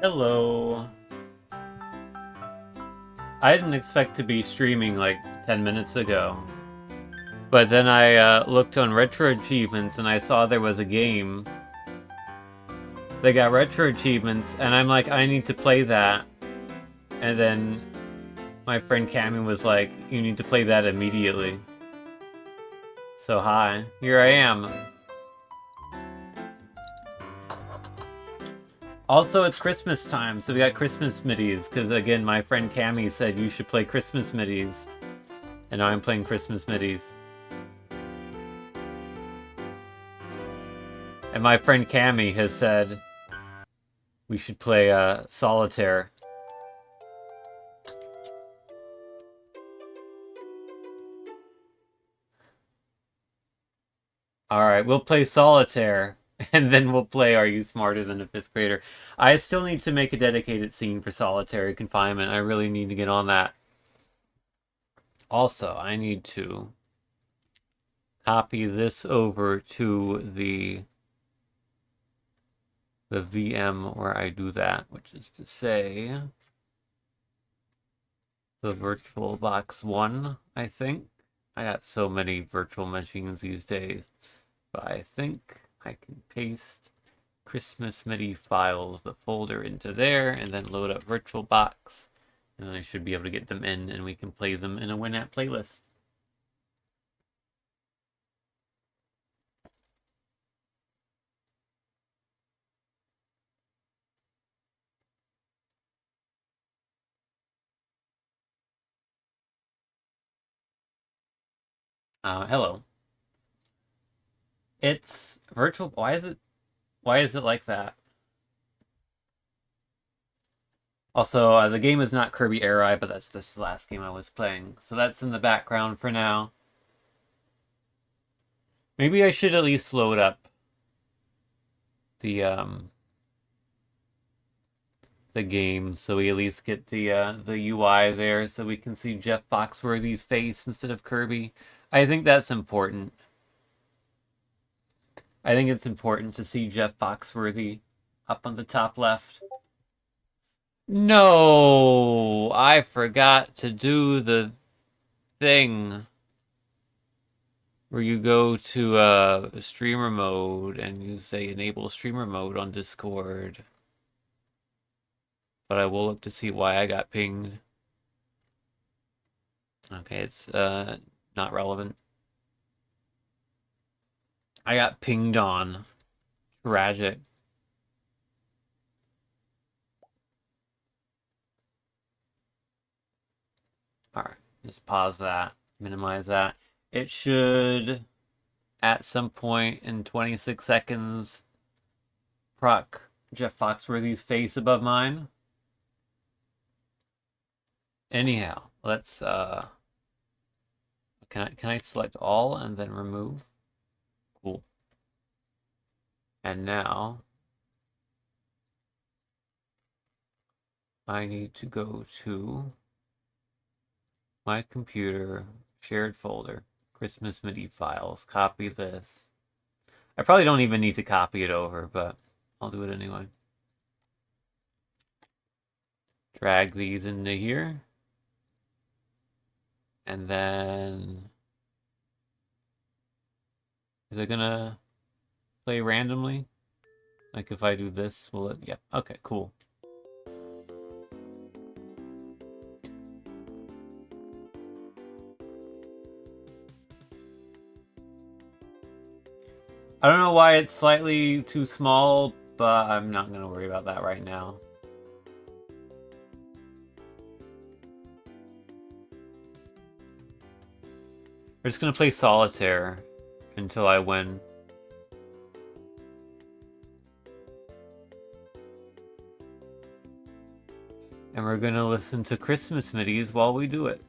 Hello. I didn't expect to be streaming like 10 minutes ago. But then I looked on Retro Achievements and I saw there was a game. They got Retro Achievements and I'm like, I need to play that. And then my friend Cammy was like, you need to play that immediately. So hi, here I am. Also, it's Christmas time, so we got Christmas middies, because again, my friend Cammy said you should play Christmas middies. And now I'm playing Christmas middies. And my friend Cammy has said we should play Solitaire. Alright, we'll play Solitaire. And then we'll play Are You Smarter Than a Fifth Grader? I still need to make a dedicated scene for solitary confinement. I really need to get on that. Also, I need to copy this over to the VM where I do that, which is to say the VirtualBox 1, I think. I got so many virtual machines these days, but I think I can paste Christmas MIDI files, the folder, into there, and then load up VirtualBox, and then I should be able to get them in, and we can play them in a Winamp playlist. Hello. It's virtual. Why is it like that? Also, the game is not Kirby Air Eye, but that's just the last game I was playing. So that's in the background for now. Maybe I should at least load up the game so we at least get the UI there so we can see Jeff Foxworthy's face instead of Kirby. I think that's important. I think it's important to see Jeff Foxworthy up on the top left. No, I forgot to do the thing where you go to streamer mode and you say enable streamer mode on Discord. But I will look to see why I got pinged. Okay, it's not relevant. I got pinged on. Tragic. Alright, just pause that, minimize that. It should, at some point in 26 seconds, proc Jeff Foxworthy's face above mine. Anyhow, let's can I select all and then remove? Cool. And now I need to go to my computer, shared folder, Christmas MIDI files, copy this. I probably don't even need to copy it over, but I'll do it anyway. Drag these into here. And then is it gonna play randomly? Like if I do this, will it? Yeah, okay, cool. I don't know why it's slightly too small, but I'm not going to worry about that right now. We're just going to play Solitaire until I win. And we're going to listen to Christmas midis while we do it.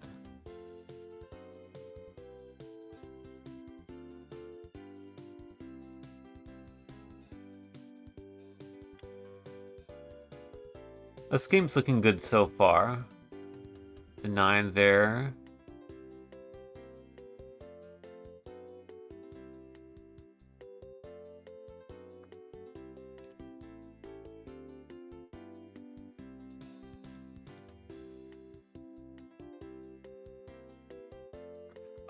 This game's looking good so far. The 9 there.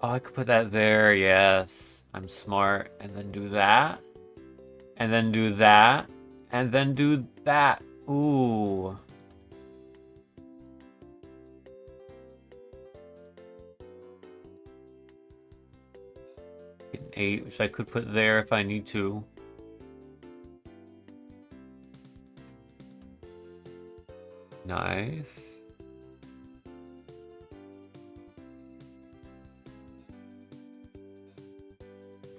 Oh, I could put that there, yes. I'm smart. And then do that. And then do that. And then do that. Ooh. An 8, which I could put there if I need to. Nice.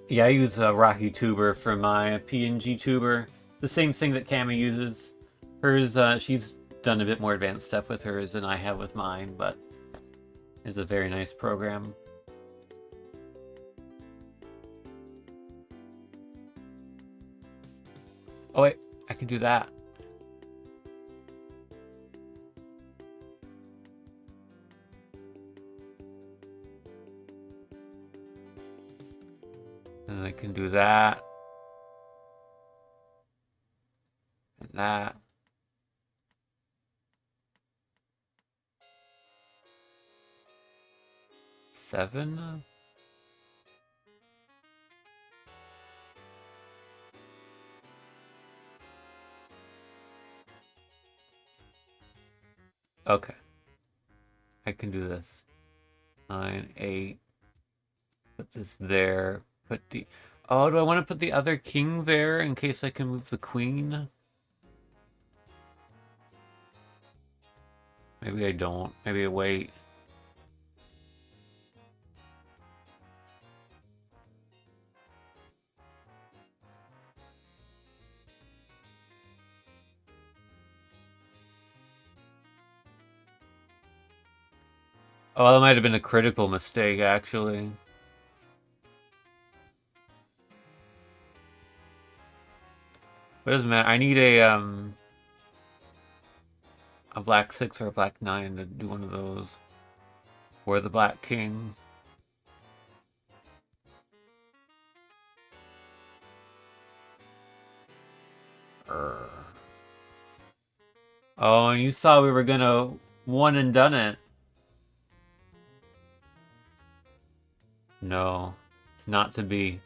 Yeah, I use a Rocky Tuber for my PNG tuber. The same thing that Cami uses. Hers, she's done a bit more advanced stuff with hers than I have with mine, but it's a very nice program. Oh wait, I can do that. And I can do that. And that. Seven? Okay. I can do this. 9, 8. Put this there. Put the... Oh, do I want to put the other king there in case I can move the queen? Maybe I don't. Maybe I wait. Oh, that might have been a critical mistake, actually. But it doesn't matter. I need a black 6 or a black 9 to do one of those. Or the black king. Oh, and you thought we were gonna one and done it. No, it's not to be.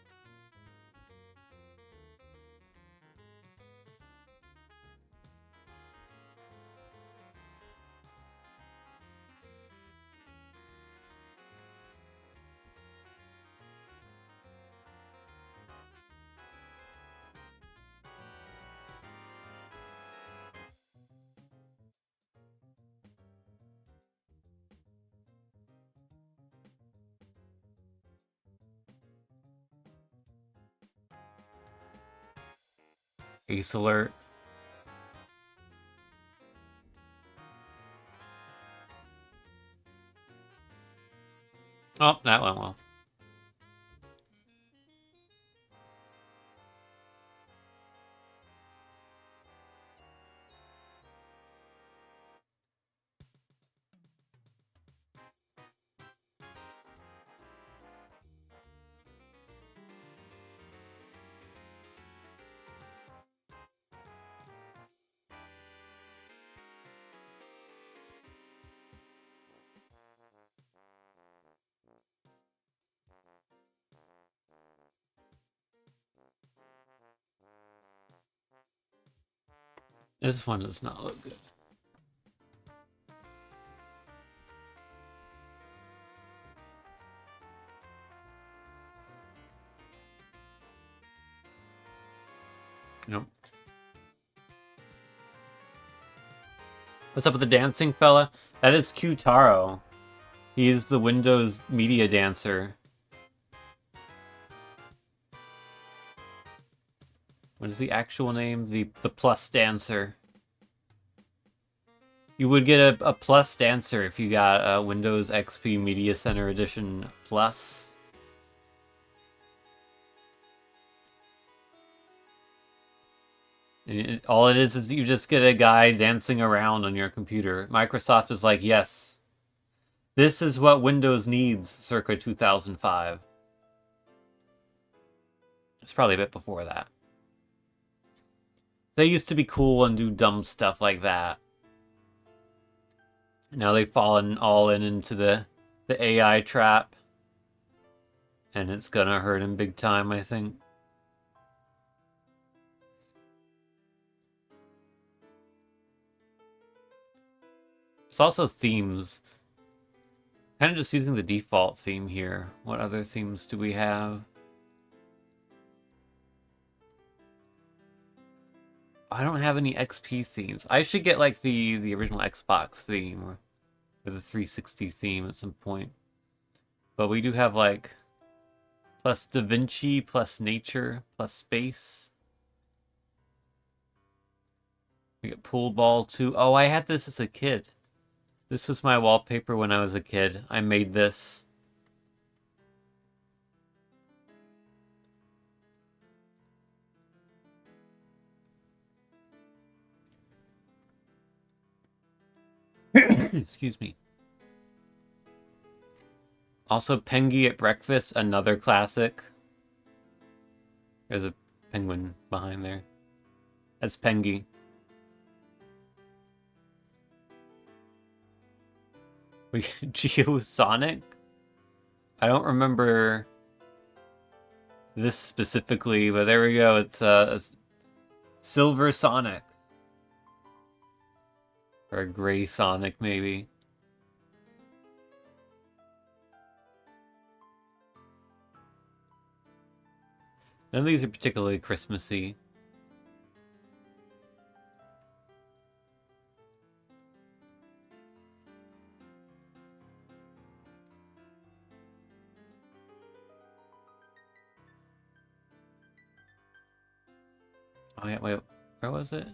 Ace alert. Oh, that went well. This one does not look good. Nope. What's up with the dancing fella? That is Q Taro. He is the Windows media dancer. What is the actual name? The plus dancer. You would get a plus dancer if you got a Windows XP Media Center Edition Plus. All it is you just get a guy dancing around on your computer. Microsoft is like, yes, this is what Windows needs circa 2005. It's probably a bit before that. They used to be cool and do dumb stuff like that. Now they've fallen all into the AI trap. And it's gonna hurt him big time, I think. It's also themes. Kind of just using the default theme here. What other themes do we have? I don't have any XP themes. I should get like the original Xbox theme or the 360 theme at some point. But we do have like plus Da Vinci, plus nature, plus space. We get pool ball too. Oh, I had this as a kid. This was my wallpaper when I was a kid. I made this. Excuse me. Also, Pengy at Breakfast, another classic. There's a penguin behind there. That's Pengy. We Geosonic? I don't remember this specifically, but there we go. It's a Silver Sonic. Or a Gray Sonic, maybe. None of these are particularly Christmassy. Oh yeah, wait, where was it?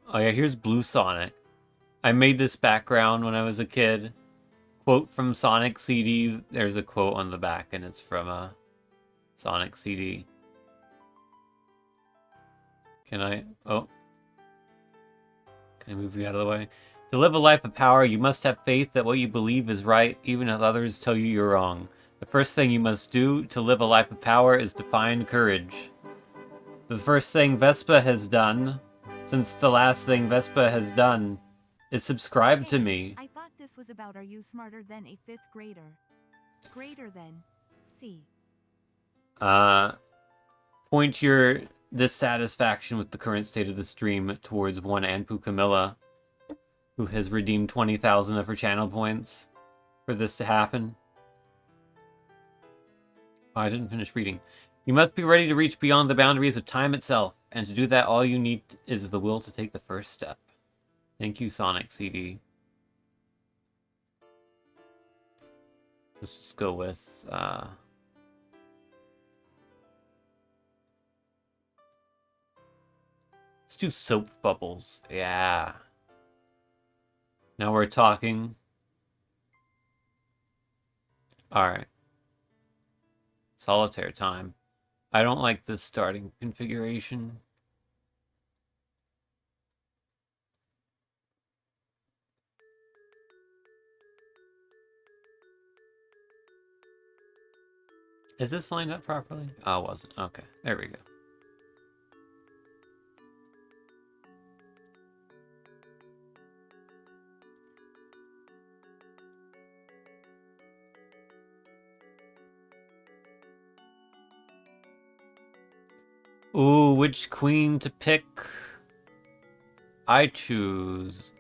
Oh yeah, here's Blue Sonic. I made this background when I was a kid. Quote from Sonic CD. There's a quote on the back, and it's from a Sonic CD. Can I? Oh. Can I move you out of the way? To live a life of power, you must have faith that what you believe is right, even if others tell you you're wrong. The first thing you must do to live a life of power is to find courage. The first thing Vespa has done, since the last thing Vespa has done, is subscribe to me. I thought this was about are you smarter than a 5th grader? Greater than C. Point your dissatisfaction with the current state of the stream towards one Anpu Camilla, who has redeemed 20,000 of her channel points for this to happen. Oh, I didn't finish reading. You must be ready to reach beyond the boundaries of time itself, and to do that all you need is the will to take the first step. Thank you, Sonic CD. Let's just go with, let's do soap bubbles. Yeah. Now we're talking. Alright. Solitaire time. I don't like this starting configuration. Is this lined up properly? Oh, it wasn't. Okay, there we go. Ooh, which queen to pick? I choose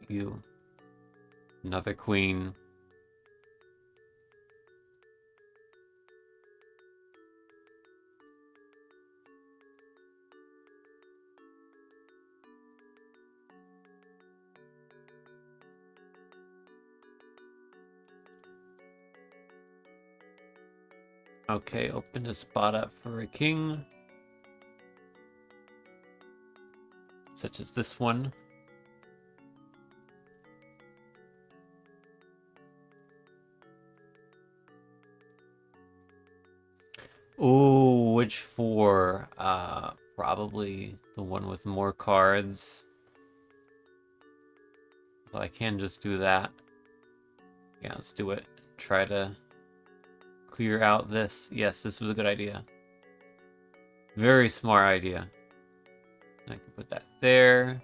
you. Another queen. Okay, open a spot up for a king. Such as this one. Ooh, which four? Probably the one with more cards. So I can just do that. Yeah, let's do it. Try to clear out this. Yes, this was a good idea. Very smart idea. I can put that there.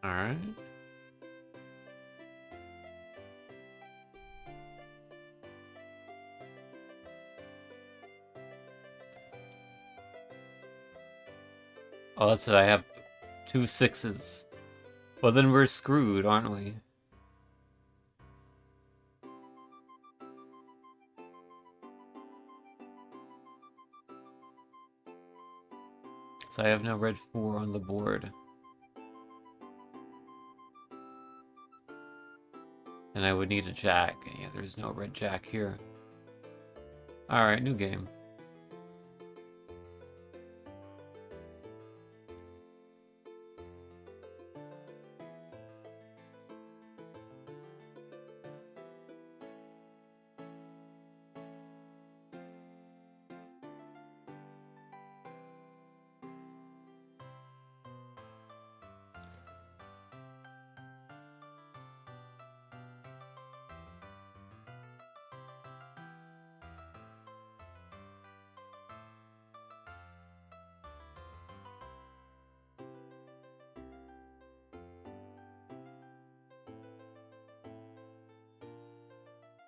Alright. Oh, that's it. I have 2 6s. Well, then we're screwed, aren't we? So I have no red 4 on the board. And I would need a jack. Yeah, there's no red jack here. Alright, new game.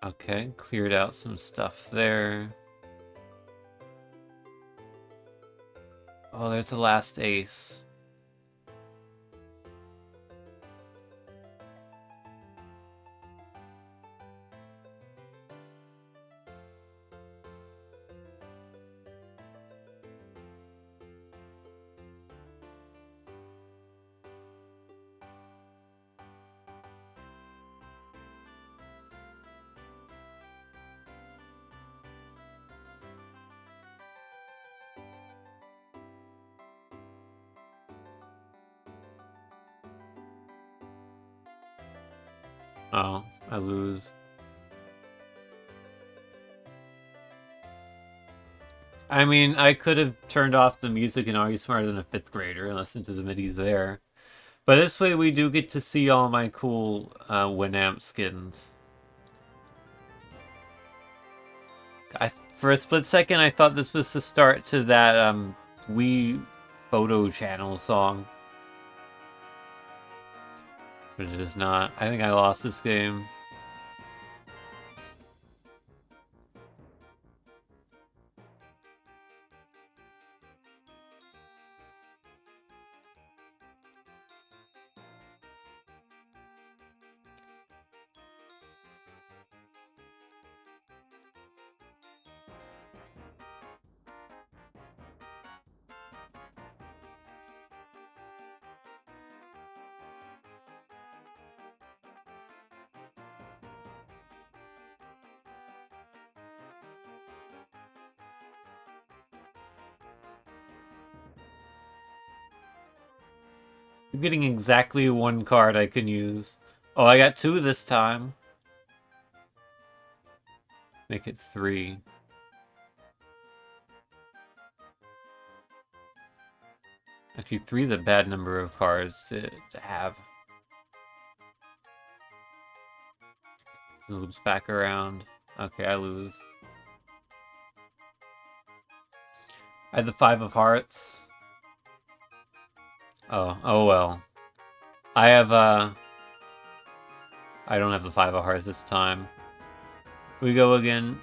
Okay, cleared out some stuff there. Oh, there's the last ace. Oh, I lose. I mean, I could have turned off the music and Are You Smarter Than a 5th Grader and listened to the midis there. But this way we do get to see all my cool Winamp skins. For a split second, I thought this was the start to that Wii photo channel song. But it is not. I think I lost this game. I'm getting exactly 1 card I can use. Oh, I got 2 this time. Make it 3. Actually, 3 is a bad number of cards to have. It loops back around. Okay, I lose. I had the 5 of hearts. Oh well. I have, I don't have the 5 of hearts this time. We go again.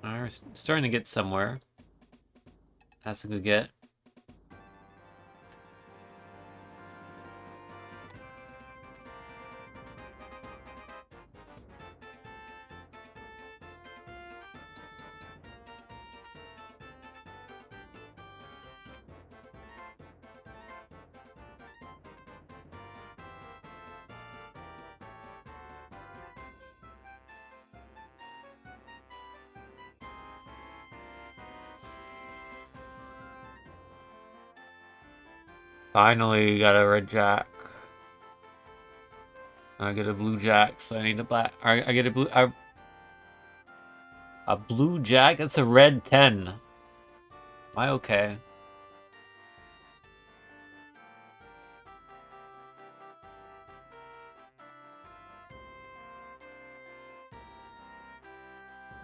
We're starting to get somewhere. That's a good get. Finally got a red jack. I get a blue jack, so I need a black. I get a blue jack. It's a red 10. Am I okay?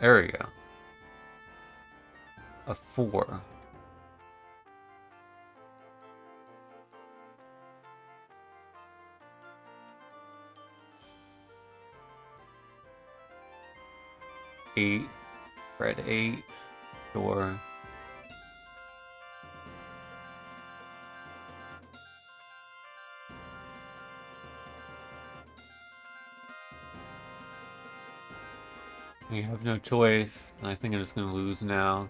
There we go. A 4. Eight. Red 8. Sure. We have no choice. I think I'm just gonna lose now.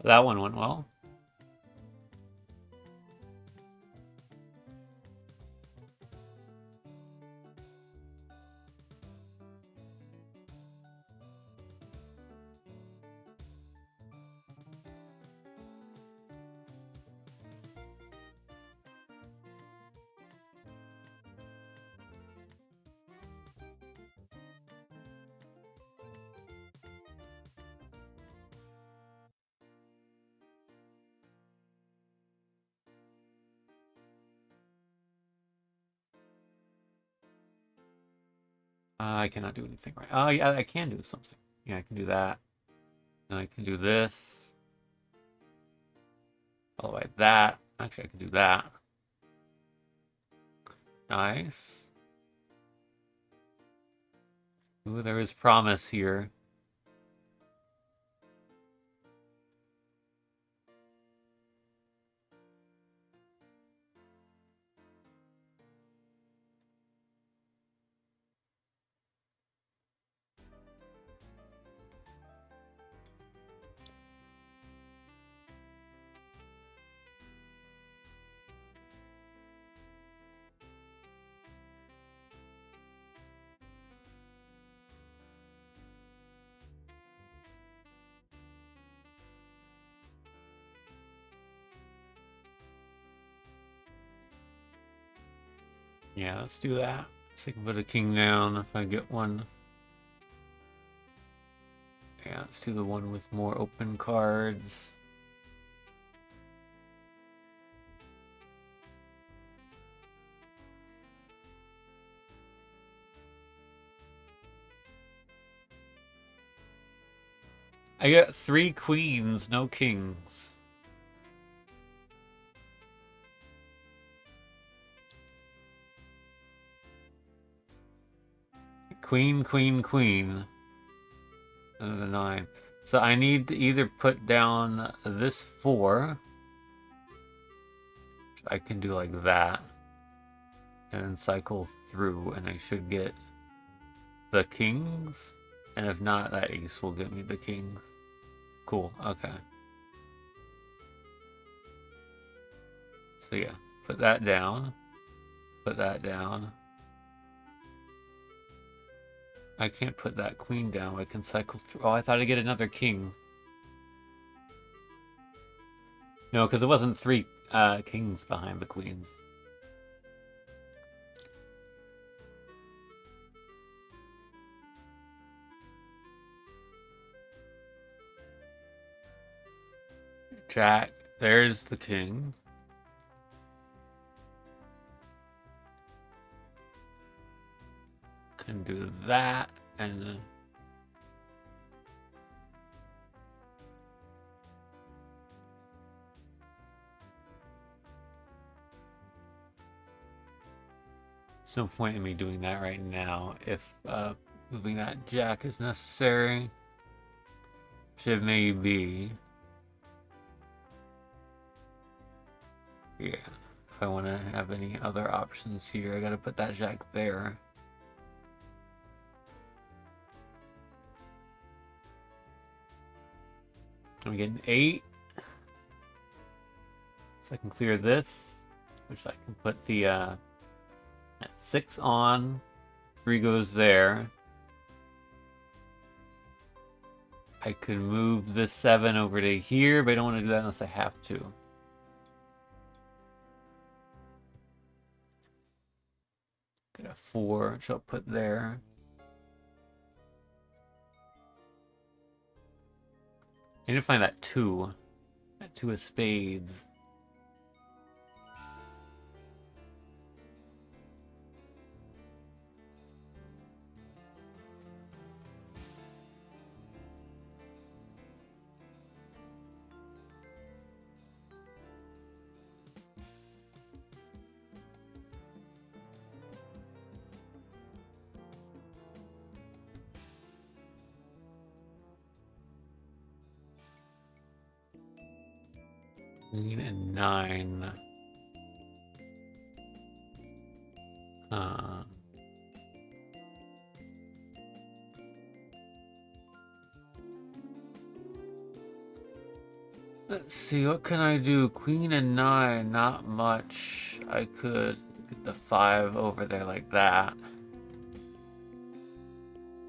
That one went well. I cannot do anything right. Oh, yeah, I can do something. Yeah, I can do that. And I can do this. All the way that. Actually, I can do that. Nice. Ooh, there is promise here. Yeah, let's do that. So I can put a king down if I get one. Yeah, let's do the one with more open cards. I got 3 queens, no kings. Queen, queen, queen. And the 9. So I need to either put down this 4. I can do like that. And then cycle through, and I should get the kings. And if not, that ace will get me the kings. Cool, okay. So yeah, put that down. Put that down. I can't put that queen down. I can cycle through. Oh, I thought I'd get another king. No, because it wasn't 3 kings behind the queens. Jack, there's the king. And do that, and there's no point in me doing that right now if moving that jack is necessary. Should maybe. Yeah. If I want to have any other options here, I gotta put that jack there. I'm getting 8. So I can clear this, which I can put the at 6 on. 3 goes there. I could move this 7 over to here, but I don't want to do that unless I have to. Got a 4, which I'll put there. I need to find that 2. That 2 of spades. Queen and 9. Let's see, what can I do? Queen and 9, not much. I could get the 5 over there like that.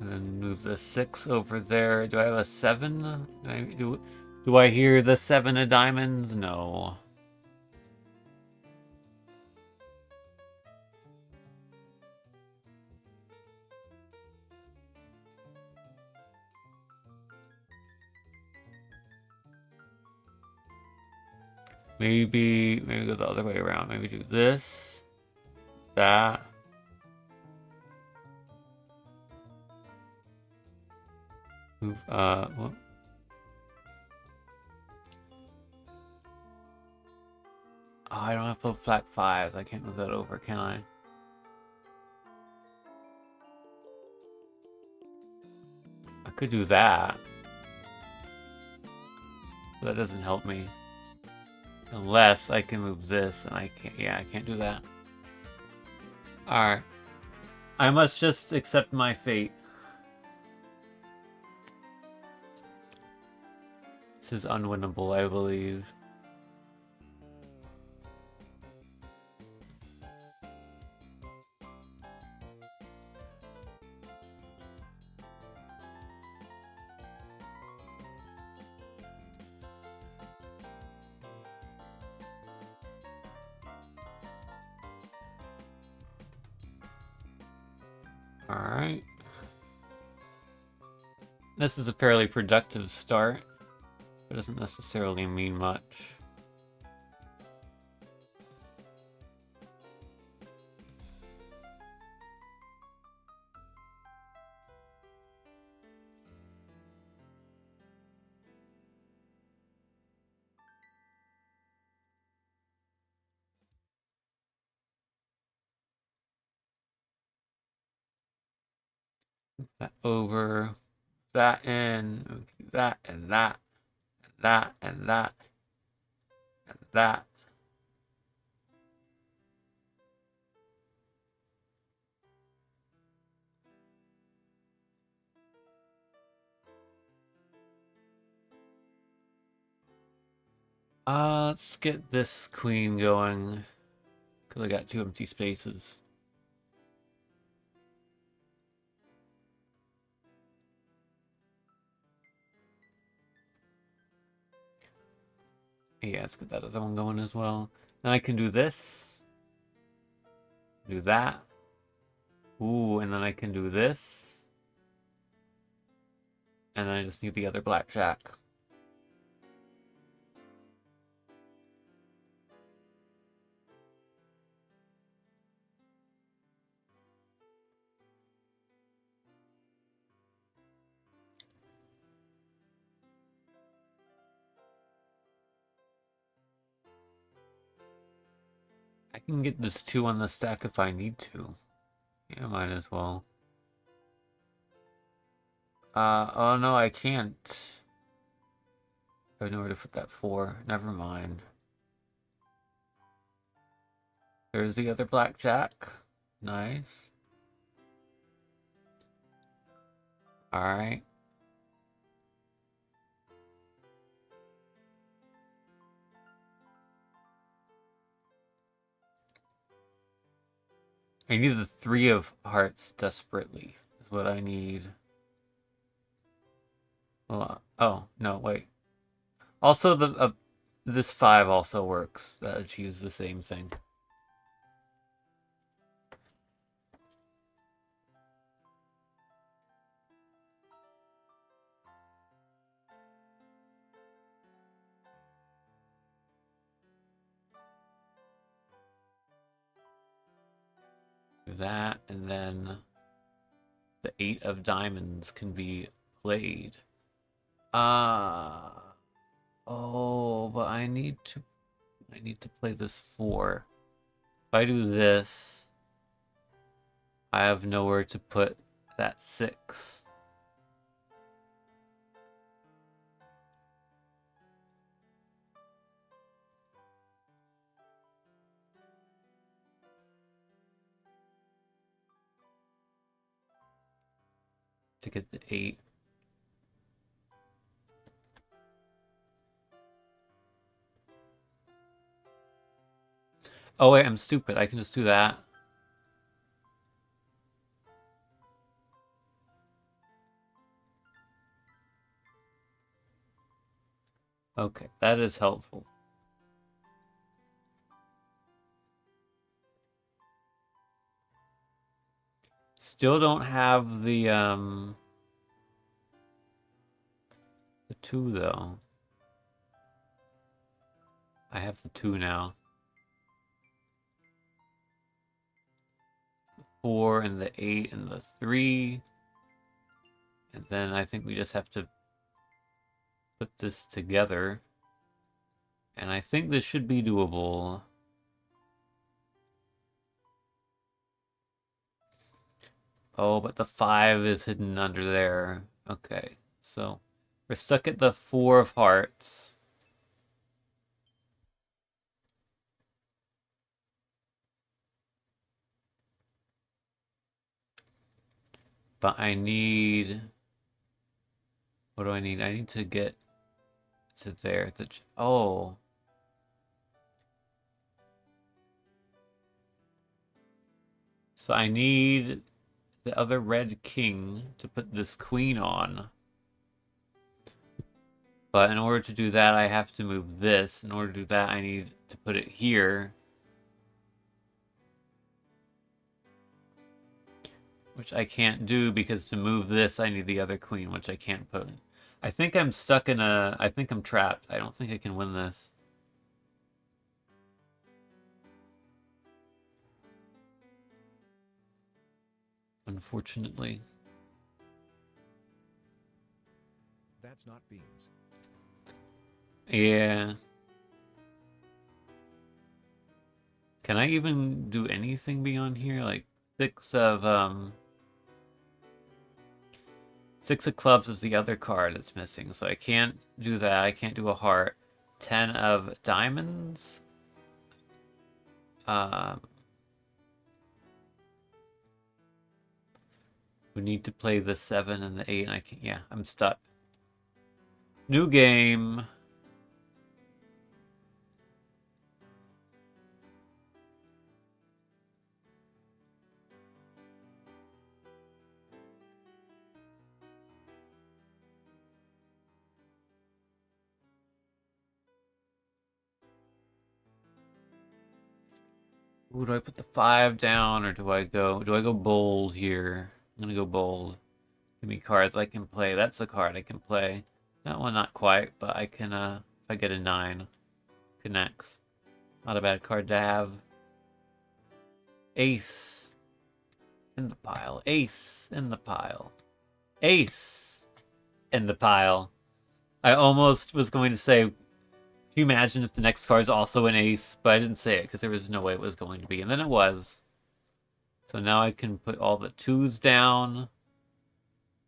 And then move the 6 over there. Do I have a 7? Do I hear the 7 of diamonds? No. Maybe go the other way around. Maybe do this, that. Move, what? Oh, I don't have both black 5s. I can't move that over, can I? I could do that. But that doesn't help me. Unless I can move this, and I can't. Yeah, I can't do that. Alright. I must just accept my fate. This is unwinnable, I believe. Alright. This is a fairly productive start. It doesn't necessarily mean much. That over, that in, that and that, and that and that, and that. Let's get this queen going. Because I got 2 empty spaces. Yeah, let's get that other one going as well. Then I can do this. Do that. Ooh, and then I can do this. And then I just need the other blackjack. can get this 2 on the stack if I need to. Yeah, might as well. Oh no, I can't. I have nowhere to put that 4. Never mind. There's the other blackjack. Nice. Alright. I need the 3 of hearts desperately, is what I need. Well, oh, no, wait. Also, this 5 also works. That achieves the same thing. Do that, and then the 8 of diamonds can be played. Oh, but I need to play this 4. If I do this, I have nowhere to put that 6. To get the 8. Oh wait, I'm stupid. I can just do that. Okay, that is helpful. Still don't have the 2 though. I have the 2 now. 4 and the 8 and the 3. And then I think we just have to put this together. And I think this should be doable. Oh, but the 5 is hidden under there. Okay, so we're stuck at the 4 of hearts. But I need... What do I need? I need to get to there. Oh. So I need the other red king to put this queen on. But in order to do that, I have to move this. In order to do that, I need to put it here. Which I can't do because to move this, I need the other queen, which I can't put. I think I'm stuck in a... I think I'm trapped. I don't think I can win this. Unfortunately. That's not beans. Yeah. Can I even do anything beyond here? Like 6 of 6 of clubs is the other card that's missing, so I can't do that. I can't do a heart. 10 of diamonds. We need to play the 7 and the 8, and I can't. Yeah, I'm stuck. New game. Ooh, do I put the 5 down or do I go bold here? I'm gonna go bold. Give me cards I can play. That's a card I can play. That one not quite, but I can if I get a 9. Connects. Not a bad card to have. Ace in the pile. Ace in the pile. Ace in the pile. I almost was going to say you imagine if the next card is also an ace? But I didn't say it because there was no way it was going to be. And then it was. So now I can put all the 2s down.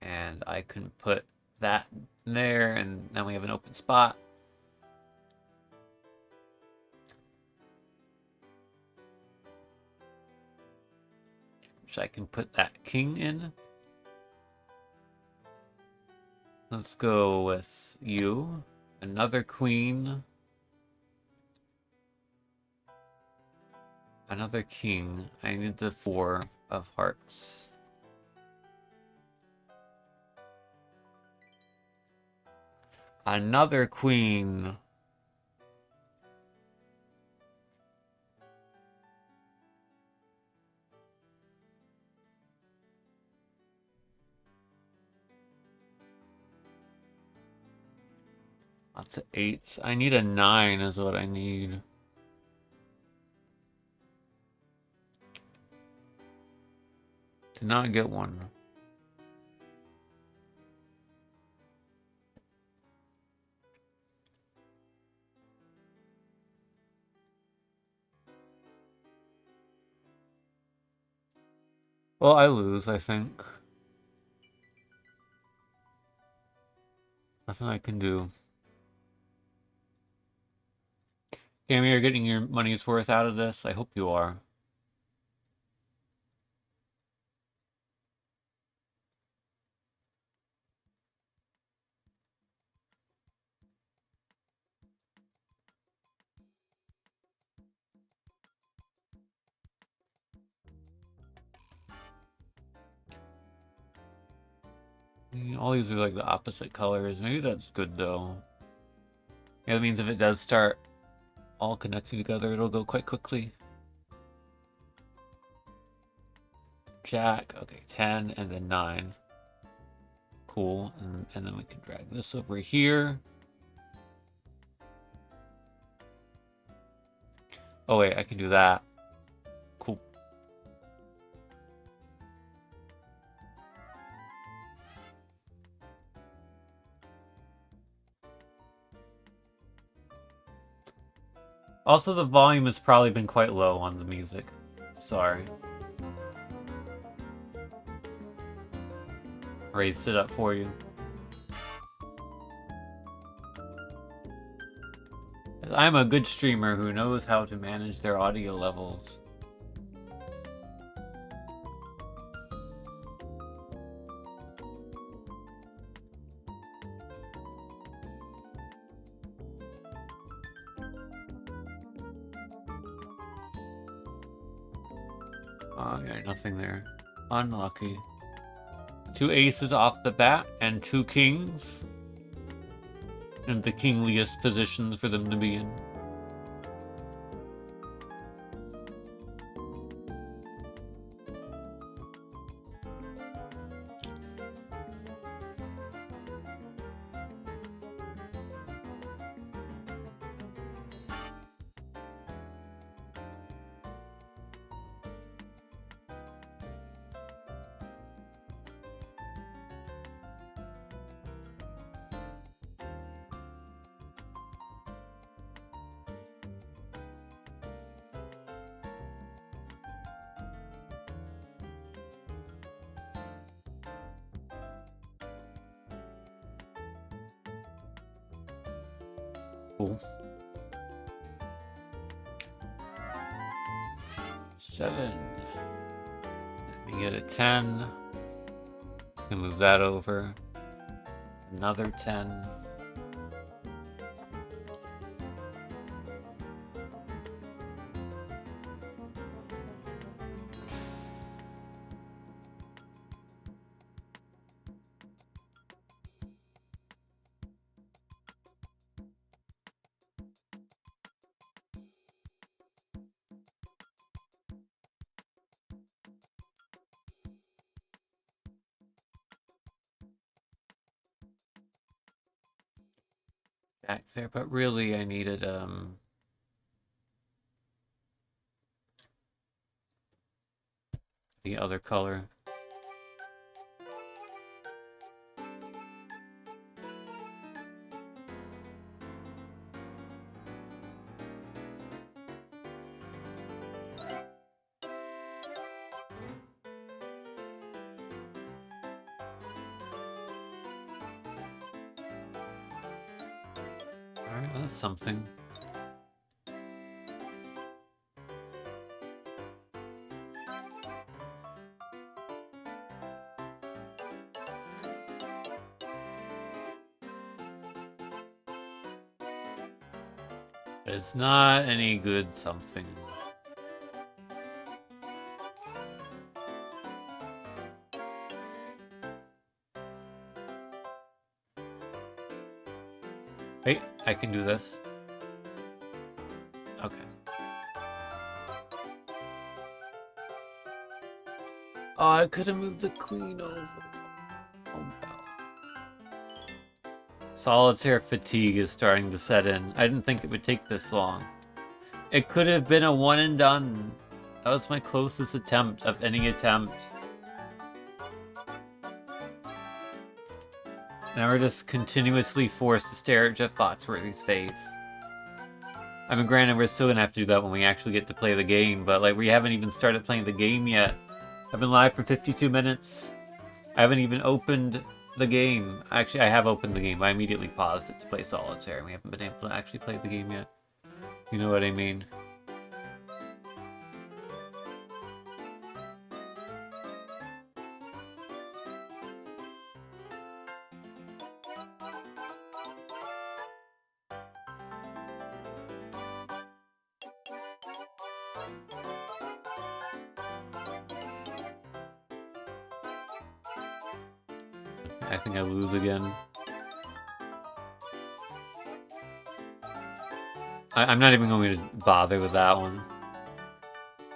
And I can put that there. And now we have an open spot. Which I can put that king in. Let's go with you. Another queen. Another king. I need the 4 of hearts. Another queen. Lots of 8s. I need a 9 is what I need. Did not get one. Well, I lose, I think. Nothing I can do. Cammy, you're getting your money's worth out of this? I hope you are. All these are like the opposite colors. Maybe that's good though. Yeah, that means if it does start all connecting together, it'll go quite quickly. Jack, okay, 10 and then 9. Cool, and then we can drag this over here. Oh wait, I can do that. Cool. Also, the volume has probably been quite low on the music. Sorry. Raised it up for you. I'm a good streamer who knows how to manage their audio levels. Oh, yeah, nothing there. Unlucky. 2 aces off the bat and 2 kings. In the kingliest positions for them to be in. Cool. 7. Let me get a 10. Can move that over. Another 10. Back there, but really I needed the other color. Alright, that's something. It's not any good something. Hey, I can do this. Okay. Oh, I could have moved the queen over. Oh well. Solitaire fatigue is starting to set in. I didn't think it would take this long. It could have been a one and done. That was my closest attempt of any attempt. Now we're just continuously forced to stare at Jeff Foxworthy's face. I mean, granted, we're still gonna have to do that when we actually get to play the game, but like, we haven't even started playing the game yet. I've been live for 52 minutes. I haven't even opened the game. Actually, I have opened the game. I immediately paused it to play Solitaire, and we haven't been able to actually play the game yet. You know what I mean? I think I lose again. I'm not even going to bother with that one.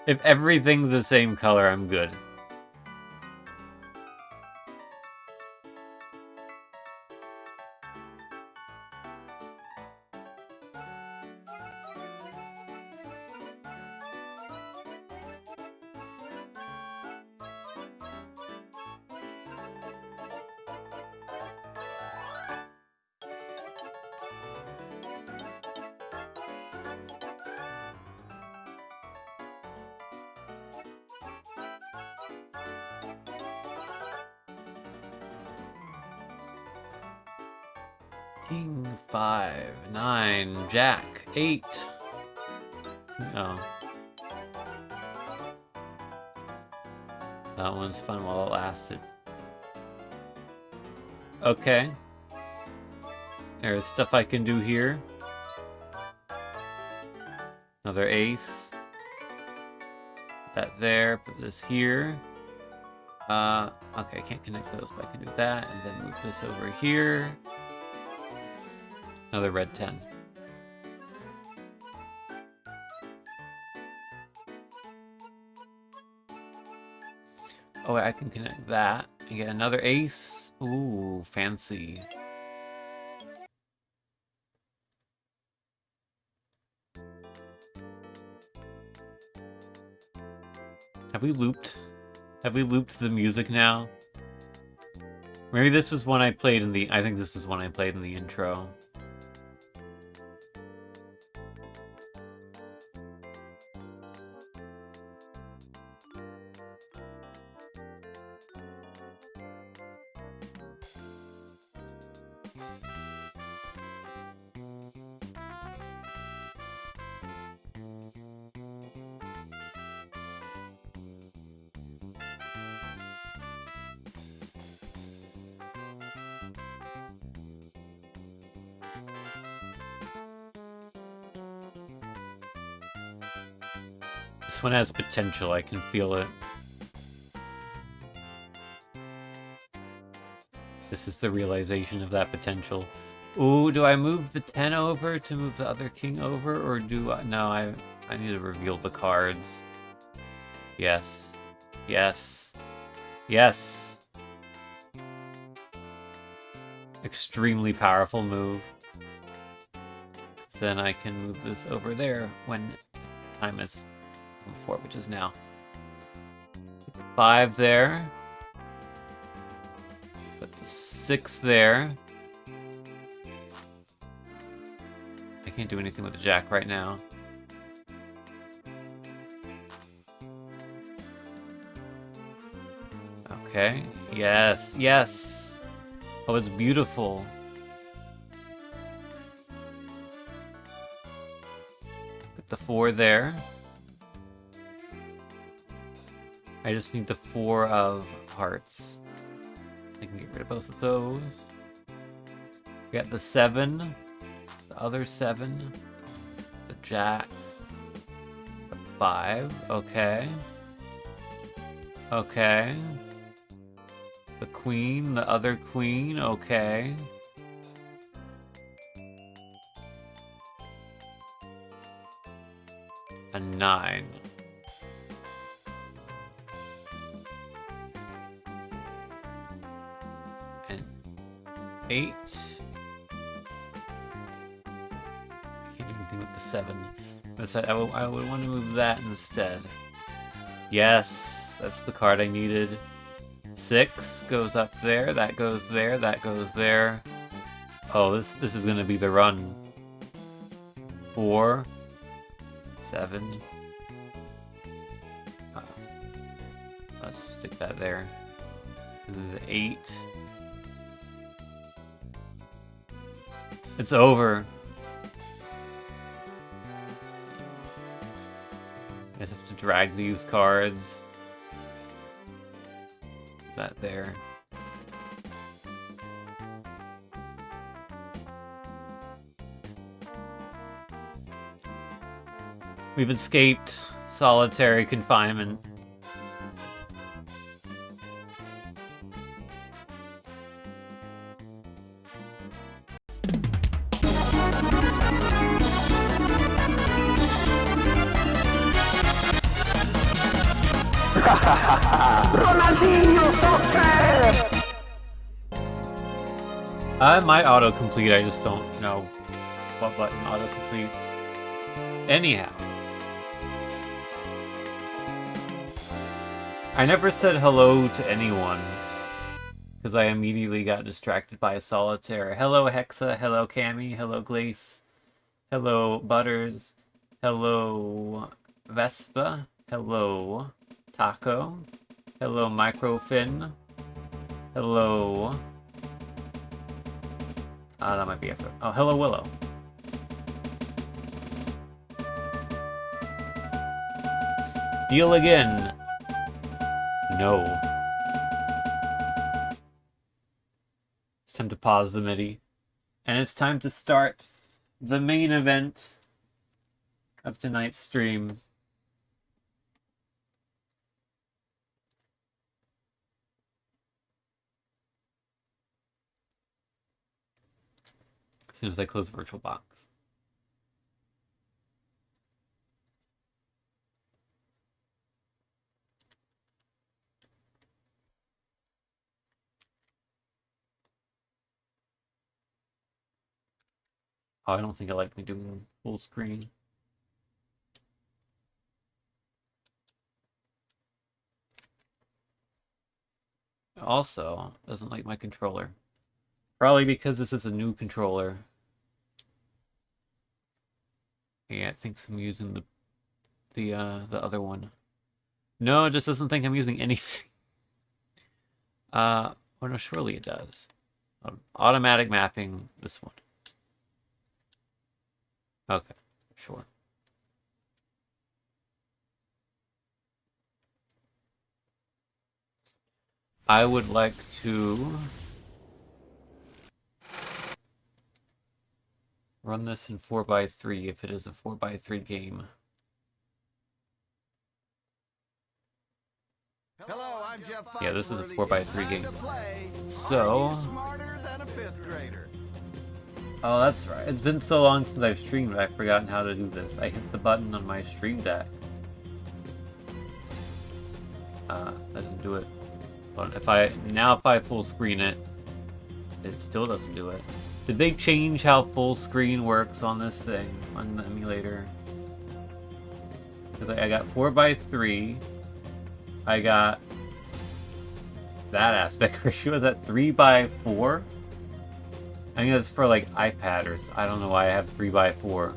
If everything's the same color, I'm good. King 5, 9, Jack 8. Oh. That one's fun while it lasted. Okay. There's stuff I can do here. Another ace. Put that there, put this here. Okay, I can't connect those, but I can do that, and then move this over here. Another red 10. Oh, I can connect that and get another ace. Ooh, fancy. Have we looped? Have we looped the music now? Maybe this was one I played in the... I think this is one I played in the intro. This one has potential, I can feel it. This is the realization of that potential. Ooh, do I move the 10 over to move the other king over, or do I... No, I need to reveal the cards. Yes. Yes. Yes! Extremely powerful move. So then I can move this over there when time is before, which is now. Put the 5 there. Put the 6 there. I can't do anything with the jack right now. Okay. Yes. Yes. Oh, it's beautiful. Put the 4 there. I just need the 4 of hearts. I can get rid of both of those. We got the 7. The other 7. The jack. The 5. Okay. Okay. The queen. The other queen. Okay. A 9. An 8. I can't do anything with the 7. I would want to move that instead. Yes, that's the card I needed. 6 goes up there, that goes there, that goes there. Oh, this is gonna be the run. 4. 7. Let's stick that there. And then the 8. It's over. I guess I have to drag these cards. Is that there? We've escaped solitary confinement. I might autocomplete, I just don't know what button autocompletes. Anyhow. I never said hello to anyone, because I immediately got distracted by a solitaire. Hello Hexa, hello Cammy, hello Glace, hello Butters, hello Vespa, hello Taco, hello Microfin, hello... that might be it. Oh, hello Willow. Deal again. No. It's time to pause the MIDI. And it's time to start the main event of tonight's stream. As soon as I close VirtualBox. Oh, I don't think I like me doing full screen. Also, doesn't like my controller. Probably because this is a new controller. Yeah, it thinks I'm using the other one. No, it just doesn't think I'm using anything. Well, no, surely it does. Automatic mapping, this one. Okay, sure. I would like to run this in 4x3 if it is a 4x3 game. Hello, I'm Jeff. Yeah, this is a 4x3 game. So... Oh, that's right. It's been so long since I've streamed, I've forgotten how to do this. I hit the button on my stream deck. That didn't do it. But if I full screen it, it still doesn't do it. Did they change how full screen works on this thing, on the emulator? Because I got 4x3. I got that aspect ratio. Is that 3x4? I think that's for like iPad or I don't know why I have 3x4.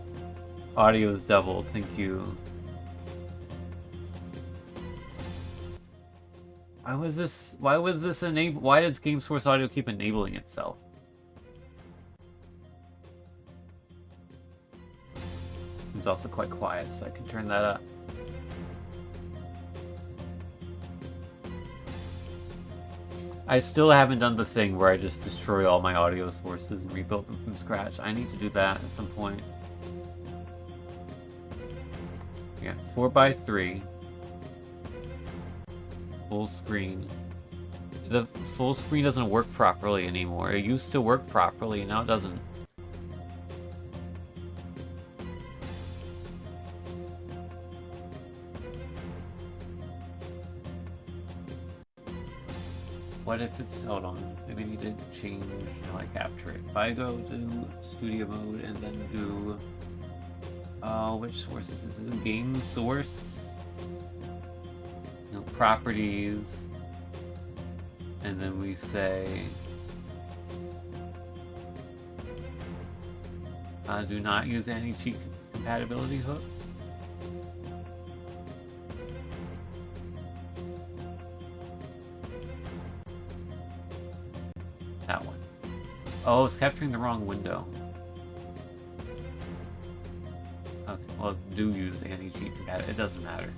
Audio is doubled. Thank you. Why was this enabled? Why does GameSource Audio keep enabling itself? It's also quite quiet, so I can turn that up. I still haven't done the thing where I just destroy all my audio sources and rebuild them from scratch. I need to do that at some point. Yeah, 4x3. Full screen. The full screen doesn't work properly anymore. It used to work properly, now it doesn't. What if it's, hold on, maybe I need to change how I capture it. If I go to studio mode and then do, which source is this? Game source? No, properties. And then we say, do not use anti-cheat compatibility hook. That one. Oh, it's capturing the wrong window. Okay, well, do use anti-cheat compatibility. It doesn't matter.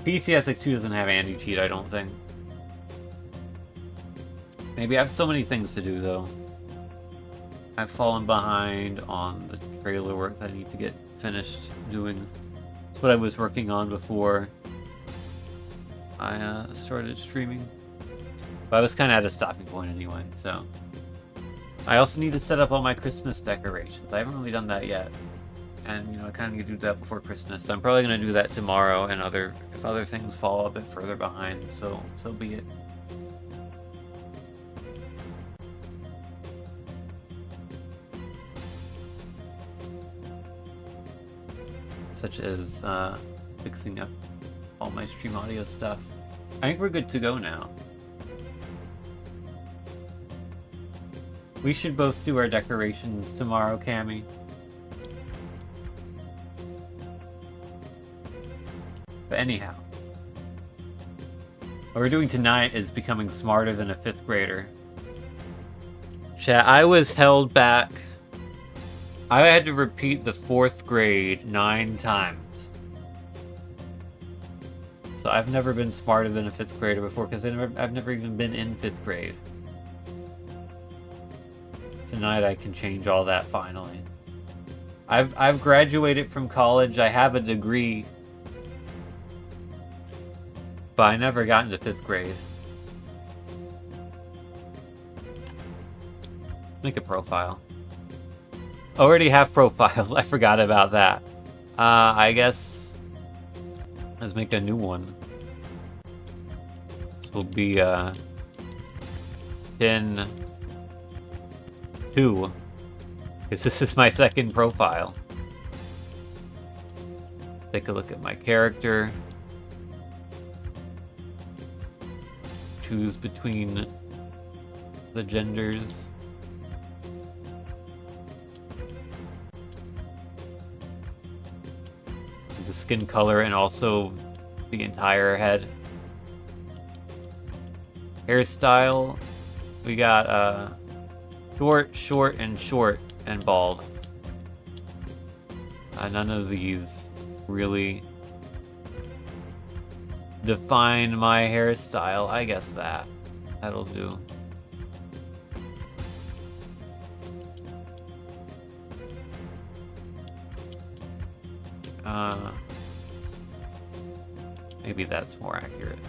PCSX2 doesn't have anti-cheat, I don't think. Maybe I have so many things to do, though. I've fallen behind on the trailer work that I need to get finished doing. It's what I was working on before I started streaming. But I was kind of at a stopping point anyway, so. I also need to set up all my Christmas decorations. I haven't really done that yet. And, you know, I kind of need to do that before Christmas. So I'm probably going to do that tomorrow, and if other things fall a bit further behind, so be it. Such as fixing up all my stream audio stuff. I think we're good to go now. We should both do our decorations tomorrow, Cammy. But anyhow, what we're doing tonight is becoming smarter than a 5th grader. Chat, I was held back. I had to repeat the 4th grade 9 times. So I've never been smarter than a 5th grader before, because I've never even been in 5th grade. Tonight I can change all that finally. I've graduated from college, I have a degree. But I never got into 5th grade. Make a profile. Already have profiles, I forgot about that. I guess let's make a new one. This will be pin 2. Because this is my 2nd profile. Let's take a look at my character. Choose between the genders. The skin color and also the entire head. Hairstyle, we got short, short, and bald. None of these really define my hairstyle. I guess that'll do. Maybe that's more accurate.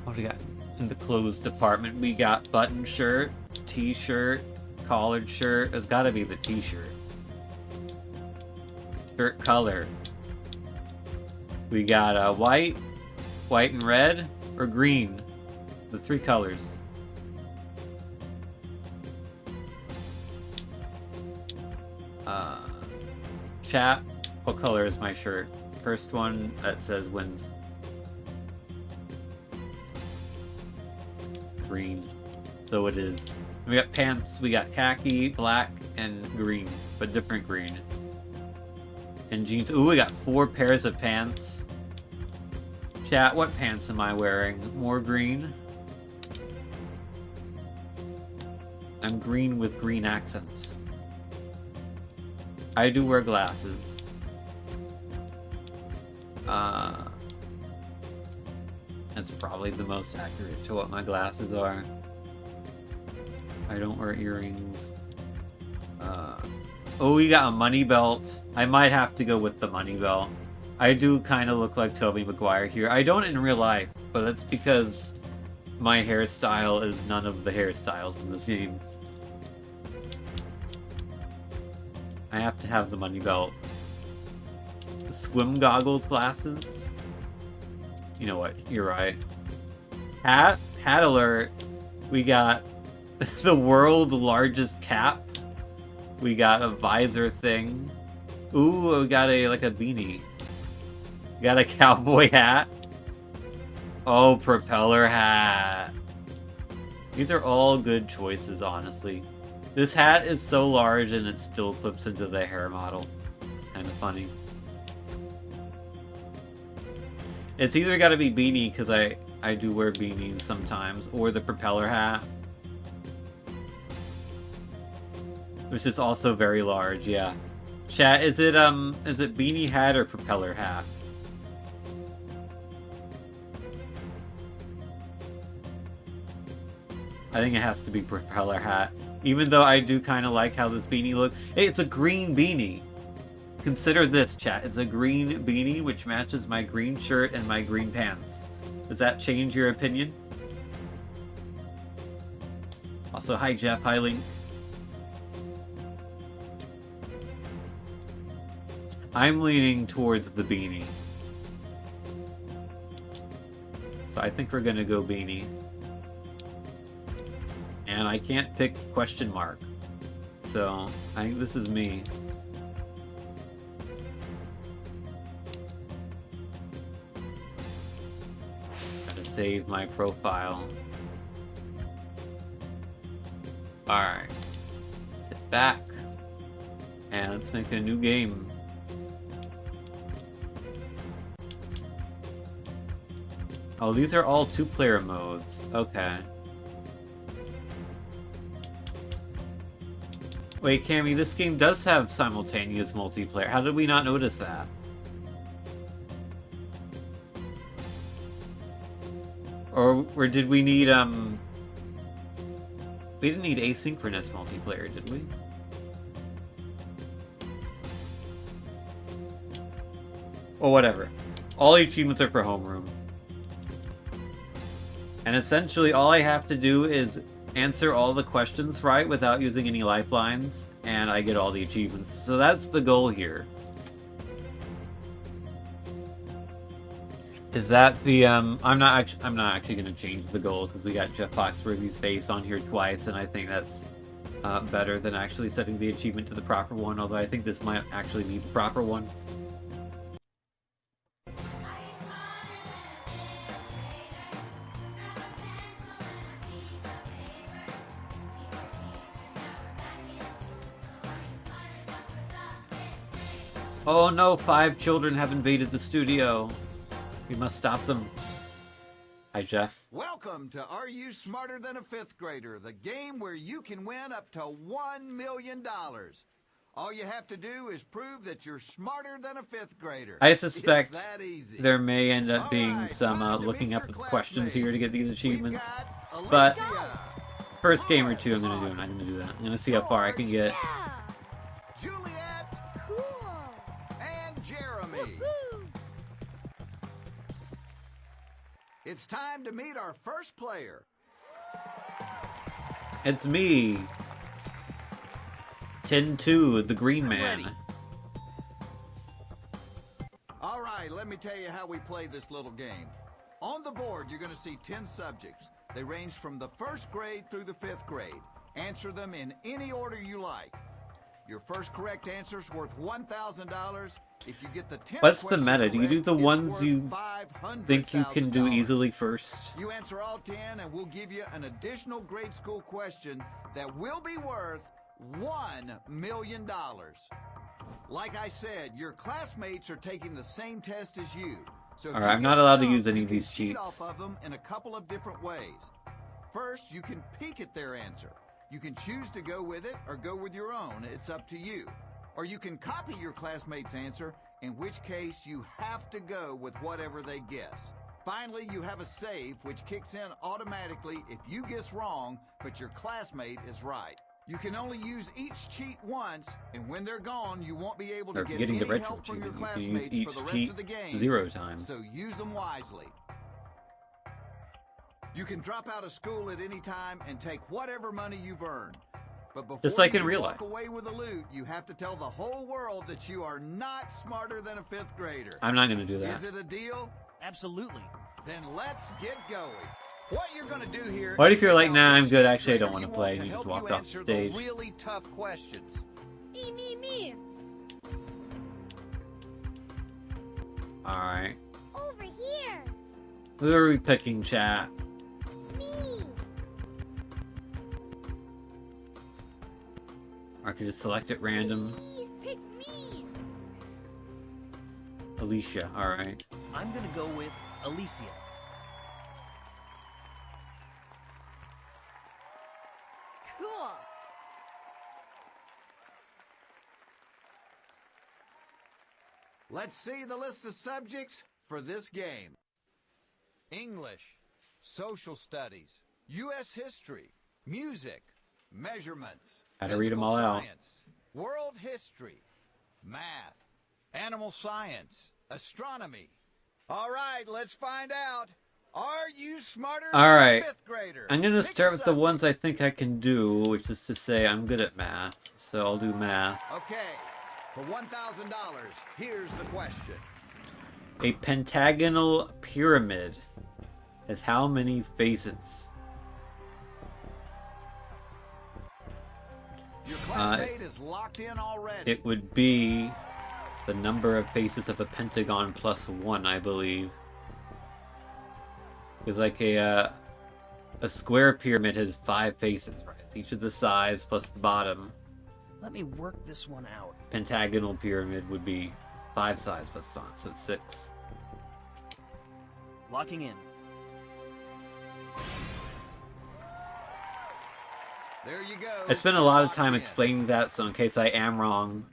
What do we got in the clothes department? We got button shirt, t-shirt, collared shirt. It's gotta be the t-shirt. Shirt color. We got white and red, or green. The 3 colors. Chat, what color is my shirt? First one that says wins. Green. So it is. We got pants, we got khaki, black, and green, but different green. And jeans. Ooh, we got 4 pairs of pants. Chat, what pants am I wearing? More green? I'm green with green accents. I do wear glasses. That's probably the most accurate to what my glasses are. I don't wear earrings. Oh, we got a money belt. I might have to go with the money belt. I do kind of look like Tobey Maguire here. I don't in real life, but that's because my hairstyle is none of the hairstyles in this game. I have to have the money belt. Swim goggles, glasses. You know what? You're right. Hat alert. We got the world's largest cap. We got a visor thing. Ooh, we got a beanie. We got a cowboy hat. Oh, propeller hat. These are all good choices, honestly. This hat is so large and it still clips into the hair model. It's kind of funny. It's either got to be beanie, because I do wear beanies sometimes, or the propeller hat. Which is also very large, yeah. Chat, is it beanie hat or propeller hat? I think it has to be propeller hat. Even though I do kind of like how this beanie looks. Hey, it's a green beanie. Consider this, chat. It's a green beanie, which matches my green shirt and my green pants. Does that change your opinion? Also, hi Jeff, hi Link. I'm leaning towards the beanie. So I think we're gonna go beanie. And I can't pick question mark. So I think this is me. Gotta save my profile. Alright. Sit back. And let's make a new game. Oh, these are all two-player modes. Okay. Wait, Cammy, this game does have simultaneous multiplayer. How did we not notice that? Or did we need, we didn't need asynchronous multiplayer, did we? Or whatever. All achievements are for homeroom. And essentially all I have to do is answer all the questions right without using any lifelines, and I get all the achievements. So that's the goal here. Is that the I'm not actually going to change the goal because we got Jeff Foxworthy's face on here twice, and I think that's better than actually setting the achievement to the proper one, although I think this might actually be the proper one. Oh no, 5 children have invaded the studio. We must stop them. Hi, Jeff. Welcome to Are You Smarter Than a Fifth Grader, the game where you can win up to $1 million. All you have to do is prove that you're smarter than a fifth grader. I suspect It's that easy. there may end up being All right, some time to looking meet up your at the questions here to get these achievements. We've got But Alicia, first game or two, I'm gonna do that. I'm gonna see how far I can get. Yeah. Juliet, Cool. and Jeremy. Woo. It's time to meet our first player. It's me, 10-2, the Green Man. All right, let me tell you how we play this little game. On the board, you're going to see 10 subjects. They range from the first grade through the fifth grade. Answer them in any order you like. Your first correct answer is worth $1,000. If you get the 10th What's the question meta? Do you do correct, the it's ones worth you think you can do $500,000. easily first? You answer all 10 and we'll give you an additional grade school question that will be worth $1 million. Like I said, your classmates are taking the same test as you. So if Alright, you I'm get not allowed to stumped, use any you of can these cheat cheats. off of them in a couple of different ways. First, you can peek at their answer. You can choose to go with it or go with your own. It's up to you. Or you can copy your classmate's answer, in which case you have to go with whatever they guess. Finally, you have a save, which kicks in automatically if you guess wrong, but your classmate is right. You can only use each cheat once, and when they're gone, you won't be able to get getting any the retro help from your achievement, you can use classmates each for the rest cheat of the game. 0 times. So use them wisely. You can drop out of school at any time and take whatever money you've earned. But before Just like you in real walk life. away with the loot, you have to tell the whole world that you are not smarter than a 5th grader. I'm not going to do that. Is it a deal? Absolutely. Then let's get going. What you're going to do here... What if you're is like, help nah, I'm each good, fifth actually I don't grader want to you play, and you help just walked off the answer stage. really tough questions. Me. Alright. Over here. Who are we picking, chat? Me. Or I could just select at random. Please pick me. Alicia, alright. I'm gonna go with Alicia. Cool. Let's see the list of subjects for this game. English, social studies, U.S. history, music, measurements, Had to read 'em all out. science, world history, math, animal science, astronomy. All right, let's find out. Are you smarter All than right. a 5th grader? I'm going to Pick start a with the subject. ones I think I can do, which is to say I'm good at math. So I'll do math. Okay, for $1,000, here's the question. A pentagonal pyramid has how many faces? Your classmate is locked in already. It would be the number of faces of a pentagon plus 1, I believe. Because like a square pyramid has 5 faces, right? It's each of the sides plus the bottom. Let me work this one out. Pentagonal pyramid would be 5 sides plus 5, so it's 6. Locking in. There you go. I spent a lot of time Locked in. explaining that, so in case I am wrong,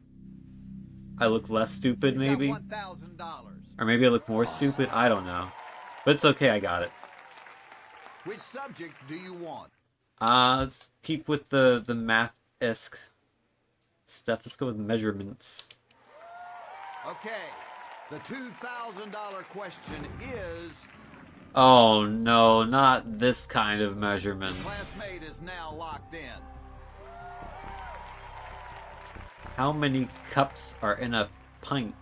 I look less stupid, You got maybe? $1,000. Or maybe I look more stupid? I don't know. But it's okay, I got it. Which subject do you want? Let's keep with the math-esque stuff. Let's go with measurements. Okay, the $2,000 question is, Oh no, not this kind of measurement. classmate is now locked in. How many cups are in a pint?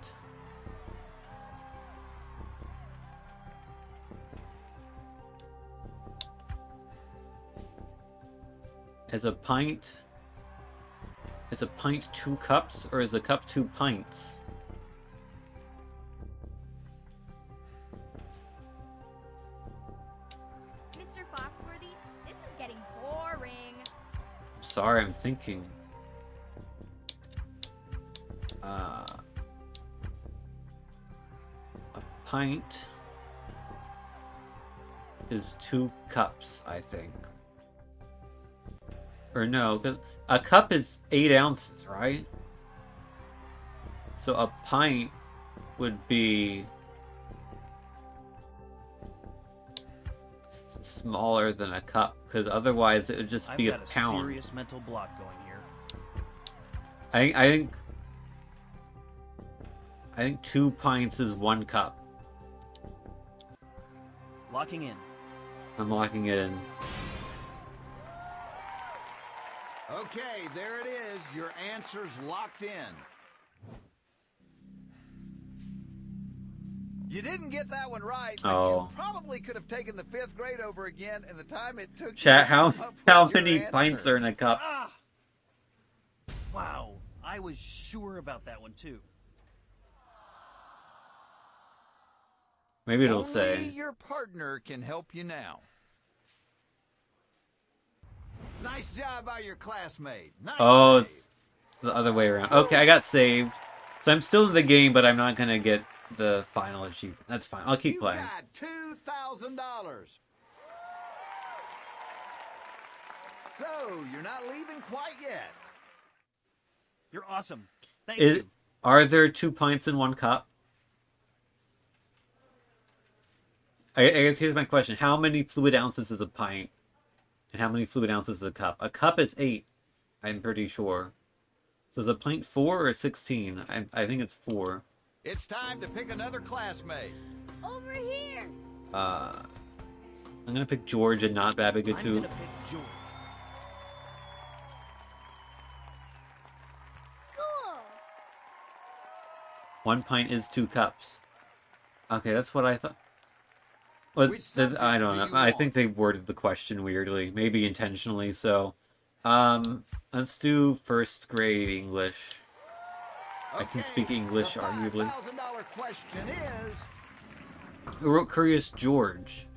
Is a pint 2 cups, or is a cup 2 pints? Mr. Foxworthy, this is getting boring. Sorry, I'm thinking. A pint is 2 cups, I think. Or no, 'cause a cup is 8 ounces, right? So a pint would be smaller than a cup, because otherwise it would just I've be a got a pound. serious mental block going here. I think 2 pints is 1 cup. Locking in. I'm locking it in. Okay, there it is. Your answer's locked in. You didn't get that one right, but Oh. you probably could have taken the 5th grade over again in the time it took Chat, you to come up with how your many answer. pints are in a cup? Ah! Wow, I was sure about that one too. Maybe it'll Only say. your partner can help you now. Nice job by your classmate. Nice Oh, save. it's the other way around. Okay, I got saved. So I'm still in the game, but I'm not gonna get the final achievement. That's fine. I'll keep You playing. got $2,000. So, you're not leaving quite yet. You're awesome. Thank Is, you. are there 2 pints in 1 cup? I guess here's my question. How many fluid ounces is a pint? And how many fluid ounces is a cup? A cup is 8, I'm pretty sure. So is a pint 4 or 16? I think it's 4. It's time to pick another classmate. Over here. I'm gonna pick George and not I'm Babagatu. gonna pick George. Cool. 1 pint is 2 cups. Okay, that's what I thought. Well, Which subject I don't do know. you I want? think they worded the question weirdly, maybe intentionally. So, let's do first grade English. I can speak English, the arguably. $5,000 question is... Who wrote Curious George?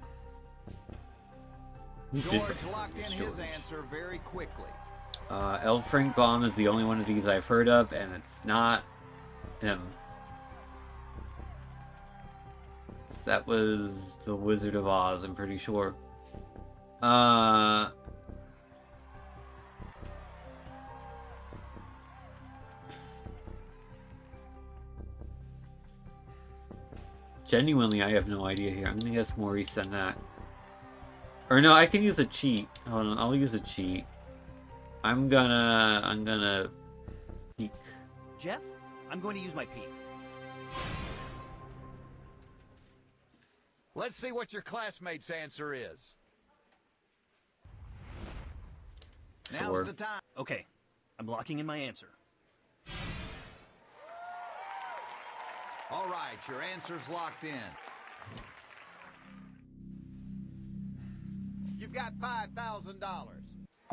Who did George write locked in Curious his George? answer very quickly. L. Frank Baum is the only one of these I've heard of, and it's not him. That was the Wizard of Oz, I'm pretty sure. Genuinely, I have no idea here. I'm gonna guess Maurice sent that. Or no, I can use a cheat. Hold on, I'll use a cheat. I'm gonna peek. Jeff, I'm going to use my peek. Let's see what your classmate's answer is. Sure. Now's the time. Okay, I'm locking in my answer. All right, your answer's locked in. You've got $5,000.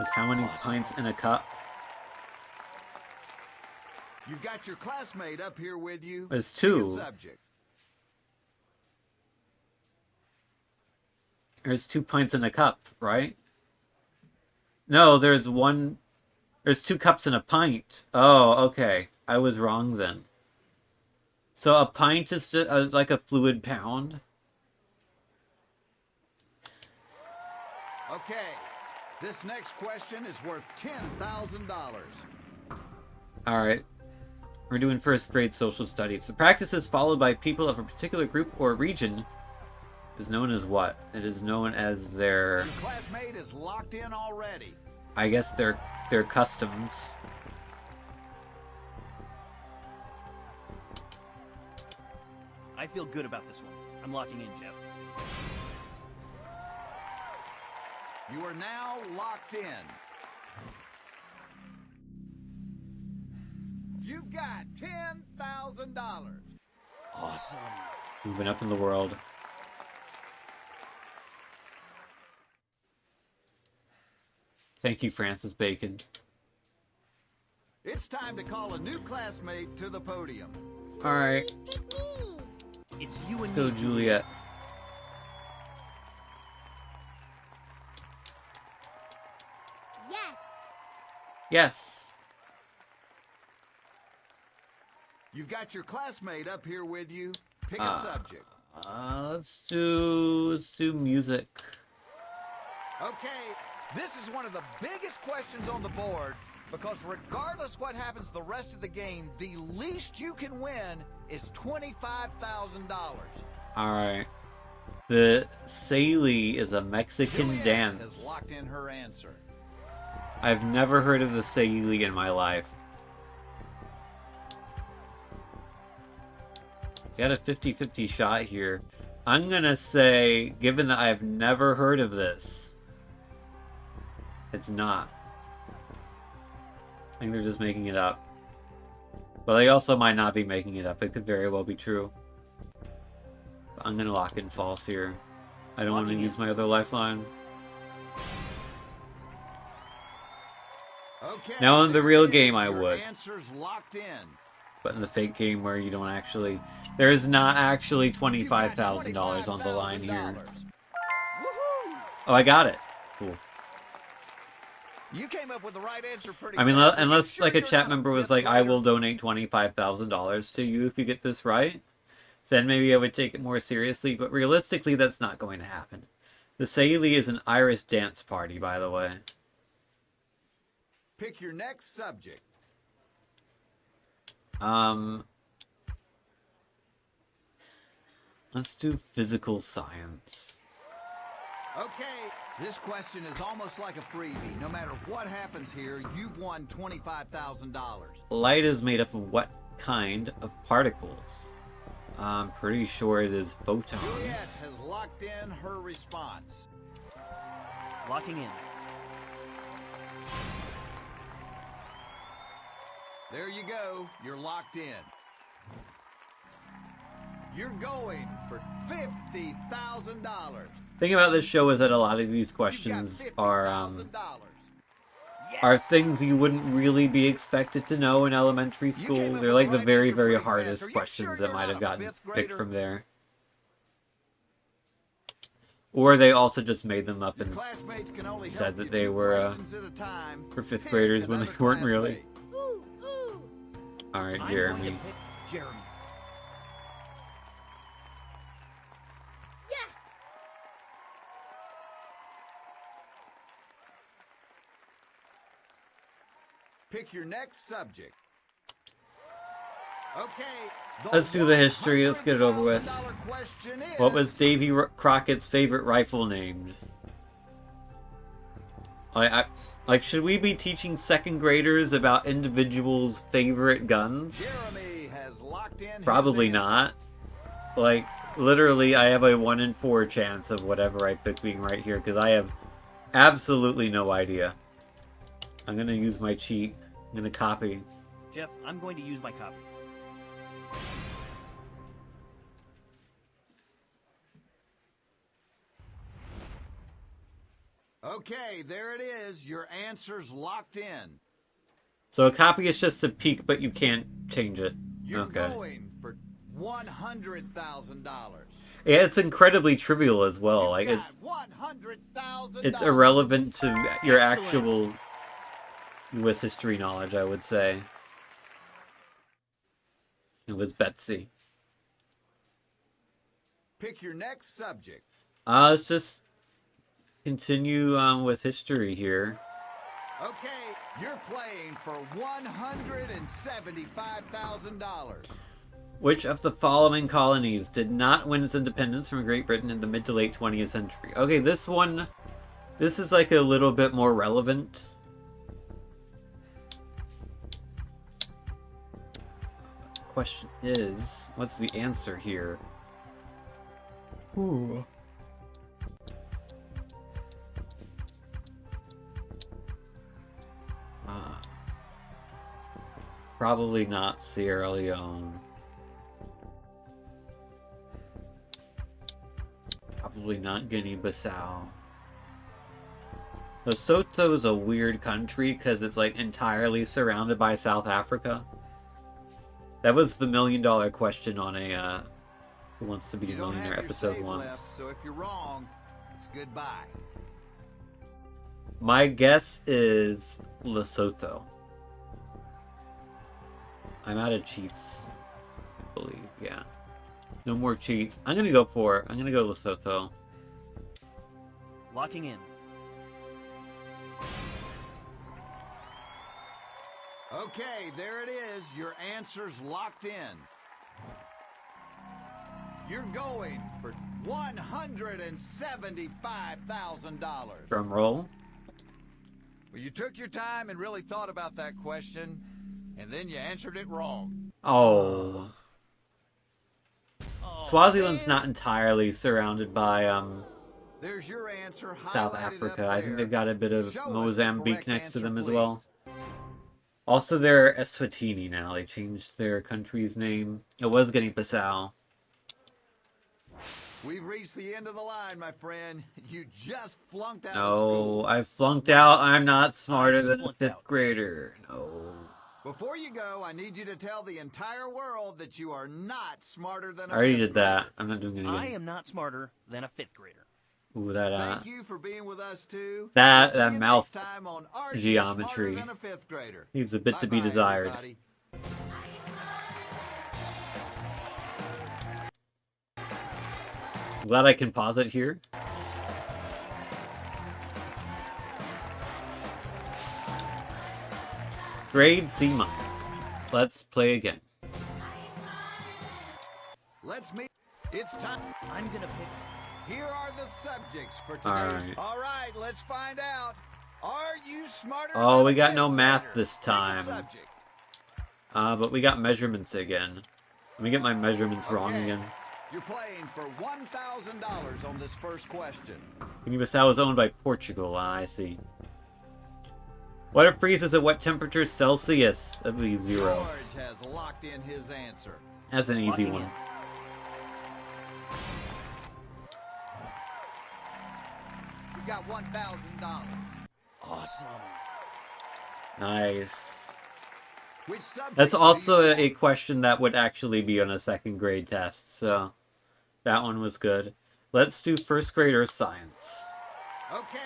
Is how many pints in a cup? You've got your classmate up here with you. It's Pick a 2. subject. There's 2 pints in a cup, right? No, there's 2 cups in a pint. Oh, okay. I was wrong then. So a pint is just, like a fluid pound? Okay, this next question is worth $10,000. Alright. We're doing first grade social studies. The practices followed by people of a particular group or region is known as what? It is known as their... Your classmate is locked in already. I guess their customs. I feel good about this one. I'm locking in, Jeff. You are now locked in. You've got $10,000. Awesome. Moving up in the world. Thank you, Francis Bacon. It's time to call a new classmate to the podium. Alright, It's you let's and go, me. Juliet. Yes. Yes. You've got your classmate up here with you. Pick a Ah. subject. Let's do music. Okay, this is one of the biggest questions on the board because regardless what happens the rest of the game, the least you can win is $25,000. Alright. The Saili is a Mexican Juliet has dance. locked in her answer. I've never heard of the Saili in my life. Got a 50-50 shot here. I'm gonna say, given that I've never heard of this, it's not. I think they're just making it up. But they also might not be making it up. It could very well be true. But I'm gonna lock in false here. I don't want to Locking in. use my other lifeline. Okay. Now in the there real it is. game, I Your would. answer's locked in. But in the fake game where you don't actually... There is not actually $25,000 on the line here. Woohoo! Oh, I got it. Cool. You came up with the right answer pretty I mean, fast. Are you unless sure like a you're chat not member was fifth like, I grader? will donate $25,000 to you if you get this right, then maybe I would take it more seriously, but realistically, that's not going to happen. The Saili is an Irish dance party, by the way. Pick your next subject. Let's do physical science. Okay, this question is almost like a freebie. No matter what happens here, you've won $25,000. Light is made up of what kind of particles? I'm pretty sure it is photons. Juliet has locked in her response. Locking in. There you go. You're locked in. You're going for $50,000. Thing about this show is that a lot of these questions are things you wouldn't really be expected to know in elementary school. They're like the very, very hardest questions that might have gotten picked from there. Or they also just made them up and said that they were for 5th graders when they weren't really. Alright, I'm Jeremy. going to pick Jeremy. Yes! Pick your next subject. Okay. Let's do the history. Let's get it over with. $100,000 question is, What was Davy Crockett's favorite rifle named? Like, should we be teaching 2nd graders about individuals' favorite guns? Jeremy has locked in his Probably answer. not. Like, literally, I have a 1 in 4 chance of whatever I pick being right here, because I have absolutely no idea. I'm gonna use my cheat. I'm gonna copy. Jeff, I'm going to use my copy. Okay, there it is. Your answer's locked in. So a copy is just a peek, but you can't change it. You're Okay. going for $100,000. Yeah, it's incredibly trivial as well. Like, You've got $100,000. it's irrelevant to your Excellent. actual U.S. history knowledge, I would say. It was Betsy. Pick your next subject. Let's just continue with history here. Okay, you're playing for $175,000. Which of the following colonies did not win its independence from Great Britain in the mid to late 20th century? Okay, this is like a little bit more relevant. Question is, what's the answer here? Ooh. Probably not Sierra Leone. Probably not Guinea-Bissau. Lesotho is a weird country because it's like entirely surrounded by South Africa. That was the $1 million question on a Who Wants to Be a You don't Millionaire have your episode save 1. left, so if you're wrong, it's goodbye. My guess is Lesotho. I'm out of cheats, I believe. Yeah. No more cheats. I'm gonna go Lesotho. Locking in. Okay, there it is. Your answer's locked in. You're going for $175,000. Drum roll. Well, you took your time and really thought about that question, and then you answered it wrong. Oh. Oh, Swaziland's not entirely surrounded by There's your answer. South highlighted Africa. up I think there. they've got a bit of Show us the Mozambique correct next to answer, them as please. well. Also, they're Eswatini now. They changed their country's name. It was Guinea-Bissau. We've reached the end of the line, my friend. You just flunked out of No, school. I flunked out. I'm not smarter just than a flunked 5th out. grader. No. Before you go, I need you to tell the entire world that you are not smarter than a I already fifth did that. I'm not doing it I again. am not smarter than a 5th grader. Ooh, that Thank you for being with us too. that We'll see you mouth next time on Are You geometry Smarter Than a Fifth Grader? leaves a bit to be Bye-bye, desired. everybody. I'm glad I can pause it here. Grade C minus. Let's play again. Let's meet. It's time. I'm gonna pick. Here are the subjects for today's. Alright. All right, let's find out. Are you smarter? Oh, than we a got no fifth math grader? this Pick a time. subject. But we got measurements again. Let me get my measurements wrong Okay. again. You're playing for $1,000 on this first question. Guinea-Bissau is owned by Portugal. Ah, I see. What if freezes at what temperature Celsius? That'd be 0. George has locked in his answer. That's an easy Locking one. in. You got $1,000. Awesome. Nice. Which subject? That's do also you a question that would actually be on a second grade test, so that one was good. Let's do first grader science. Okay,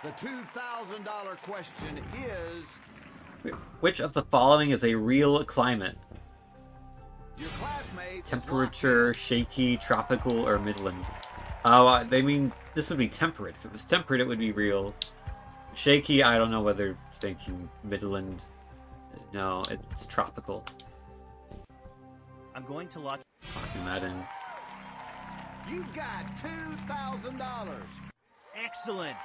the $2,000 question is: Which of the following is a real climate? your classmate is Temperature, locked shaky, tropical, or midland? Oh, they mean this would be temperate. If it was temperate, it would be real. Shaky, I don't know whether thinking midland. No, it's tropical. I'm going to lock. Locking that in. in. You've got $2,000. Excellent.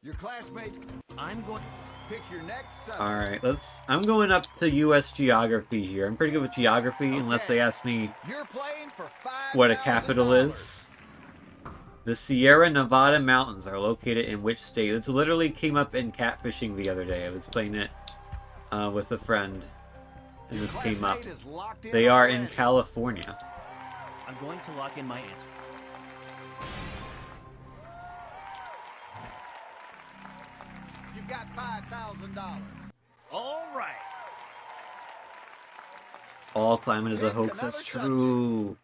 Your classmates I'm going. pick your next subject. Alright, I'm going up to US geography here. I'm pretty good with geography, unless they ask me You're playing for $5,000. what a capital is. The Sierra Nevada mountains are located in which state? This literally came up in catfishing the other day. I was playing it with a friend, and Your this came up. classmate is locked in They are in already. California. I'm going to lock in my answer. You've got $5,000. All right. All climate is a Pick hoax. That's another true.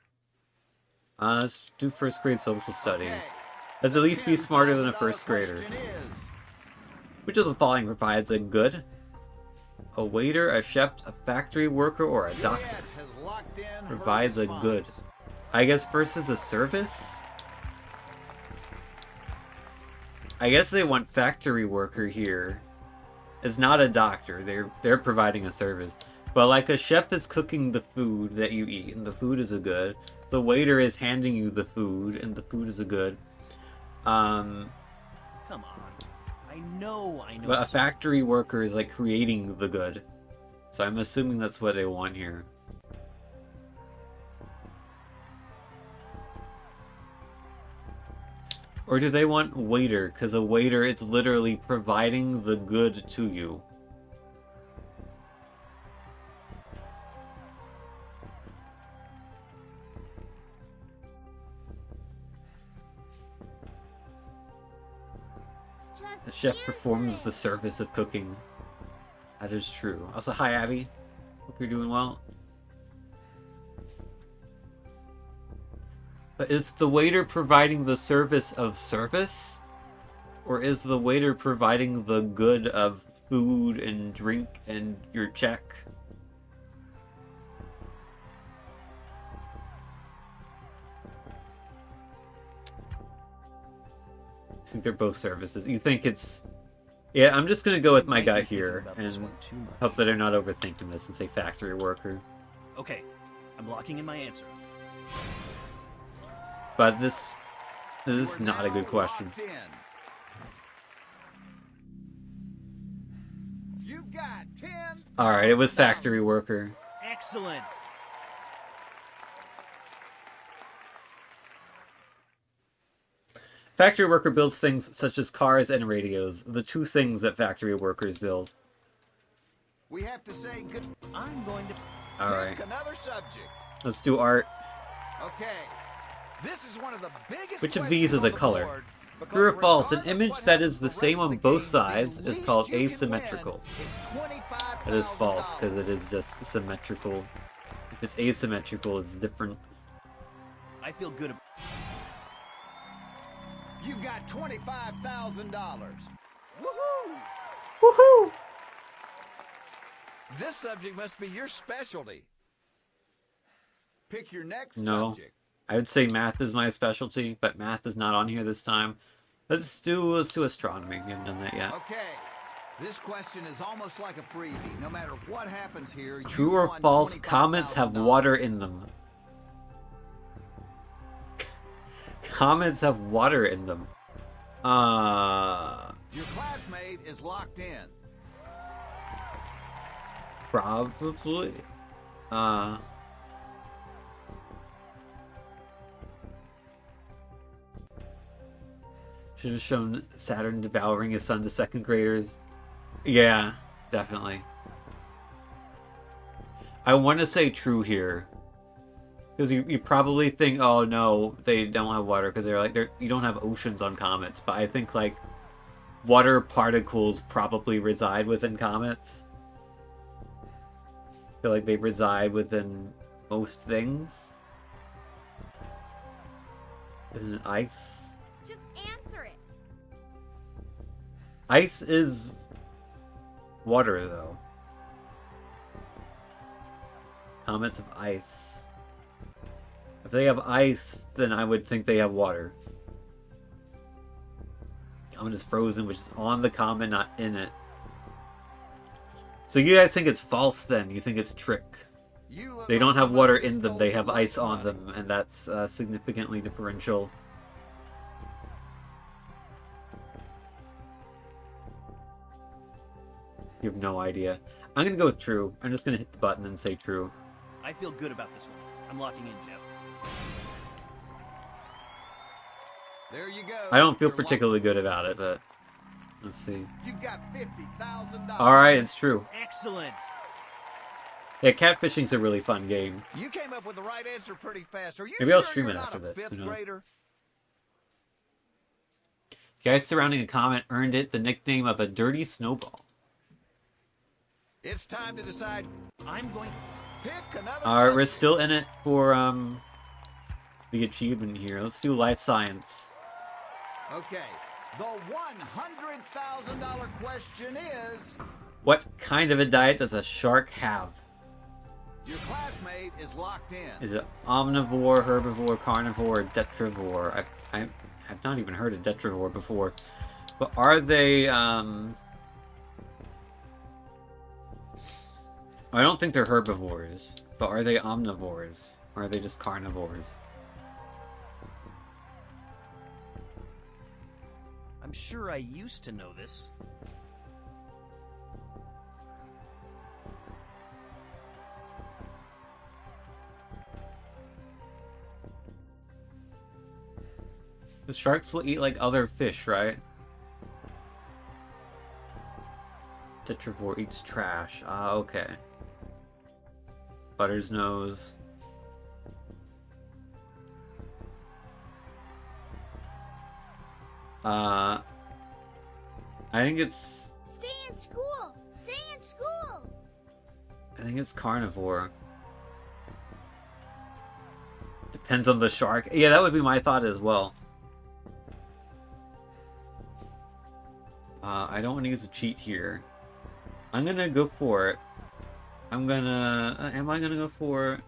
Let's do first grade social studies. Okay. Let's at least be smarter than a $10,000 first grader. question is, Which of the following provides a good? A waiter, a chef, a factory worker, or a doctor? Juliet has locked in her Provides a response. good. I guess first is a service? I guess they want factory worker here. It's not a doctor. They're providing a service. But like a chef is cooking the food that you eat, and the food is a good. The waiter is handing you the food, and the food is a good. Come on. I know. But a this- factory worker is like creating the good. So I'm assuming that's what they want here. Or do they want waiter? Because a waiter is literally providing the good to you. The chef performs the service of cooking. That is true. Also, hi Abby. Hope you're doing well. But is the waiter providing the service of service? Or is the waiter providing the good of food and drink and your check? I think they're both services. You think it's... Yeah, I'm just gonna go with my Might be gut thinking here about this and one too much. hope that they're not overthinking this and say factory worker. Okay, I'm locking in my answer. But this is We're not a now good question. locked in. You've got 10. Alright, it was factory worker. Excellent. Factory worker builds things such as cars and radios, the two things that factory workers build. We have to say good. I'm going to. Alright, Pick another subject. let's do art. Okay. This is one of the biggest. Which of these is questions a on the color? board, because True or false? An regardless image what that happens is the rest same of on the both game, sides the is least called you can win asymmetrical. is $25,000. That is false, because it is just symmetrical. If it's asymmetrical, it's different. I feel good. You've got $25,000. Woohoo! Woohoo! This subject must be your specialty. Pick your next No. subject. I would say math is my specialty, but math is not on here this time. Let's do astronomy. We haven't done that yet. Okay. This question is almost like a freebie. No matter what happens here, True you or won false? Comets have $25,000. water in them. Comets have water in them. Your classmate is locked in. Probably. Should have shown Saturn devouring his son to second graders. Yeah, definitely. I want to say true here. Because you probably think, oh no, they don't have water because you don't have oceans on comets. But I think like water particles probably reside within comets. I feel like they reside within most things. Within ice. Just answer it. Ice is water though. Comets of ice. If they have ice, then I would think they have water. Comet is frozen, which is on the comet, not in it. So you guys think it's false then? You think it's trick? They don't have water in them, they have ice on them, and that's significantly differential. You have no idea. I'm gonna go with true. I'm just gonna hit the button and say true. I feel good about this one. I'm locking in, Jeff. There you go. I don't feel You're particularly good about it, but let's see. You've got $50,000. Alright, it's true. Excellent. Yeah, catfishing's a really fun game. You came up with the right answer pretty fast. Are you Maybe I'll sure stream you're it not after a this. Who fifth knows? grader? Guys surrounding a comet earned it the nickname of a dirty snowball. It's time to decide. I'm going. Pick another. Alright, we're subject. still in it for the achievement here. Let's do life science. Okay. The $100,000 question is: What kind of a diet does a shark have? your classmate is locked in. Is it omnivore, herbivore, carnivore, or detrivore? I have not even heard of detrivore before. But are they, I don't think they're herbivores. But are they omnivores? Or are they just carnivores? I'm sure I used to know this. The sharks will eat like other fish, right? Tetrivore eats trash. Ah, okay. Butter's nose. I think it's... Stay in school. Stay in school. I think it's carnivore. Depends on the shark. Yeah, that would be my thought as well. I don't want to use a cheat here. I'm gonna go for it. I'm gonna... am I gonna go for it?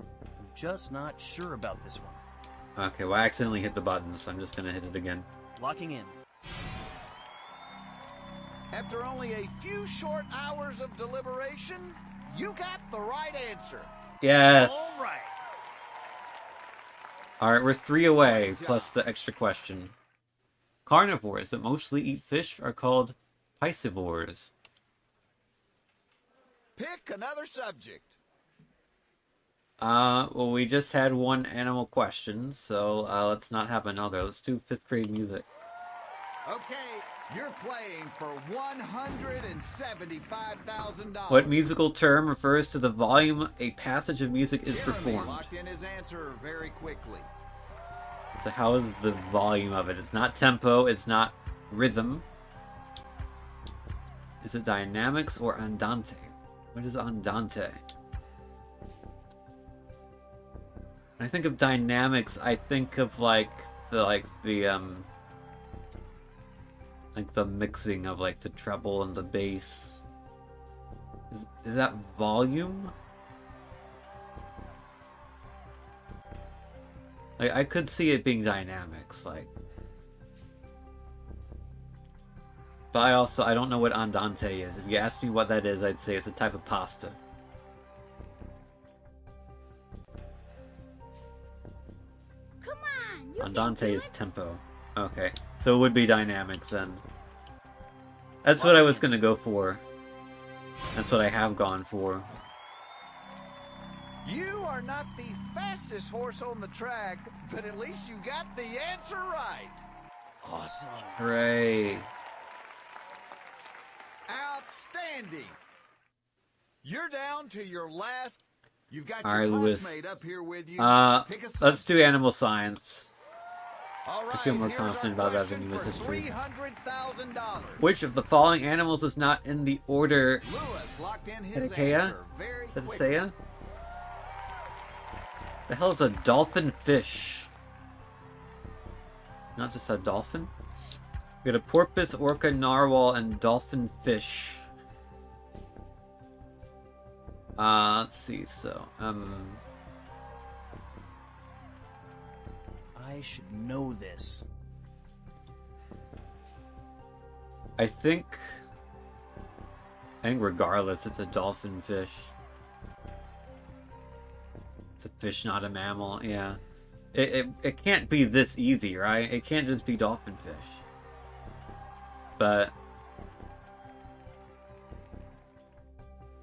I'm just not sure about this one. Okay, well I accidentally hit the button, so I'm just gonna hit it again. Locking in. After only a few short hours of deliberation, you got the right answer. Yes! All right. Alright, we're 3 away, Good job. plus the extra question. Carnivores that mostly eat fish are called piscivores. Pick another subject. Well, we just had one animal question, so let's not have another. Let's do 5th grade music. Okay, you're playing for $175,000. What musical term refers to the volume a passage of music is Jeremy performed? locked in his answer very quickly. So how is the volume of it? It's not tempo, it's not rhythm. Is it dynamics or andante? What is andante? When I think of dynamics, I think of like the mixing of like the treble and the bass. Is that volume? Like, I could see it being dynamics, like. But I don't know what andante is. If you ask me what that is, I'd say it's a type of pasta. Come on, you can Andante do is it. tempo. Okay, so it would be dynamics then. That's what I was gonna go for. That's what I have gone for. You are not the fastest horse on the track, but at least you got the answer right. Awesome. Hooray. Outstanding. You're down to your last. You've got All your right, Louis. classmate up here with you. Pick a Let's do animal science. All right, I feel more here's confident our about that question than U.S. for history. $300,000. Which of the following animals is not in the order Lewis locked in his Hedekeia? answer very quickly. Cetacea? The hell is a dolphin fish? Not just a dolphin? We got a porpoise, orca, narwhal, and dolphin fish. Let's see, so, I should know this. I think regardless, it's a dolphin fish. It's a fish, not a mammal, yeah. It can't be this easy, right? It can't just be dolphin fish. But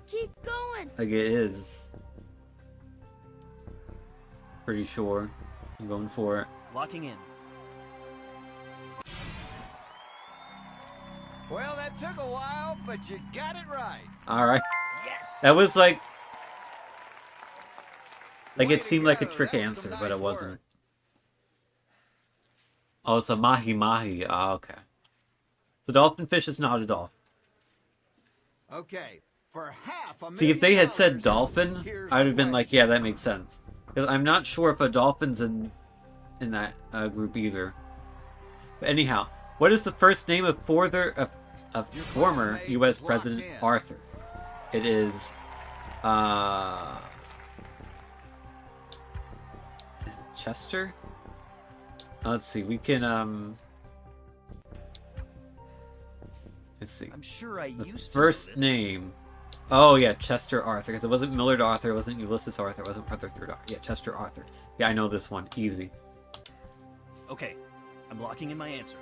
Keep going. like it is. Pretty sure. I'm going for it. Locking in. Well, that took a while, but you got it right. Alright. Yes! That was like Way it to seemed like a go. trick That was answer, some but nice it wasn't. work. Oh, it's a mahi-mahi. Ah, okay. So dolphin fish is not a dolphin. Okay, for $500,000. See, if they had said dolphin, here's I'd have the been like, yeah, that makes sense. Because I'm not sure if a dolphin's in that group either. But anyhow, what is the first name of former classmate U.S. is locked President in. Arthur? It is, is it Chester? Let's see, we can, let's see. I'm sure I The used first to know this. name. Oh yeah, Chester Arthur. Because it wasn't Millard Arthur, it wasn't Ulysses Arthur, it wasn't Arthur III Arthur. Yeah, Chester Arthur. Yeah, I know this one. Easy. Okay, I'm locking in my answer.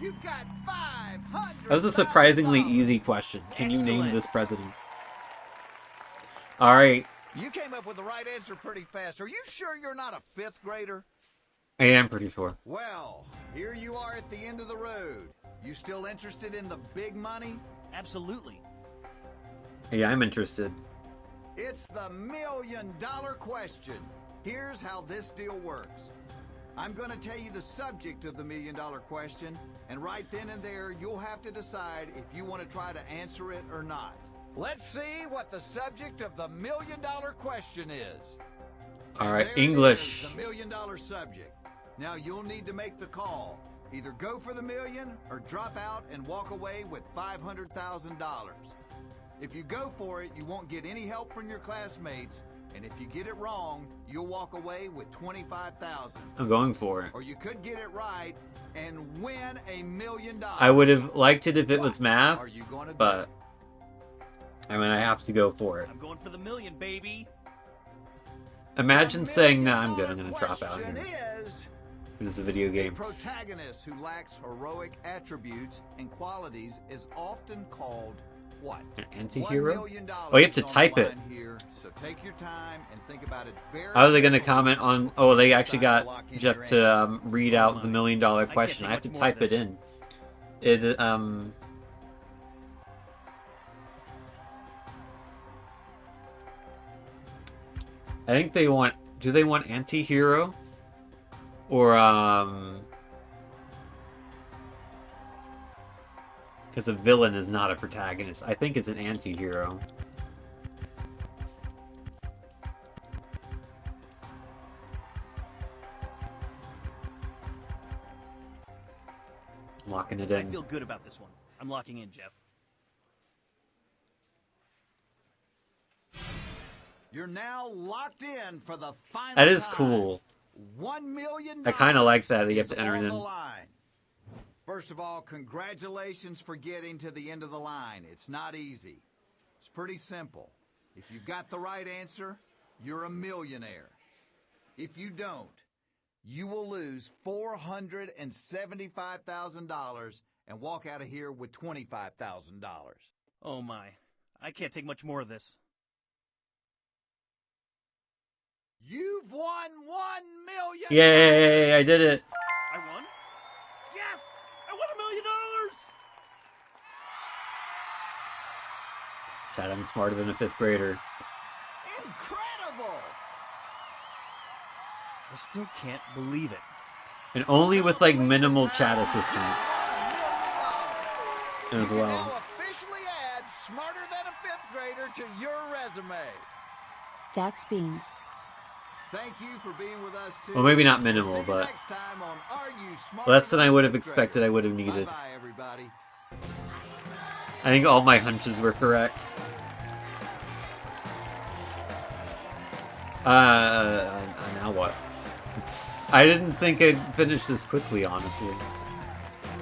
You've got $500,000. That was a surprisingly easy question. Can you name Excellent. this president? Alright, You came up with the right answer pretty fast. Are you sure you're not a fifth grader? I am pretty sure. Well, here you are at the end of the road. You still interested in the big money? Absolutely. Yeah, I'm interested. It's the $1 million question. Here's how this deal works. I'm going to tell you the subject of the $1 million question, and right then and there, you'll have to decide if you want to try to answer it or not. Let's see what the subject of the $1 million question is. Alright, There it English. is, the $1 million subject. Now you'll need to make the call. Either go for the million or drop out and walk away with $500,000. If you go for it, you won't get any help from your classmates, and if you get it wrong, you'll walk away with $25,000. I'm going for it. Or you could get it right and win $1 million. I would have liked it if it was What math, are you gonna do? but I mean, I have to go for it. I'm going for the million, baby. Imagine The saying, nah, $1 I'm good, I'm million gonna drop out question here. is, It is a video a game. protagonist who lacks heroic attributes and qualities is often called what? An $1 anti-hero? million Oh, you have to is on the type it. line here, so take your time and think about it very How are they going to carefully. comment on... Oh, they actually Decide to got lock in Jeff your to answer. read out the $1 million question. take I have to much more of type it this. in. I think they want... Do they want anti-hero? Or, because a villain is not a protagonist. I think it's an anti-hero. Locking it I in. feel good about this one. I'm locking in, Jeff. You're now locked in for the final That is time. cool. $1 million. I kind of like that you have is to enter it on in. the line. First of all, congratulations for getting to the end of the line. It's not easy. It's pretty simple. If you've got the right answer, you're a millionaire. If you don't, you will lose $475,000 and walk out of here with $25,000. Oh my. I can't take much more of this. You've won $1 million. Yay! I did it. I won? Yes! I won $1 million! Chad, I'm smarter than a 5th grader. Incredible! I still can't believe it. And only with like minimal chat assistance $1 million. as You can well. now officially add smarter than a 5th grader to your resume. That's beans. Thank you for being with us too. Well, maybe not See minimal, you but next time on Are You Smarter less than I would have 5th expected Grader? I would have needed. Bye-bye, everybody. I think all my hunches were correct. Now what? I didn't think I'd finish this quickly, honestly.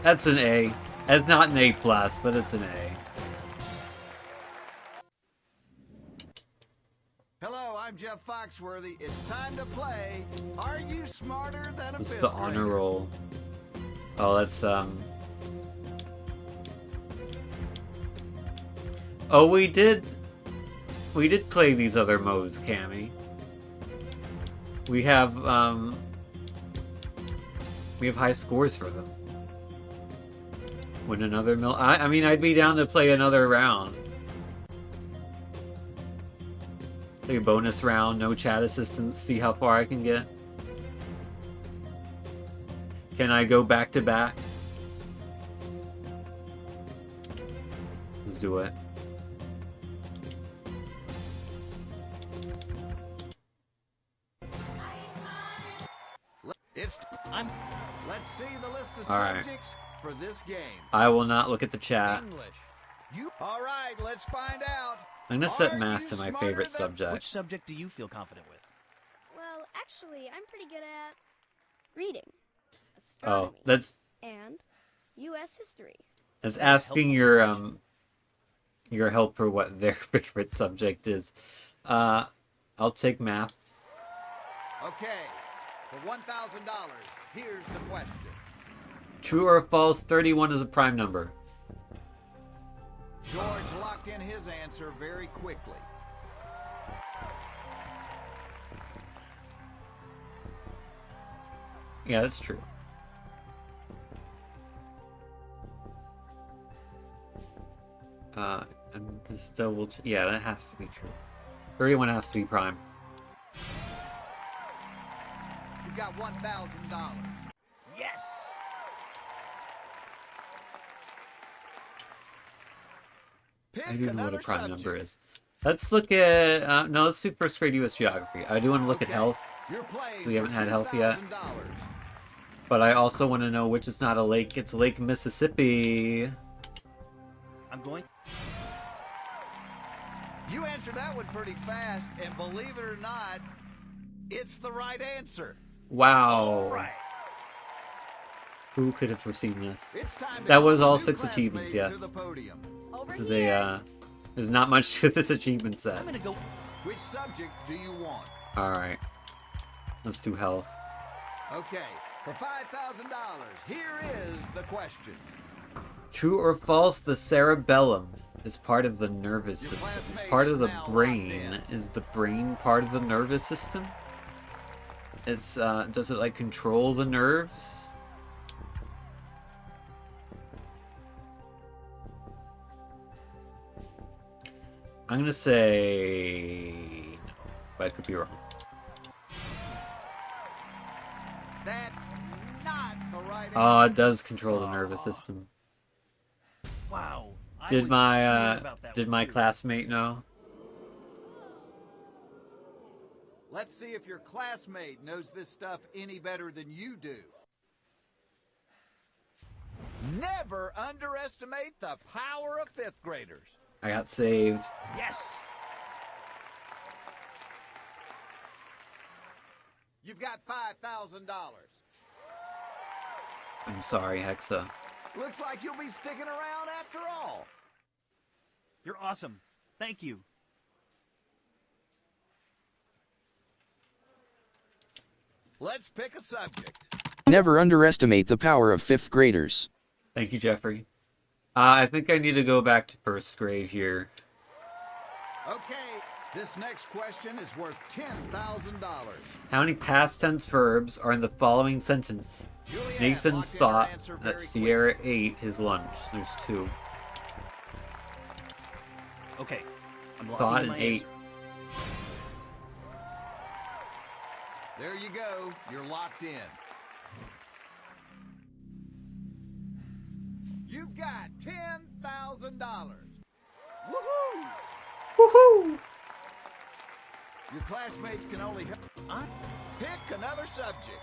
That's an A. It's not an A+, but it's an A. Hello, I'm Jeff Foxworthy. It's time to play Are You Smarter Than a 5th This is Grader? the honor roll. Oh, that's, Oh, we did play these other modes, Cammy. We have high scores for them. Win another I mean, I'd be down to play another round. Like a bonus round, no chat assistance, see how far I can get. Can I go back to back? Let's do it. Let's see the list of All right. subjects for this game. I will not look at the chat. English. All right, let's find out. I'm gonna set Are math you to my smarter favorite than- subject. Which subject do you feel confident with? Well, actually, I'm pretty good at reading, Oh, astronomy, that's and U.S. history. asking your helper what their favorite subject is. I'll take math. Okay, for $1,000, here's the question. True or false, 31 is a prime number. George locked in his answer very quickly. Yeah, that's true. I'm just double. Yeah, that has to be true. 31 has to be prime. You've got $1,000. Yes! Pick I do know what a another prime subject. number is. Let's look at. No, let's do first grade U.S. geography. I do want to look at Okay, health, You're playing so we haven't for had health yet. $2,000. but I also want to know which is not a lake. It's Lake Mississippi. I'm going. You answered that one pretty fast, and believe it or not, it's the right answer. Wow. Right. Who could have foreseen this? It's time to That was call all the new 6 achievements, classmate yes. to the podium. Over This is here. there's not much to this achievement set. I'm gonna go. Which subject do you want? Alright. Let's do health. Okay, for $5,000, here is the question. True or false, the cerebellum is part of the nervous Your system. It's classmate part is of the now locked brain. in. Is the brain part of the nervous system? It's, does it, like, control the nerves? I'm gonna say no, but I could be wrong. That's not the right Oh, answer. it does control the nervous system. Wow. I Did was my sure about that did one, my too. classmate know? Let's see if your classmate knows this stuff any better than you do. Never underestimate the power of 5th graders. I got saved. Yes. You've got $5,000. I'm sorry, Hexa. Looks like you'll be sticking around after all. You're awesome. Thank you. Let's pick a subject. Never underestimate the power of fifth graders. Thank you, Jeffrey. I think I need to go back to first grade here. Okay, this next question is worth $10,000. How many past tense verbs are in the following sentence? Julianne, Nathan lock in your thought answer that very Sierra ate his lunch. There's two. Okay. I'm locking Thought in and my ate. answer. There you go. You're locked in. You've got $10,000. Woohoo! Woohoo! Your classmates can only pick another subject.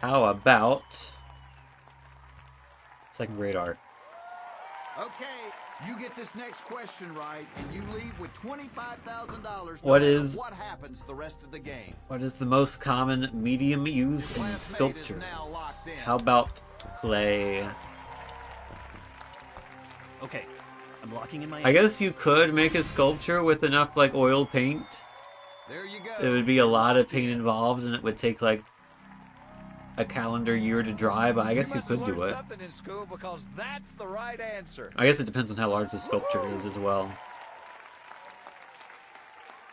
How about second grade art? Okay, you get this next question right, and you leave with $25,000. What happens the rest of the game? What is the most common medium used Your in classmate is sculptures? now locked in. How about clay? Okay. I'm locking in my I guess you could make a sculpture with enough like oil paint. There you go. It would be a lot of paint involved, and it would take like a calendar year to dry, but I guess you could do it. Something in school because that's the right answer. I guess it depends on how large the sculpture is as well.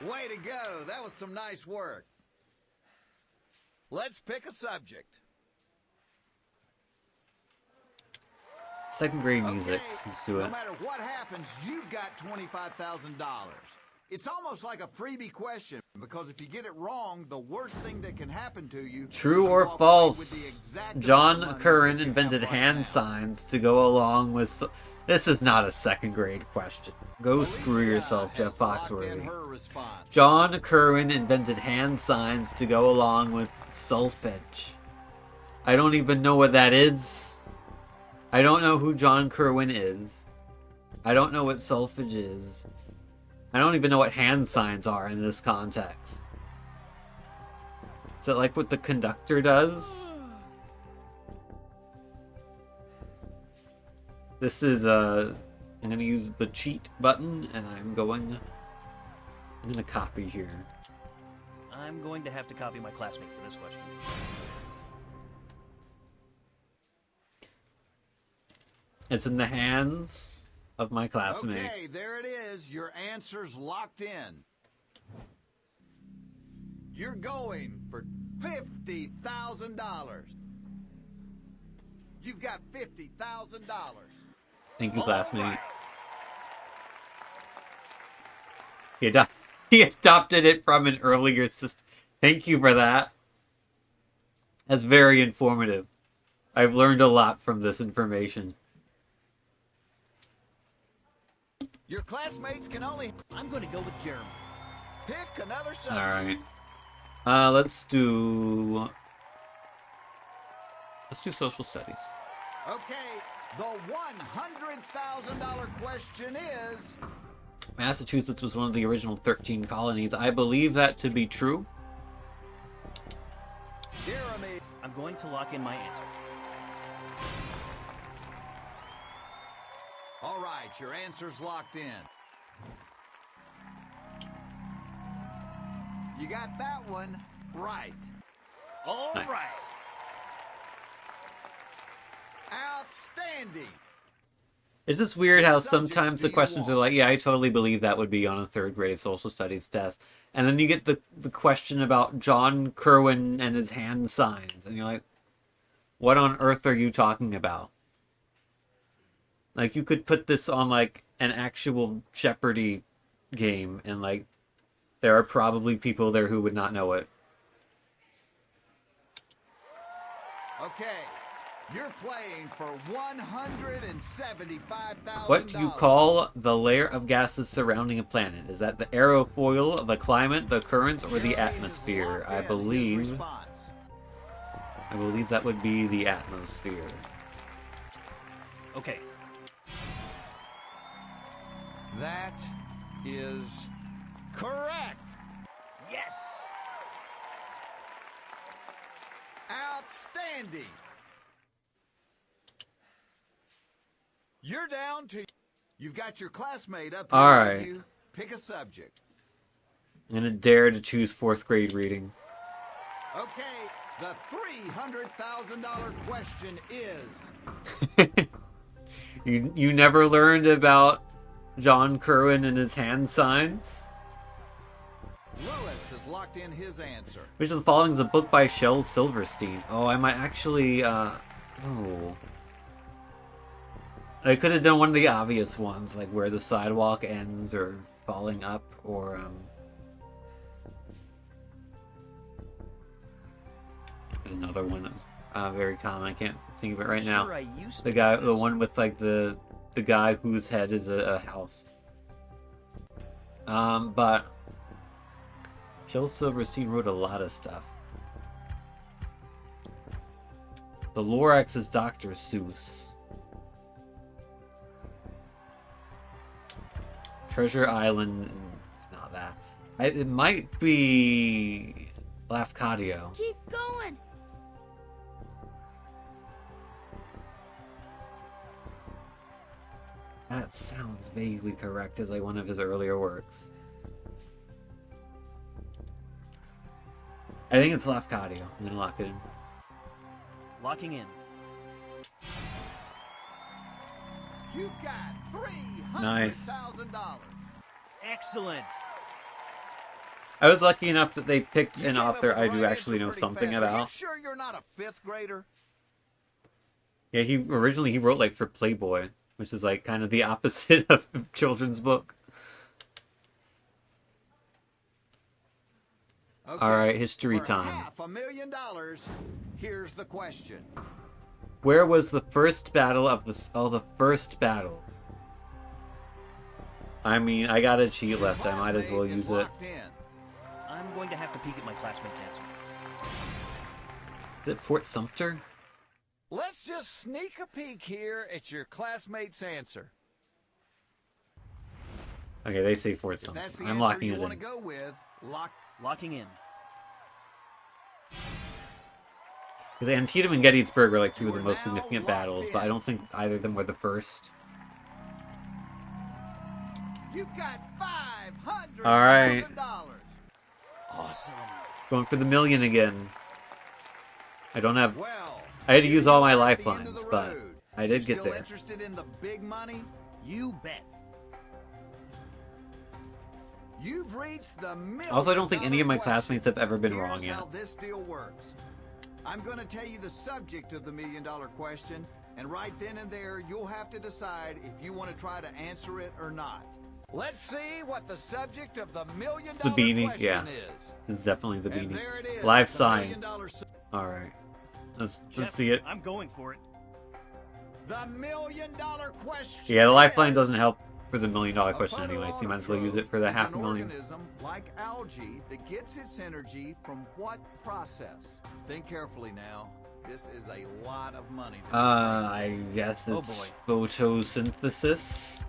Way to go. That was some nice work. Let's pick a subject. Second grade music. Okay, Let's do no it. matter what happens, you've got $25,000. It's almost like a freebie question, because if you get it wrong, the worst thing that can happen to you True is or walk away with the false? exact John amount of money Curran that you invented have right hand now. signs to go along with... This is not a second grade question. Go screw Alicia yourself, has Jeff locked in Foxworthy. her response. John Curran invented hand signs to go along with solfege. I don't even know what that is. I don't know who John Kerwin is. I don't know what solfege is. I don't even know what hand signs are in this context. Is it like what the conductor does? This is I'm gonna use the cheat button, and I'm gonna copy here. I'm going to have to copy my classmate for this question. It's in the hands of my classmate. Okay, there it is. Your answer's locked in. You're going for $50,000. You've got $50,000. Thank you, classmate. He adopted it from an earlier system. Thank you for that. That's very informative. I've learned a lot from this information. Your classmates can only I'm going to go with Jeremy. pick another subject. All right. Let's do social studies. Okay, the $100,000 question is... Massachusetts was one of the original 13 colonies. I believe that to be true. Jeremy. I'm going to lock in my answer. All right, your answer's locked in. You got that one right. All Nice. right. Outstanding. It's just weird how What subject sometimes do the you questions are want? like, yeah, I totally believe that would be on a third grade social studies test. And then you get the question about John Kerwin and his hand signs. And you're like, what on earth are you talking about? Like, you could put this on, like, an actual Jeopardy game. And, like, there are probably people there who would not know it. Okay, you're playing for $175,000. What do you call the layer of gases surrounding a planet? Is that the aerofoil, the climate, the currents, or the Jeremy is atmosphere? locked I in his believe response. that would be the atmosphere. Okay. That is correct. Yes! Outstanding! You're down to... You've got your classmate up here All with right. you. Pick a subject. I'm gonna dare to choose 4th grade reading. Okay, the $300,000 question is... You never learned about John Kerwin and his hand signs? Lewis has locked in his answer. Which of the following is a book by Shel Silverstein? Oh, I might actually, oh. I could have done one of the obvious ones, like Where the Sidewalk Ends, or Falling Up, or, there's another one that's very common. I can't think of it right now. Sure, I used The to guy, know the this. one with, like, the guy whose head is a house. But Shel Silverstein wrote a lot of stuff. The Lorax is Dr. Seuss. Treasure Island, it's not that. It might be Lafcadio. Keep going. That sounds vaguely correct as like one of his earlier works. I think it's Lafcadio. I'm gonna lock it in. Locking in. You've got $300,000. Nice. Excellent. I was lucky enough that they picked You an came up author with I the do right actually answer know pretty something fast. Are you about. sure you're not a 5th grader? Yeah, he originally wrote like for Playboy, which is like kind of the opposite of a children's book. Okay, All right, history for time. $500,000, here's the question. Where was the first battle of the? Oh, the first battle. I mean, I got a cheat left. I might as well Classmate is use it. locked in. I'm going to have to peek at my classmate's answer. Is it Fort Sumter? Let's just sneak a peek here at your classmate's answer. Okay, they say Fort If Sumter. that's the I'm answer locking you it want in. to go with, Locking in. Because Antietam and Gettysburg were like two of the You're most now significant locked battles, but I in. don't think either of them were the first. You've got $500,000. All right. Awesome. Going for the million again. I don't have. Well, I had to here use all you my are at the end of lifelines, the but road. I did You get still there. interested in the big money? You bet. You've reached the million. Also, I don't think any of my question. classmates have ever been Here's wrong yet. how this deal works. I'm going to tell you the subject of the $1 million question, and right then and there, you'll have to decide if you want to try to answer it or not. Let's see what the subject of the $1 million It's the beanie, question yeah. is. It's definitely the And beanie. there it is. Life the $1 science. million All right. Let's Jeff, see it. I'm going for it. The $1 million question. Yeah, the lifeline is- doesn't help for the $1 million A question anyway, so you might as well use photautotrope it for the is $500,000. an organism like algae that gets its energy from what process? Think carefully now. This is a lot of money. I guess Oh, it's boy. photosynthesis.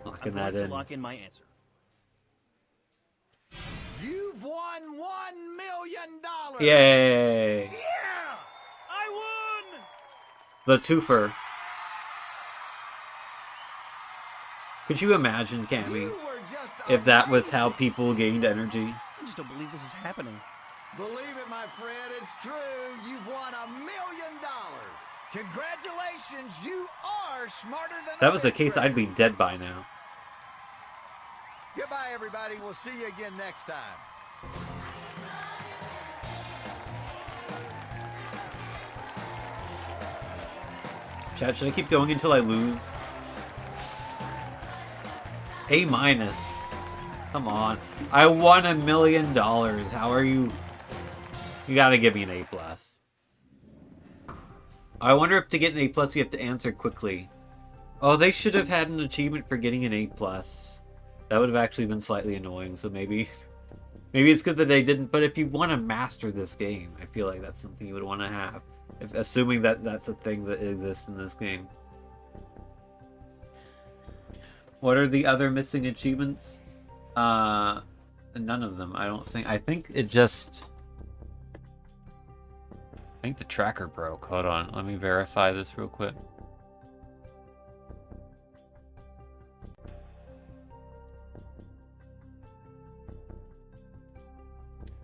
I'm Locking going that to in. lock in my answer. You've won $1 million. Yay! Yeah! I won! The twofer. Could you imagine, Cammy, You were just if that was how amazing. people gained energy? I just don't believe this is happening. Believe it, my friend, it's true. You've won $1 million. Congratulations, you are smarter than If that a was the fifth case, I'd be grader. dead by now. Goodbye, everybody. We'll see you again next time. Chat, should I keep going until I lose? A minus. Come on. I won $1 million. How are you? You gotta give me an A plus. I wonder if to get an A plus you have to answer quickly. Oh, they should have had an achievement for getting an A plus. That would have actually been slightly annoying, so maybe it's good that they didn't, but if you want to master this game, I feel like that's something you would want to have. Assuming that that's a thing that exists in this game. What are the other missing achievements? None of them, I don't think. I think it just... I think the tracker broke. Hold on, let me verify this real quick.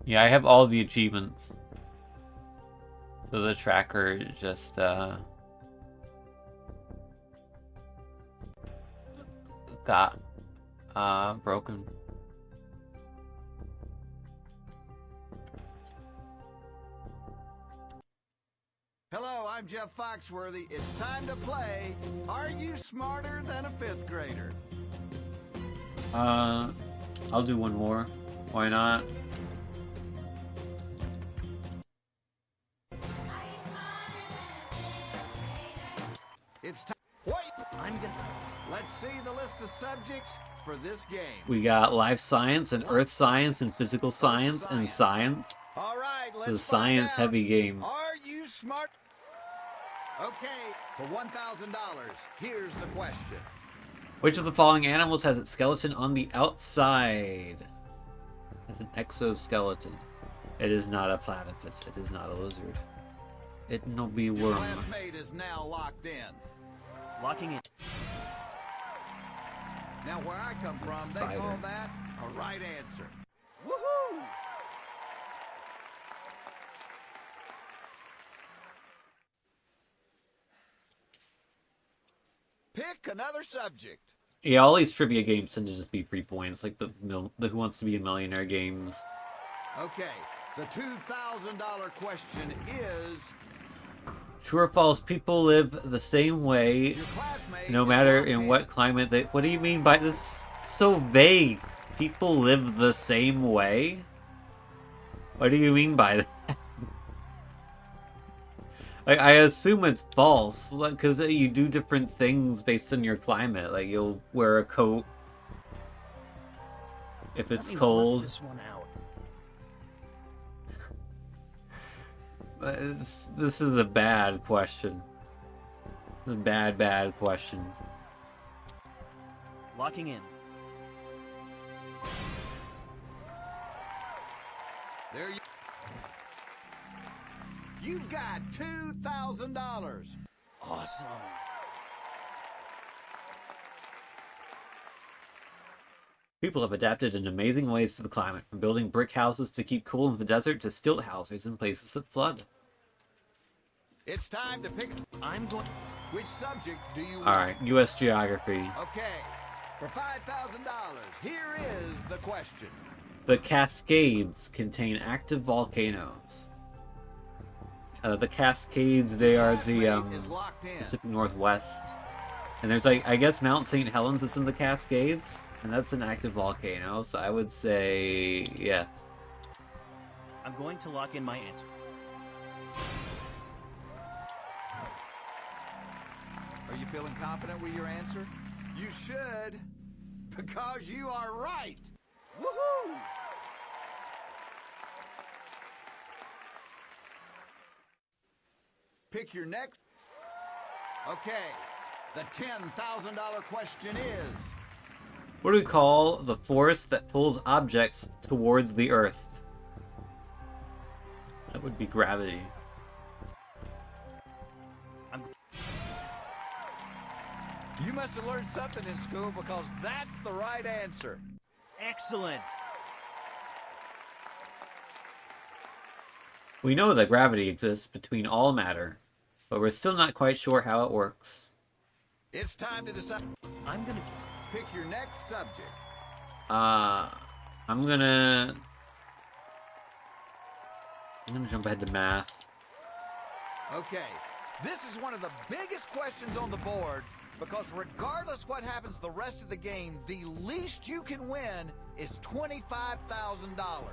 Yeah, I have all the achievements. So the tracker just, got, broken. Hello, I'm Jeff Foxworthy. It's time to play Are You Smarter Than a Fifth Grader? I'll do one more. Why not? It's time. Wait! Let's see the list of subjects for this game. We got life science and earth science and physical science and science. All right, let's The find science out. heavy game. Are you smart? Okay, for $1,000, here's the question. Which of the following animals has its skeleton on the outside? It's an exoskeleton. It is not a platypus. It is not a lizard. It no be Your worm. classmate is now locked in. Locking in. Now, where I come from, they Spider. call that a right answer. Woohoo! Pick another subject. Yeah, all these trivia games tend to just be free points, like the Who Wants to Be a Millionaire games. Okay, the $2,000 question is... True or false, people live the same way Your classmate no is matter locked in what climate they... What do you mean by this? So vague. People live the same way? What do you mean by that? I assume it's false, because you do different things based on your climate. Like, you'll wear a coat if it's Let me work cold. this one out. This is a bad question. A bad question. Locking in. There you... You've got $2,000. Awesome. People have adapted in amazing ways to the climate, from building brick houses to keep cool in the desert to stilt houses in places that flood. It's time to pick... I'm going. Which subject do you want? Alright, U.S. geography. Okay, for $5,000, here is the question. The Cascades contain active volcanoes. The Cascades, they are the Classmate is locked in. Pacific Northwest. And there's like, I guess Mount St. Helens is in the Cascades, and that's an active volcano, so I would say, yeah. I'm going to lock in my answer. Are you feeling confident with your answer? You should, because you are right. Woohoo! Pick your next. Okay, the $10,000 question is... What do we call the force that pulls objects towards the Earth? That would be gravity. You must have learned something in school, because that's the right answer. Excellent. We know that gravity exists between all matter, but we're still not quite sure how it works. It's time to decide. I'm gonna. Pick your next subject. I'm gonna jump ahead to math. Okay, this is one of the biggest questions on the board, because regardless what happens the rest of the game, the least you can win is $25,000.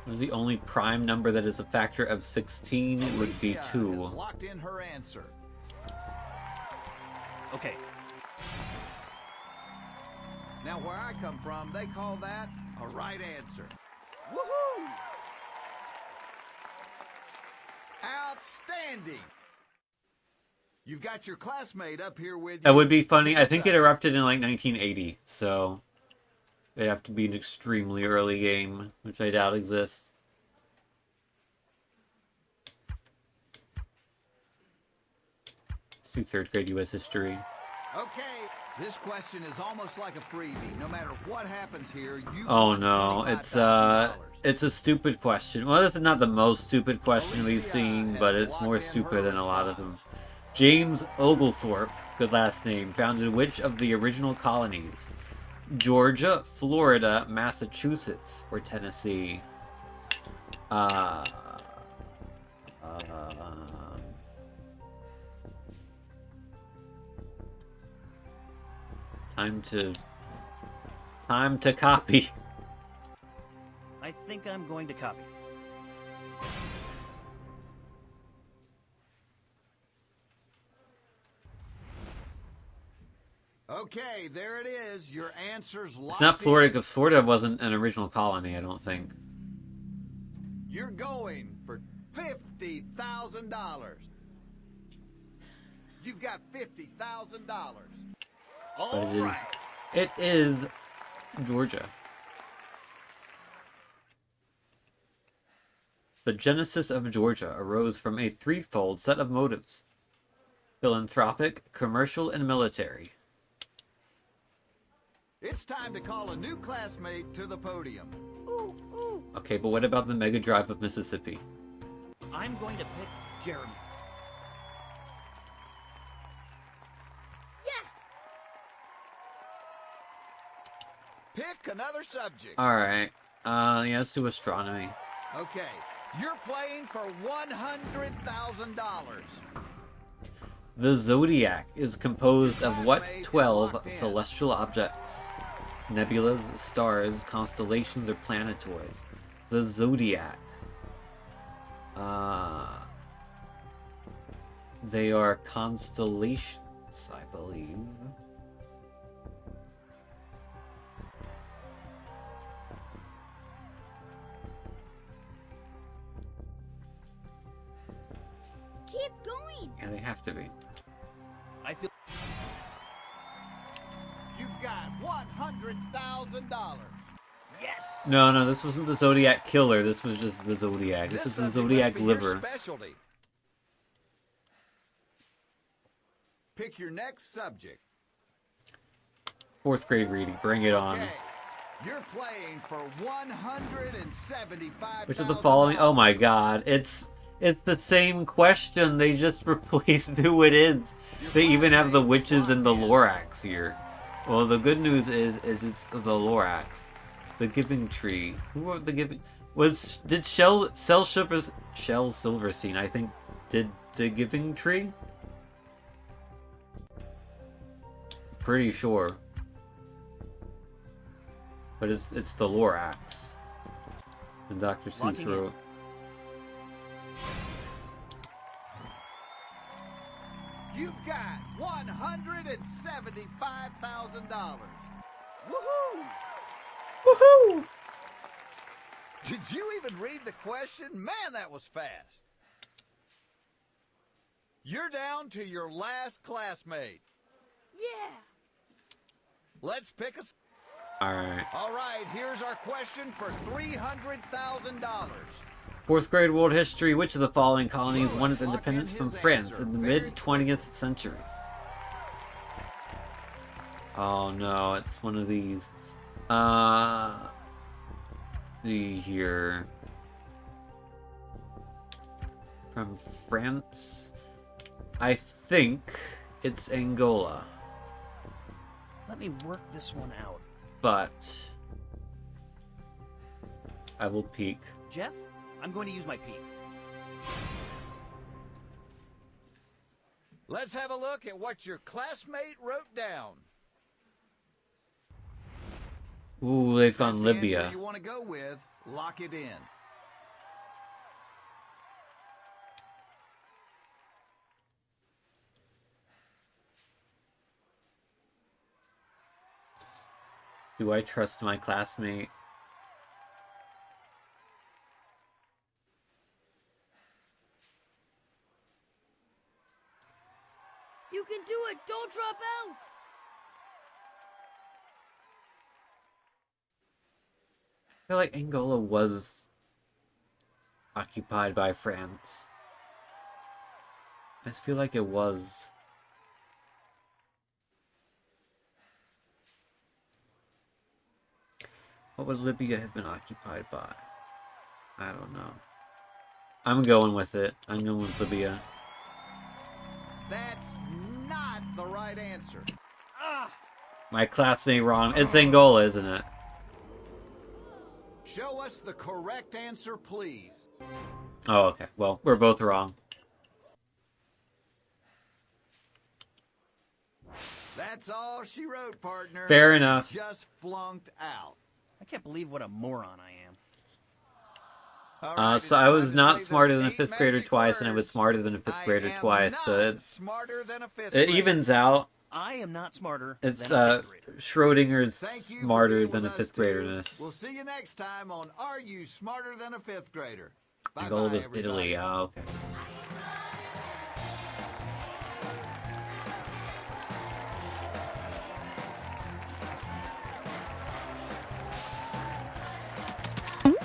The only prime number that is a factor of 16 would be Alicia 2. has locked in her answer. Okay. Now, where I come from, they call that a right answer. Woohoo! Outstanding! You've got your classmate up here with you. That would be funny. I think it Pick a erupted in like 1980, so it'd have to be an extremely early game, which I doubt exists. Let's do third grade U.S. history. Okay, this question is almost like a freebie. No matter what happens here, you Oh won no, $25,000. it's a stupid question. Well, this is not the most stupid question we've seen, but it's more stupid than a lot of them. James Oglethorpe, good last name, founded which of the original colonies? Georgia, Florida, Massachusetts, or Tennessee? Time to copy. I think I'm going to copy. Okay, there it is. Your answer's locked It's not Florida, in. because Florida wasn't an original colony, I don't think. You're going for $50,000. You've got $50,000. But it is Georgia. The genesis of Georgia arose from a threefold set of motives: philanthropic, commercial, and military. It's time to call a new classmate to the podium. Okay, but what about the Mega Drive of Mississippi? I'm going to pick Jeremy. Yes! Pick another subject. Alright, yeah, let's do astronomy. Okay, you're playing for $100,000. The zodiac is composed of what 12 celestial objects? Nebulas, stars, constellations, or planetoids? The zodiac. They are constellations, I believe. Keep going! Yeah, they have to be. I feel You've got $100,000. yes. No, this wasn't the Zodiac Killer. This was just the Zodiac. This is the subject Zodiac must be your Liver. specialty. Pick your next subject. Fourth grade reading. Bring it on. Okay, you're playing for $175,000. Which of the following? Oh my God! It's the same question. They just replaced who it is. They even have the witches and the Lorax here. Well, the good news is it's the Lorax. The Giving Tree. Who wrote the Giving? Did Shel Silverstein, I think, did the Giving Tree? Pretty sure. But it's the Lorax. And Dr. Seuss Locking in. wrote. You've got $175,000. Woohoo! Woohoo! Did you even read the question? Man, that was fast. You're down to your last classmate. Yeah! Let's pick a... Alright. All right, here's our question for $300,000. Fourth grade world history. Which of the following colonies won its independence from France in the mid-20th century? Oh no, it's one of these. See here. From France? I think it's Angola. Let me work this one out. But I will peek. Jeff, I'm going to use my peek. Let's have a look at what your classmate wrote down. Ooh, they've That's gone the Libya. answer you want to go with, lock it in. Do I trust my classmate? can do it! Don't drop out! I feel like Angola was occupied by France. I just feel like it was. What would Libya have been occupied by? I don't know. I'm going with it. I'm going with Libya. That's not the right answer. My classmate wrong. It's Angola, isn't it? Show us the correct answer, please. Oh, okay. Well, we're both wrong. That's all she wrote, partner. Fair enough. Just flunked out. I can't believe what a moron I am. All right, So it's I time was to not say smarter those than a 8 fifth grader magic twice, and I was words. smarter than a fifth grader I am twice. So not smarter than a fifth it grader. evens out. I am not smarter It's than a fifth grader. Schrodinger's Thank you for smarter being than a with us, fifth too. graderness. We'll see you next time on Are You Smarter Than a Fifth Grader? Angola Bye-bye, was everybody. Italy. Oh, okay.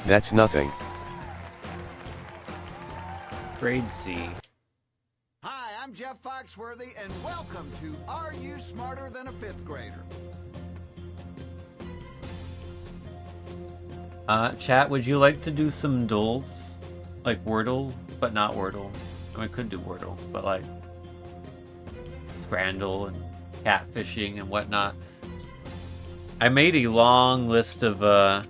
That's nothing. Grade C. Hi, I'm Jeff Foxworthy, and welcome to Are You Smarter Than a Fifth Grader? Chat, would you like to do some duels? Like Wordle, but not Wordle. I mean, I could do Wordle, but like Scrandle and catfishing and whatnot. I made a long list of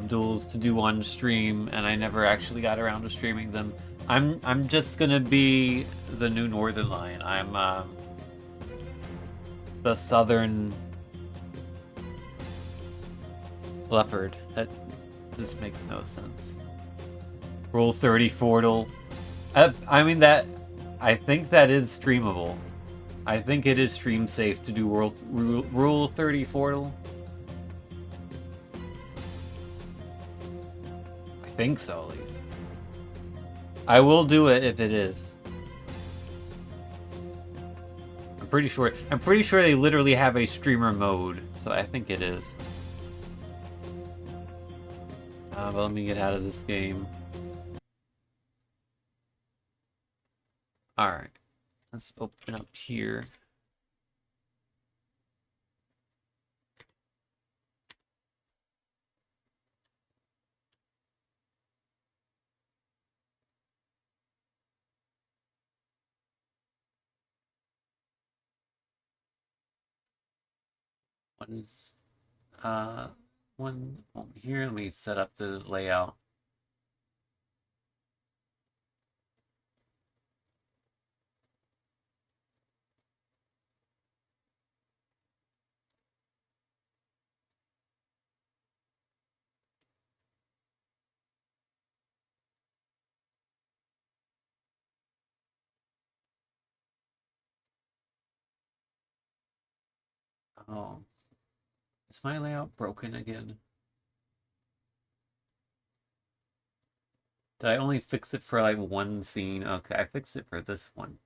duels to do on stream, and I never actually got around to streaming them. I'm just gonna be the new Northern Lion. I'm the Southern Leopard. This makes no sense. Rule 30 Fordle. I mean that. I think that is streamable. I think it is stream safe to do Rule 30 Fordle. I think so, at least. I will do it if it is. I'm pretty sure. I'm pretty sure they literally have a streamer mode, so I think it is. But let me get out of this game. Alright. Let's open up here. One here. Let me set up the layout. Oh, is my layout broken again? Did I only fix it for like one scene? Okay, I fixed it for this one.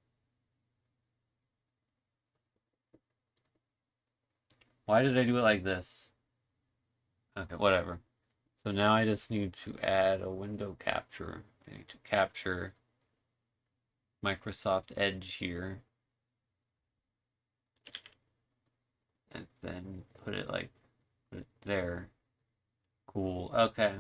Why did I do it like this? Okay, whatever. So now I just need to add a window capture. I need to capture Microsoft Edge here. And then put it there. Cool. Okay.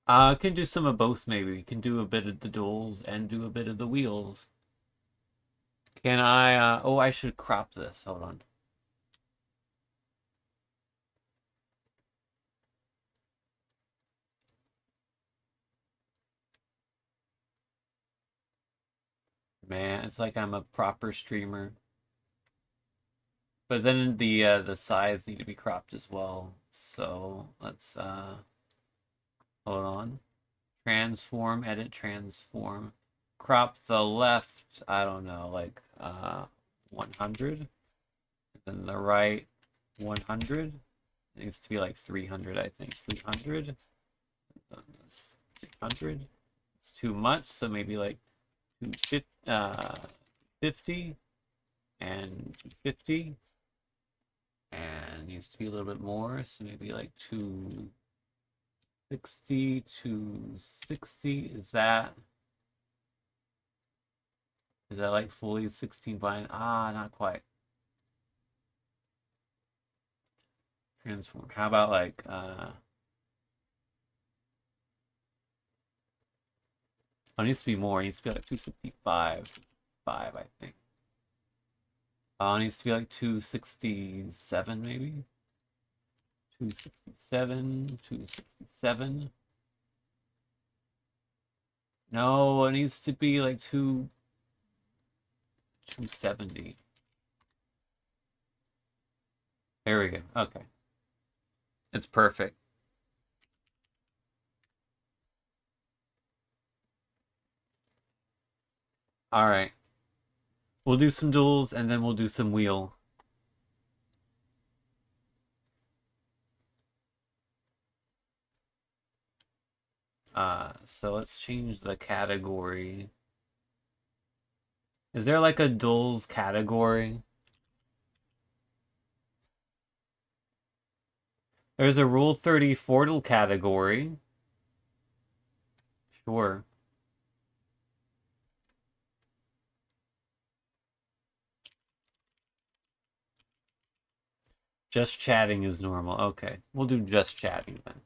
Can do some of both maybe. Can do a bit of the duels and do a bit of the wheels. Can I, oh, I should crop this. Hold on. Man, it's like I'm a proper streamer. But then the sides need to be cropped as well. So let's hold on. Transform, edit, transform. Crop the left, I don't know, like 100. And then the right 100. It needs to be like 300, I think. 300. 300. It's too much, so maybe like 50 and 50. And needs to be a little bit more, so maybe like 260 to 60. Is that like fully 16 bind? Ah, not quite. Transform. How about like oh, it needs to be more. It needs to be like 265. 5, I think. It needs to be like 267 maybe. 267, 267. No, it needs to be like 270. There we go. Okay. It's perfect. All right. We'll do some duels and then we'll do some wheel. So let's change the category. Is there like a duels category? There's a Rule 30 Fortal category. Sure. Just chatting is normal. Okay. We'll do just chatting then.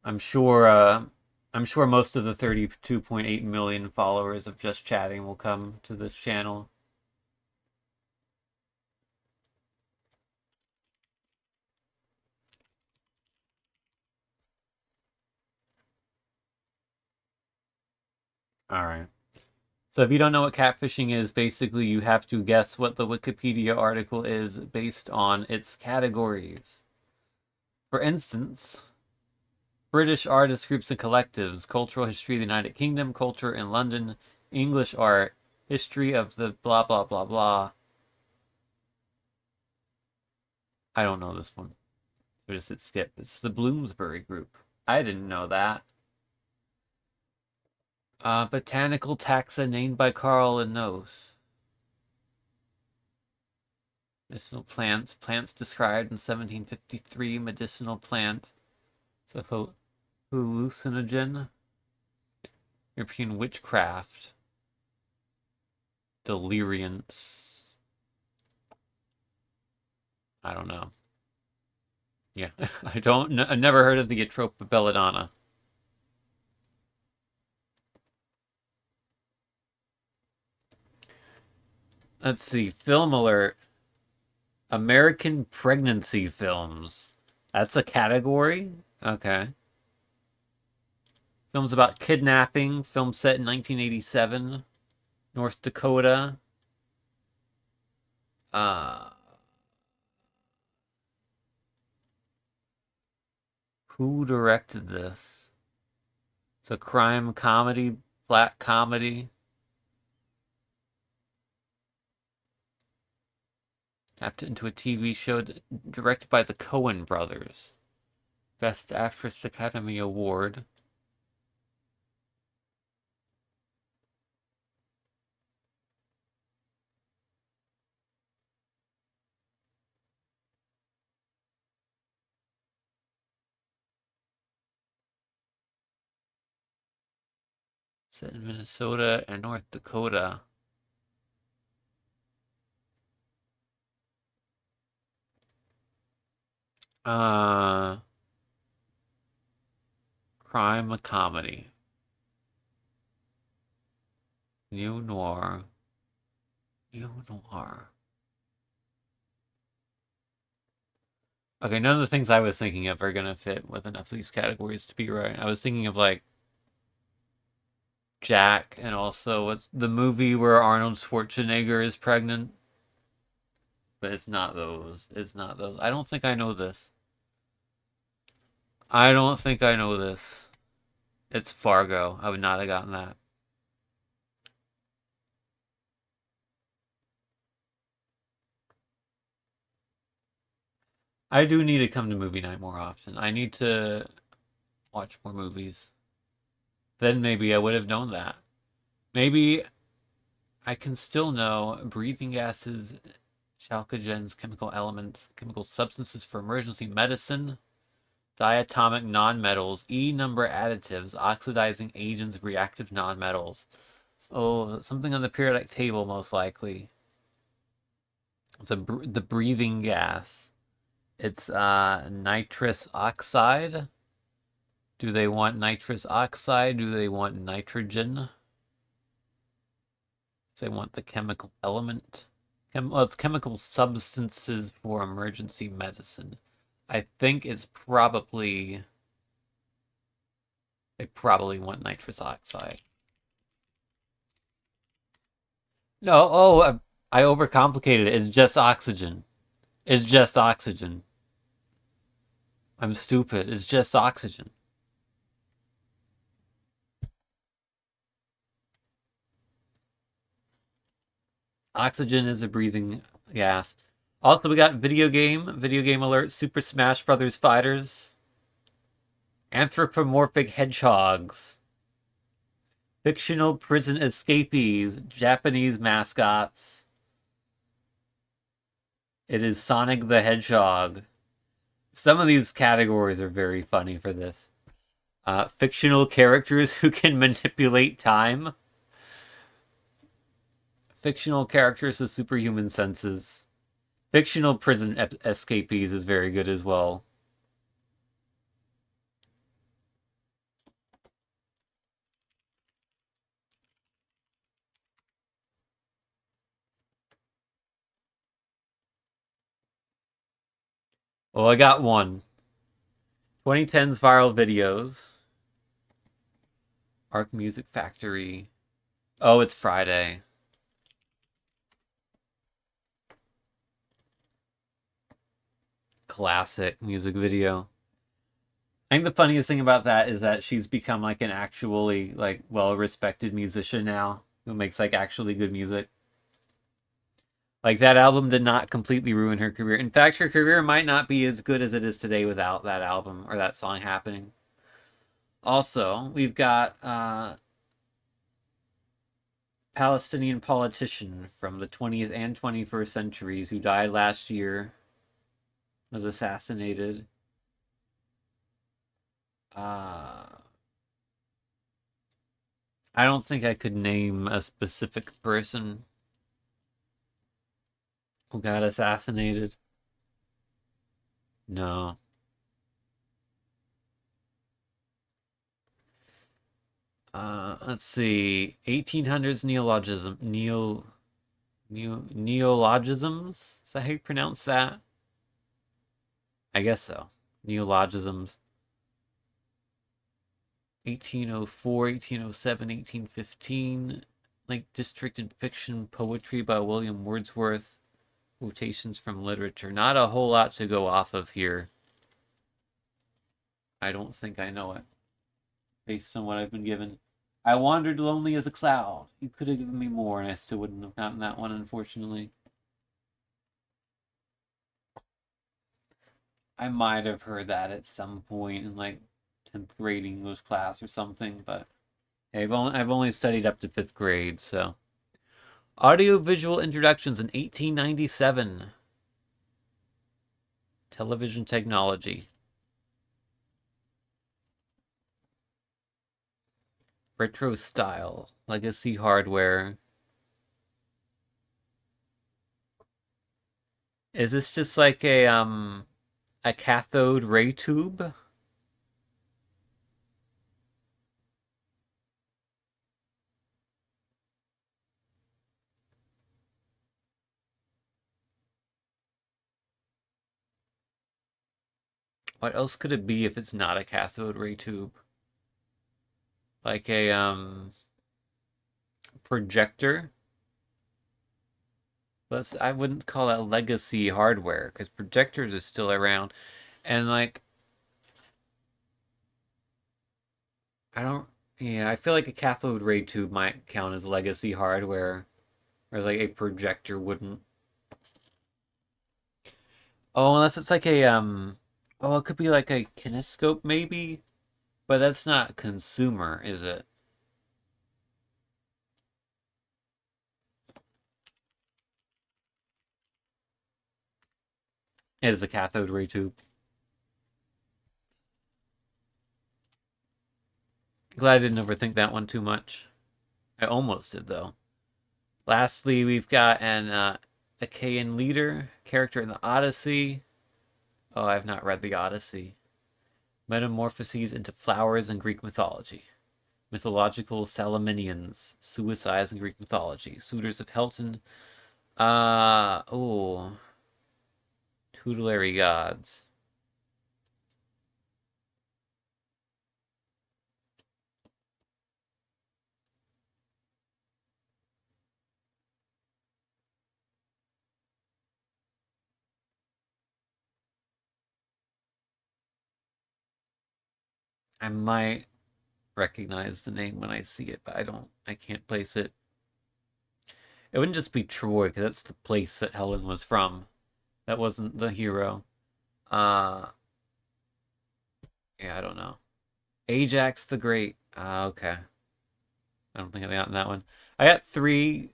I'm sure most of the 32.8 million followers of Just Chatting will come to this channel. All right. So if you don't know what catfishing is, basically you have to guess what the Wikipedia article is based on its categories. For instance, British artist groups and collectives, cultural history of the United Kingdom, culture in London, English art, history of the blah blah blah blah. I don't know this one. So just hit skip. It's the Bloomsbury group. I didn't know that. Botanical taxa named by Carl Linnaeus. Medicinal plants. Plants described in 1753. Medicinal plant. It's a hallucinogen. European witchcraft. Deliriance. I don't know. Yeah, I never heard of the Atropa belladonna. Let's see. Film alert. American pregnancy films. That's a category? Okay. Films about kidnapping. Film set in 1987. North Dakota. Who directed this? It's a crime comedy, black comedy. Adapted into a TV show directed by the Coen brothers. Best Actress Academy Award. Set in Minnesota and North Dakota. Crime comedy. Neo noir. Neo noir. Okay, none of the things I was thinking of are gonna fit with enough of these categories to be right. I was thinking of like Jack and also what's the movie where Arnold Schwarzenegger is pregnant? But it's not those. It's not those. I don't think I know this. I don't think I know this. It's Fargo. I would not have gotten that. I do need to come to movie night more often. I need to Watch more movies. Then maybe I would have known that. Maybe I can still know breathing gases, chalcogens, chemical elements, chemical substances for emergency medicine, diatomic nonmetals, E-number additives, oxidizing agents, reactive nonmetals. Oh, something on the periodic table, most likely. It's the breathing gas. It's nitrous oxide. Do they want nitrous oxide? Do they want nitrogen? They want the chemical element. Well, it's chemical substances for emergency medicine. I think it's probably... They probably want nitrous oxide. No, oh, I overcomplicated it. It's just oxygen. It's just oxygen. I'm stupid. It's just oxygen. Oxygen is a breathing gas. Also, we got video game alert, Super Smash Brothers Fighters, anthropomorphic hedgehogs, fictional prison escapees, Japanese mascots. It is Sonic the Hedgehog. Some of these categories are very funny for this. Fictional characters who can manipulate time. Fictional characters with superhuman senses. Fictional prison escapees is very good as well. Well, I got one. 2010's viral videos. Arc Music Factory. Oh, it's Friday. Classic music video. I think the funniest thing about that is that she's become like an actually like well-respected musician now who makes like actually good music. Like that album did not completely ruin her career. In fact, her career might not be as good as it is today without that album or that song happening. Also, we've got Palestinian politician from the 20th and 21st centuries who died last year, was assassinated. I don't think I could name a specific person who got assassinated. No. Let's see. 1800s neologisms? Is that how you pronounce that? I guess so. Neologisms. 1804, 1807, 1815. Lake District in Fiction, Poetry by William Wordsworth. Quotations from literature. Not a whole lot to go off of here. I don't think I know it, based on what I've been given. I wandered lonely as a cloud. You could have given me more, and I still wouldn't have gotten that one, unfortunately. I might have heard that at some point in like 10th grade English class or something, but I've only studied up to 5th grade, so. Audiovisual introductions in 1897. Television technology. Retro style. Legacy hardware. Is this just like a cathode ray tube? What else could it be if it's not a cathode ray tube? Like a projector? But I wouldn't call that legacy hardware because projectors are still around. And like I feel like a cathode ray tube might count as legacy hardware, whereas like a projector wouldn't. Oh, unless it's like a it could be like a kinescope maybe. But that's not consumer, is it? It is a cathode ray tube. Glad I didn't overthink that one too much. I almost did, though. Lastly, we've got an Achaean leader, character in the Odyssey. Oh, I've not read the Odyssey. Metamorphoses into flowers in Greek mythology. Mythological Salaminians, suicides in Greek mythology. Suitors of Helton. Oh. Tutelary gods. I might recognize the name when I see it, but I can't place it. It wouldn't just be Troy, because that's the place that Helen was from. That wasn't the hero. Uh, yeah, I don't know. Ajax the Great. Okay. I don't think I got that one. I got 3.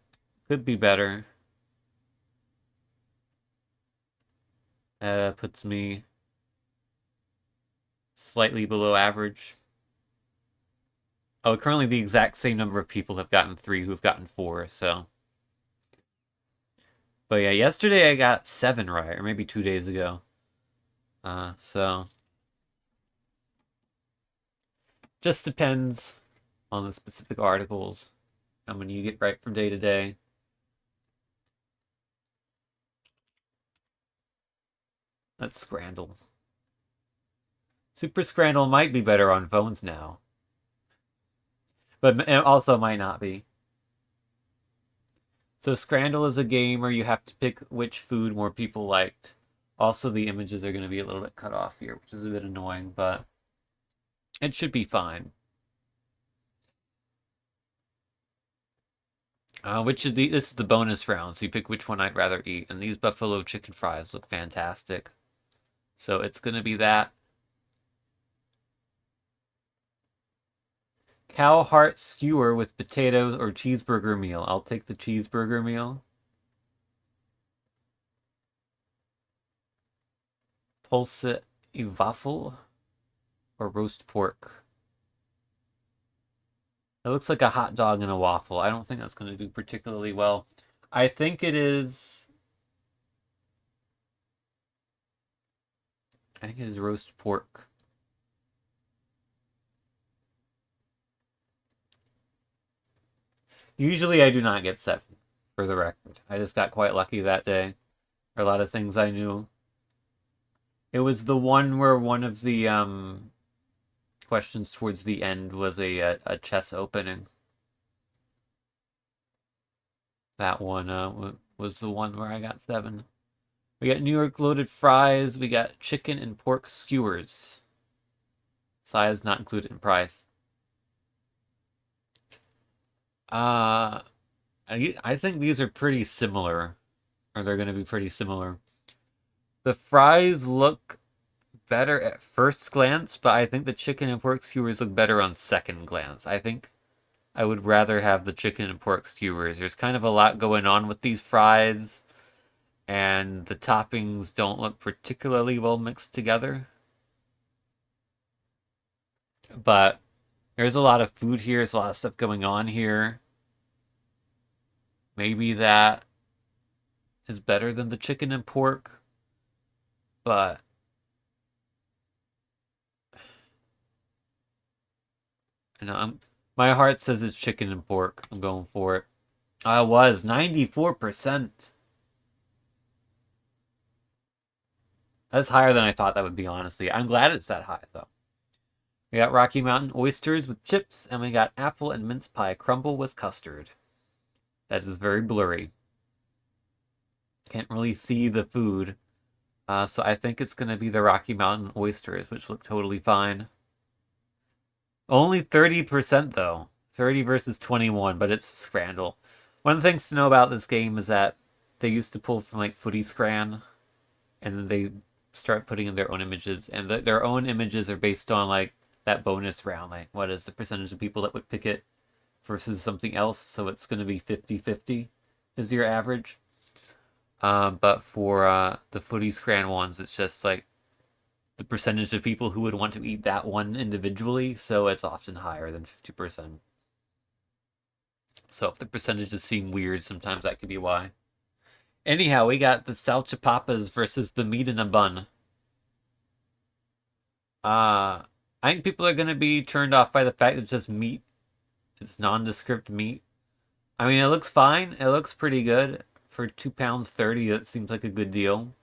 Could be better. Puts me slightly below average. Oh, currently the exact same number of people have gotten 3 who have gotten 4, so. But yeah, yesterday I got 7 right, or maybe 2 days ago. So. Just depends on the specific articles, how many you get right from day to day. That's Scrandle. Super Scrandle might be better on phones now. But it also might not be. So Scrandle is a game where you have to pick which food more people liked. Also, the images are going to be a little bit cut off here, which is a bit annoying, but it should be fine. Which of the this is the bonus round, so you pick which one I'd rather eat. And these buffalo chicken fries look fantastic. So it's going to be that. Cow heart skewer with potatoes or cheeseburger meal. I'll take the cheeseburger meal. Pulse waffle or roast pork. It looks like a hot dog and a waffle. I don't think that's going to do particularly well. I think it is... I think it is roast pork. Usually I do not get 7, for the record. I just got quite lucky that day. There are a lot of things I knew. It was the one where one of the questions towards the end was a chess opening. That one was the one where I got 7. We got New York loaded fries. We got chicken and pork skewers. Size not included in price. I think these are pretty similar. Or they're going to be pretty similar. The fries look better at first glance, but I think the chicken and pork skewers look better on second glance. I think I would rather have the chicken and pork skewers. There's kind of a lot going on with these fries, and the toppings don't look particularly well mixed together. But there's a lot of food here. There's a lot of stuff going on here. Maybe that is better than the chicken and pork, but my heart says it's chicken and pork. I'm going for it. I was 94%. That's higher than I thought that would be, honestly. I'm glad it's that high, though. We got Rocky Mountain oysters with chips, and we got apple and mince pie crumble with custard. That is very blurry. Can't really see the food. So I think it's going to be the Rocky Mountain oysters, which look totally fine. Only 30%, though. 30 versus 21, but it's Scrandle. One of the things to know about this game is that they used to pull from, like, Footy Scran, and then they start putting in their own images, and their own images are based on, like, that bonus round. Like, what is the percentage of people that would pick it versus something else? So it's going to be 50-50 is your average. But for the footy scran ones, it's just like the percentage of people who would want to eat that one individually, so it's often higher than 50%. So if the percentages seem weird, sometimes that could be why. Anyhow, we got the salchipapas versus the meat in a bun. I think people are going to be turned off by the fact that it's just meat. It's nondescript meat. I mean, it looks fine. It looks pretty good. For £2.30, that seems like a good deal.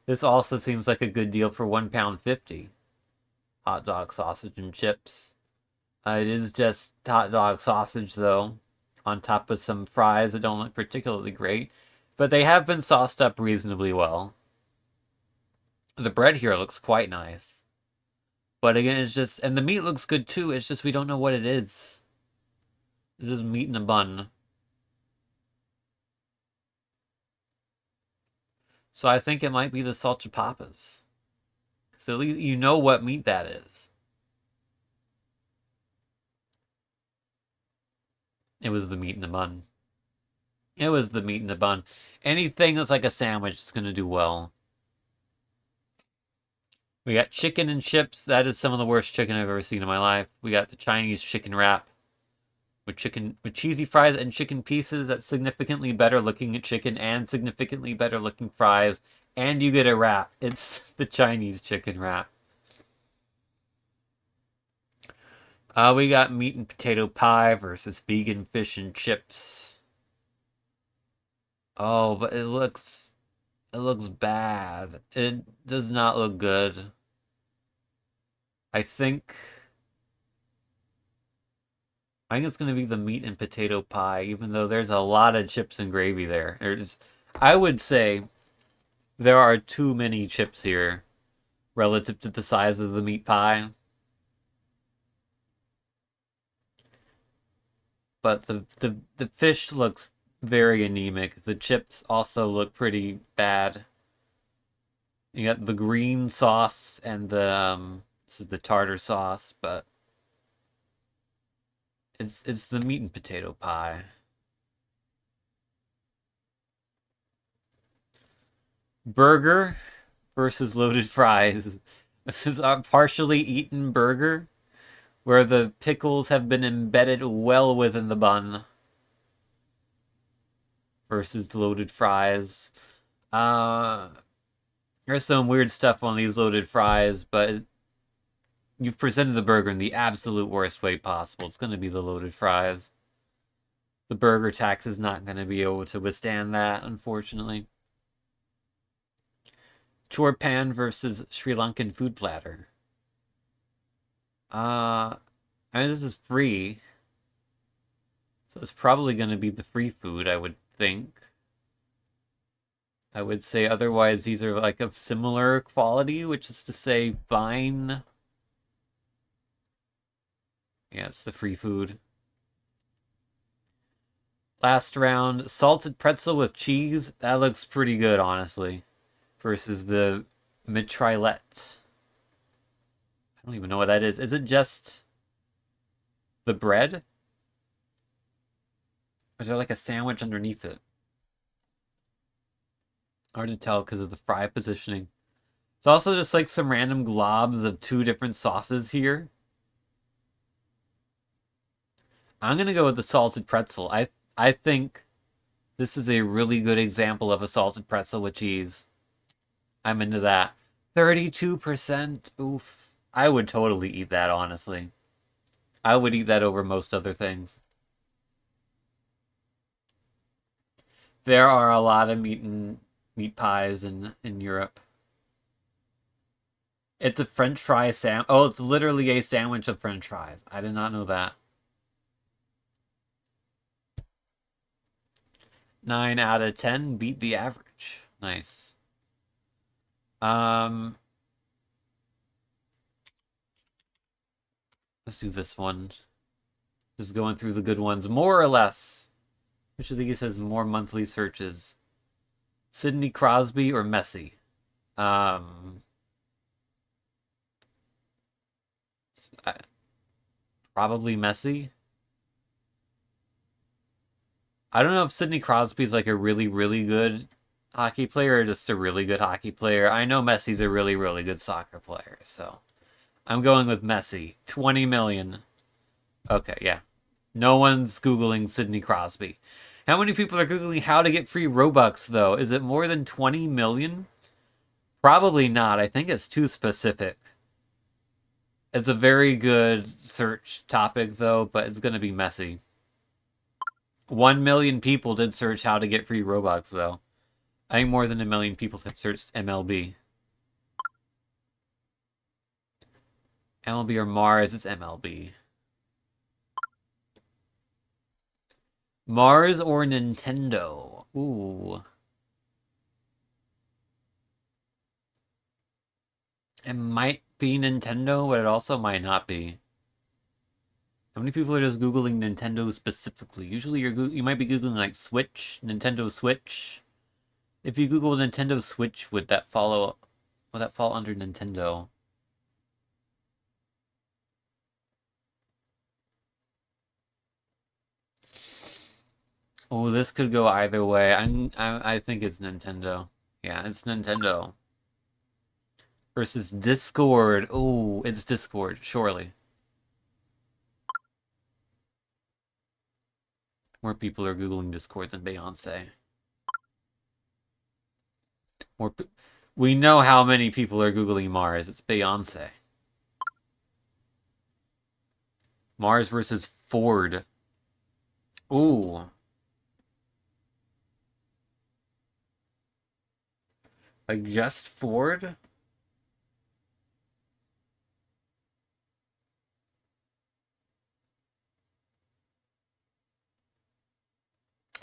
This also seems like a good deal for £1.50. Hot dog, sausage, and chips. It is just hot dog sausage, though, on top of some fries that don't look particularly great. But they have been sauced up reasonably well. The bread here looks quite nice. But again, it's just... And the meat looks good, too. It's just we don't know what it is. This is meat in a bun. So I think it might be the salchipapas. So at least you know what meat that is. It was the meat in the bun. It was the meat in the bun. Anything that's like a sandwich is going to do well. We got chicken and chips. That is some of the worst chicken I've ever seen in my life. We got the Chinese chicken wrap with cheesy fries and chicken pieces. That's significantly better looking chicken and significantly better looking fries. And you get a wrap. It's the Chinese chicken wrap. We got meat and potato pie versus vegan fish and chips. Oh, but it looks bad. It does not look good. I think it's going to be the meat and potato pie, even though there's a lot of chips and gravy there. I would say there are too many chips here relative to the size of the meat pie. But the fish looks very anemic. The chips also look pretty bad. You got the green sauce and the this is the tartar sauce, but it's the meat and potato pie. Burger versus loaded fries. This is a partially eaten burger where the pickles have been embedded well within the bun versus the loaded fries. There's some weird stuff on these loaded fries, but you've presented the burger in the absolute worst way possible. It's going to be the loaded fries. The burger tax is not going to be able to withstand that, unfortunately. Chor pan versus Sri Lankan food platter. I mean, this is free. So it's probably going to be the free food, I would think. I would say otherwise these are like of similar quality, which is to say fine. Yeah, it's the free food. Last round, salted pretzel with cheese. That looks pretty good, honestly. Versus the mitraillette. I don't even know what that is. Is it just the bread? Or is there like a sandwich underneath it? Hard to tell because of the fry positioning. It's also just like some random globs of two different sauces here. I'm going to go with the salted pretzel. I think this is a really good example of a salted pretzel with cheese. I'm into that. 32%. Oof. I would totally eat that, honestly. I would eat that over most other things. There are a lot of meat pies in Europe. It's a French fry sandwich. Oh, it's literally a sandwich of French fries. I did not know that. 9 out of 10 beat the average. Nice. Let's do this one. Just going through the good ones, more or less. Which of these has more monthly searches? Sidney Crosby or Messi? Probably Messi. I don't know if Sidney Crosby's like a really, really good hockey player or just a really good hockey player. I know Messi's a really, really good soccer player, so I'm going with Messi. 20 million. Okay, yeah. No one's Googling Sidney Crosby. How many people are Googling how to get free Robux, though? Is it more than 20 million? Probably not. I think it's too specific. It's a very good search topic, though, but it's going to be messy. 1 million people did search how to get free Robux, though. I think more than 1 million people have searched MLB. MLB or Mars, it's MLB. Mars or Nintendo? Ooh. It might be Nintendo, but it also might not be. How many people are just Googling Nintendo specifically? Usually you might be Googling like Switch, Nintendo Switch. If you Google Nintendo Switch, would that fall under Nintendo? Oh, this could go either way. I think it's Nintendo. Yeah, it's Nintendo. Versus Discord. Oh, it's Discord, surely. More people are Googling Discord than Beyonce. We know how many people are Googling Mars. It's Beyonce. Mars versus Ford. Ooh. Like just Ford?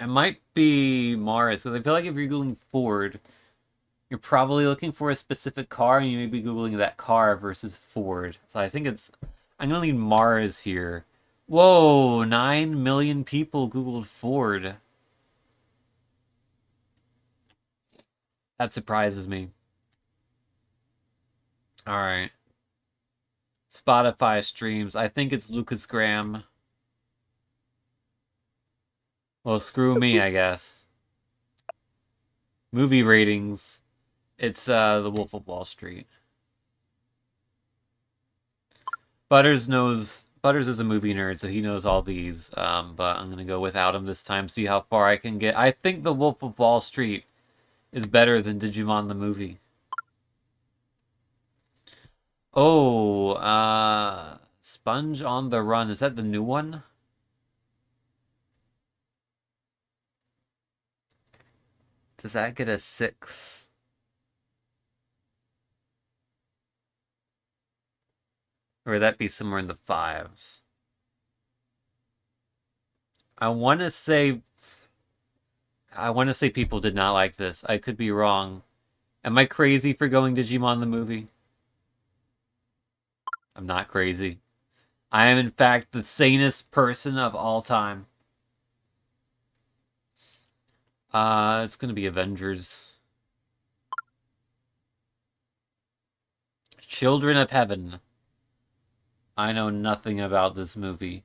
It might be Mars, because I feel like if you're Googling Ford, you're probably looking for a specific car, and you may be Googling that car versus Ford. So I think I'm gonna leave Mars here. Whoa, 9 million people Googled Ford. That surprises me. Alright. Spotify streams. I think it's Lucas Graham. Well, screw me, I guess. Movie ratings. It's The Wolf of Wall Street. Butters is a movie nerd, so he knows all these. But I'm gonna go without him this time, see how far I can get. I think The Wolf of Wall Street is better than Digimon the movie. Oh, Sponge on the Run. Is that the new one? Does that get a 6? Or would that be somewhere in the 5s? I want to say people did not like this. I could be wrong. Am I crazy for going Digimon the movie? I'm not crazy. I am in fact the sanest person of all time. It's gonna be Avengers. Children of Heaven. I know nothing about this movie.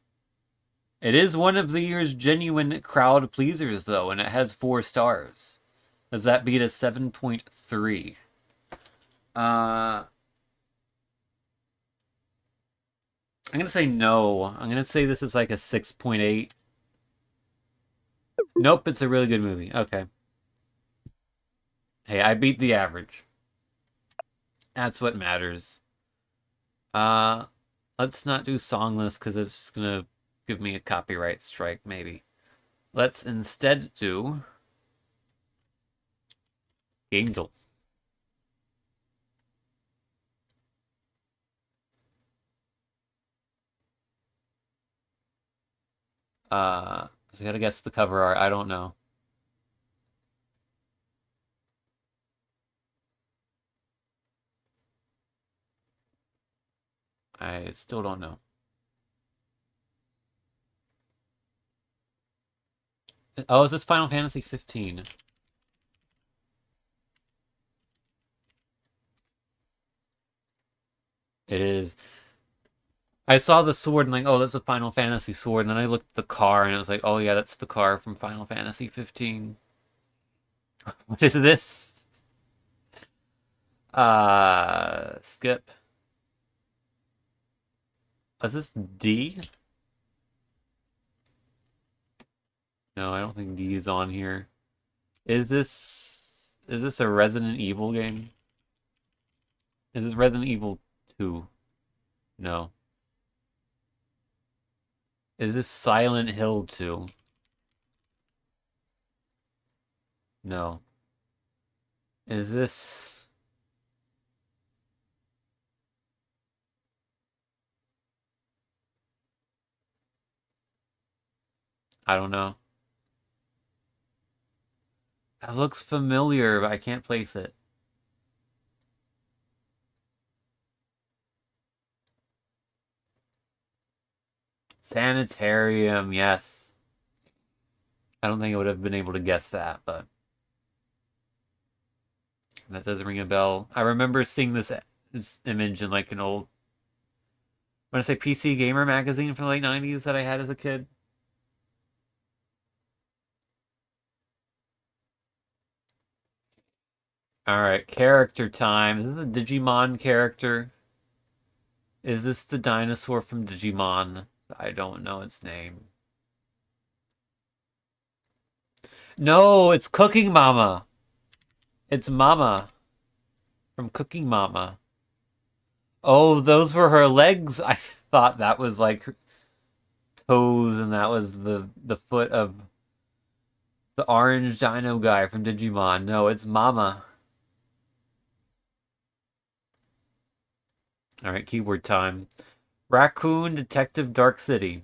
It is one of the year's genuine crowd pleasers, though, and it has 4 stars. Does that beat a 7.3? I'm gonna say no. I'm gonna say this is like a 6.8. Nope, it's a really good movie. Okay. Hey, I beat the average. That's what matters. Let's not do songless because it's just gonna give me a copyright strike, maybe. Let's instead do Angel. So we gotta guess the cover art. I don't know. I still don't know. Oh, is this Final Fantasy 15? It is. I saw the sword and like, oh, that's a Final Fantasy sword. And then I looked at the car and I was like, oh yeah, that's the car from Final Fantasy 15. What is this? Skip. Is this D? No, I don't think D is on here. Is this a Resident Evil game? Is this Resident Evil 2? No. Is this Silent Hill 2? No. Is this... I don't know. That looks familiar, but I can't place it. Sanitarium, yes. I don't think I would have been able to guess that, but... That doesn't ring a bell. I remember seeing this image in like an old... I want to say PC Gamer magazine from the late 90s that I had as a kid. Alright, character time. Is this a Digimon character? Is this the dinosaur from Digimon? I don't know its name. No, it's Cooking Mama. It's Mama. From Cooking Mama. Oh, those were her legs? I thought that was like her toes and that was the foot of the orange dino guy from Digimon. No, it's Mama. Alright, keyword time. Raccoon Detective Dark City.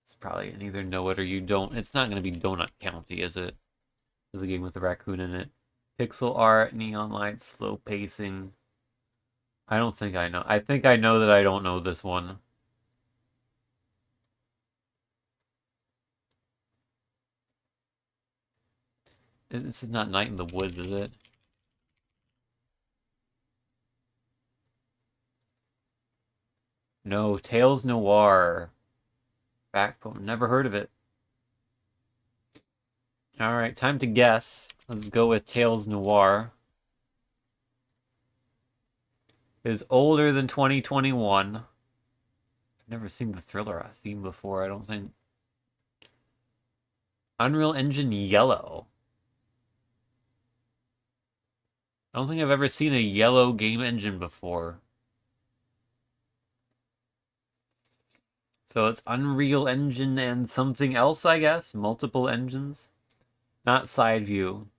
It's probably an either know it or you don't. It's not going to be Donut County, is it? There's a game with a raccoon in it. Pixel art, neon lights, slow pacing. I don't think I know. I think I know that I don't know this one. This is not Night in the Woods, is it? No, Tales Noir. Backbone. Never heard of it. Alright, time to guess. Let's go with Tales Noir. It is older than 2021. I've never seen the thriller theme before, I don't think. Unreal Engine Yellow. I don't think I've ever seen a yellow game engine before. So it's Unreal Engine and something else, I guess? Multiple engines? Not side view.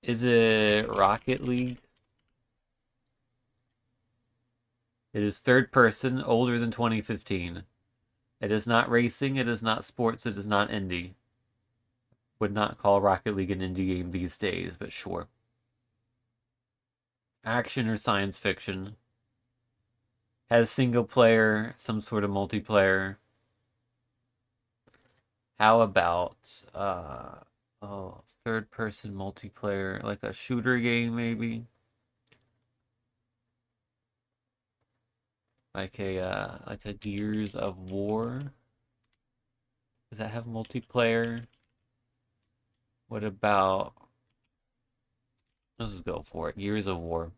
Is it Rocket League? It is third person, older than 2015. It is not racing, it is not sports, it is not indie. Would not call Rocket League an indie game these days, but sure. Action or science fiction. Has single player, some sort of multiplayer. How about, third person multiplayer, like a shooter game maybe? Like a Gears of War? Does that have multiplayer? What about... Let's just go for it. Gears of War.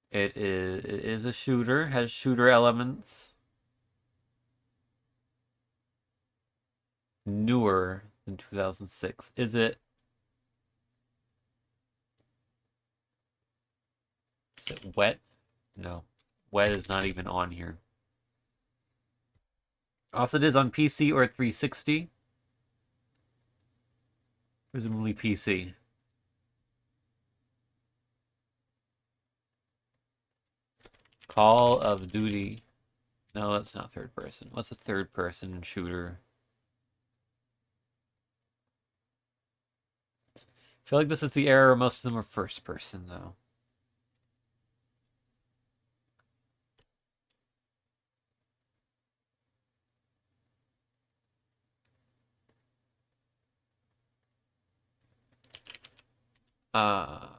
It is a shooter, has shooter elements. Newer than 2006. Is it Wet? No. Wet is not even on here. Also, it is on PC or 360. Presumably PC. Call of Duty. No, that's not third person. What's a third person shooter? I feel like this is the era where most of them are first person, though. I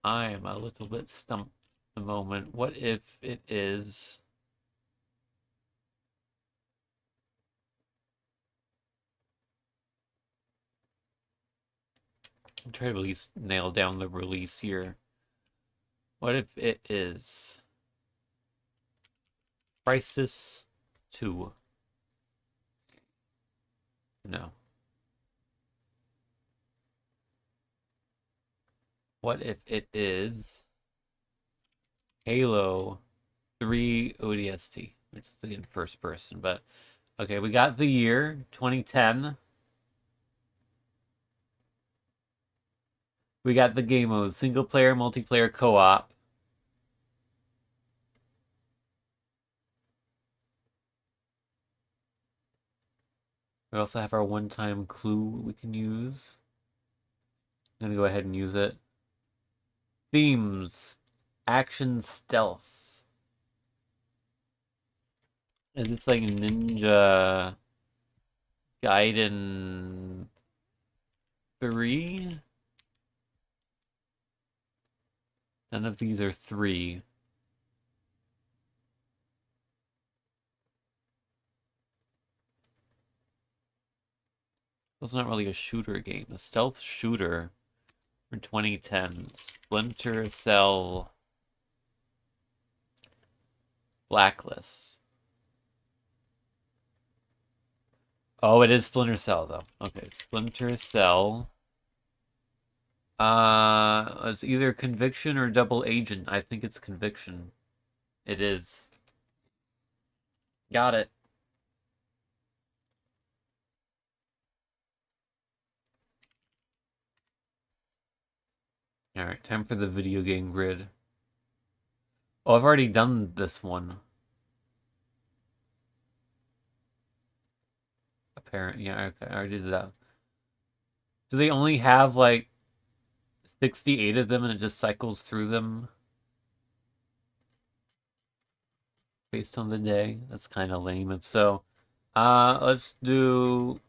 am a little bit stumped at the moment. What if it is... I'm trying to at least nail down the release here. What if it is... Crisis 2? No. What if it is Halo 3 ODST, which is again first person, but okay, we got the year 2010. We got the game mode, single player, multiplayer, co-op. We also have our one-time clue we can use. I'm gonna go ahead and use it. Themes, action, stealth. Is this like Ninja Gaiden 3? None of these are 3. It's not really a shooter game. A stealth shooter for 2010. Splinter Cell Blacklist. Oh, it is Splinter Cell, though. Okay, Splinter Cell. It's either Conviction or Double Agent. I think it's Conviction. It is. Got it. Alright, time for the video game grid. Oh, I've already done this one. Apparently, yeah, okay, I already did that. Do they only have, like, 68 of them and it just cycles through them? Based on the day? That's kind of lame if so. Let's do...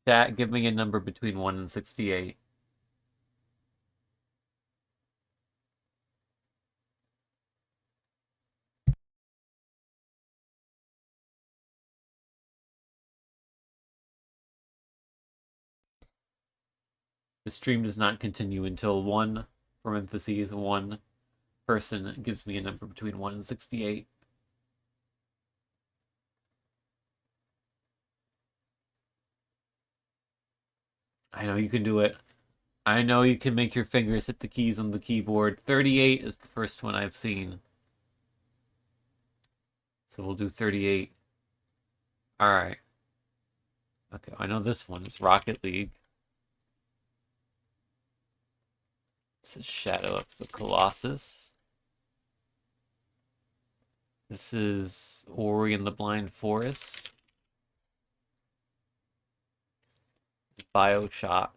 Chat, give me a number between 1 and 68. The stream does not continue until one person gives me a number between 1 and 68. I know you can do it. I know you can make your fingers hit the keys on the keyboard. 38 is the first one I've seen. So we'll do 38. Alright. Okay, I know this one is Rocket League. This is Shadow of the Colossus. This is Ori and the Blind Forest. BioShock.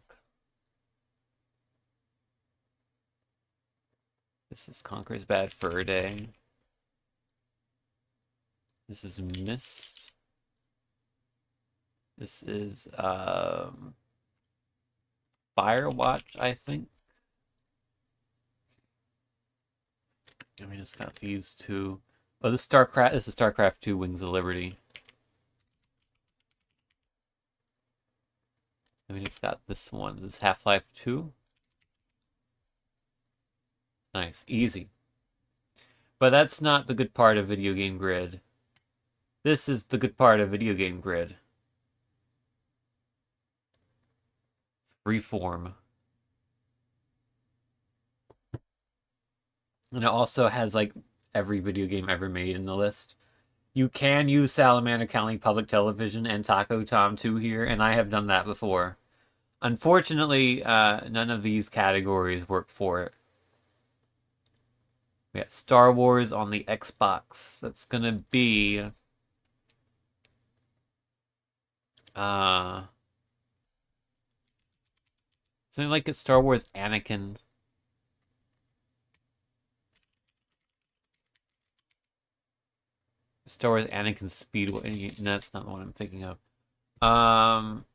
This is Conker's Bad Fur Day. This is Myst. This is Firewatch, I think. I mean, it's got these two. Oh, this is StarCraft 2 Wings of Liberty. I mean, it's got this one. This is Half-Life 2. Nice. Easy. But that's not the good part of Video Game Grid. This is the good part of Video Game Grid. Freeform. And it also has, like, every video game ever made in the list. You can use Salamander County Public Television and Taco Tom 2 here, and I have done that before. Unfortunately, none of these categories work for it. We got Star Wars on the Xbox. That's gonna be... something like a Star Wars Anakin. Star Wars Anakin Speedway. No, that's not what I'm thinking of. I'm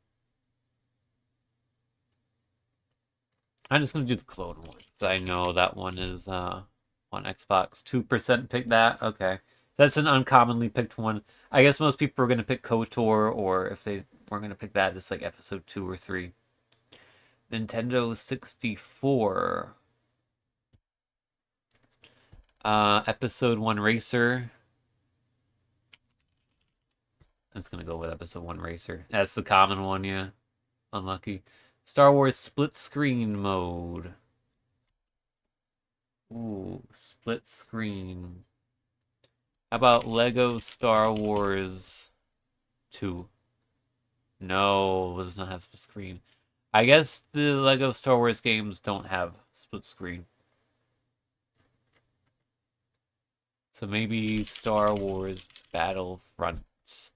just gonna do the clone one, because I know that one is on Xbox. 2% pick that. Okay. That's an uncommonly picked one. I guess most people are gonna pick KOTOR, or if they weren't gonna pick that, it's like episode 2 or 3. Nintendo 64. Episode 1 Racer. I'm just gonna go with episode 1 Racer. That's the common one, yeah. Unlucky. Star Wars split screen mode. Ooh, split screen. How about Lego Star Wars 2? No, it does not have split screen. I guess the Lego Star Wars games don't have split screen. So maybe Star Wars Battlefront,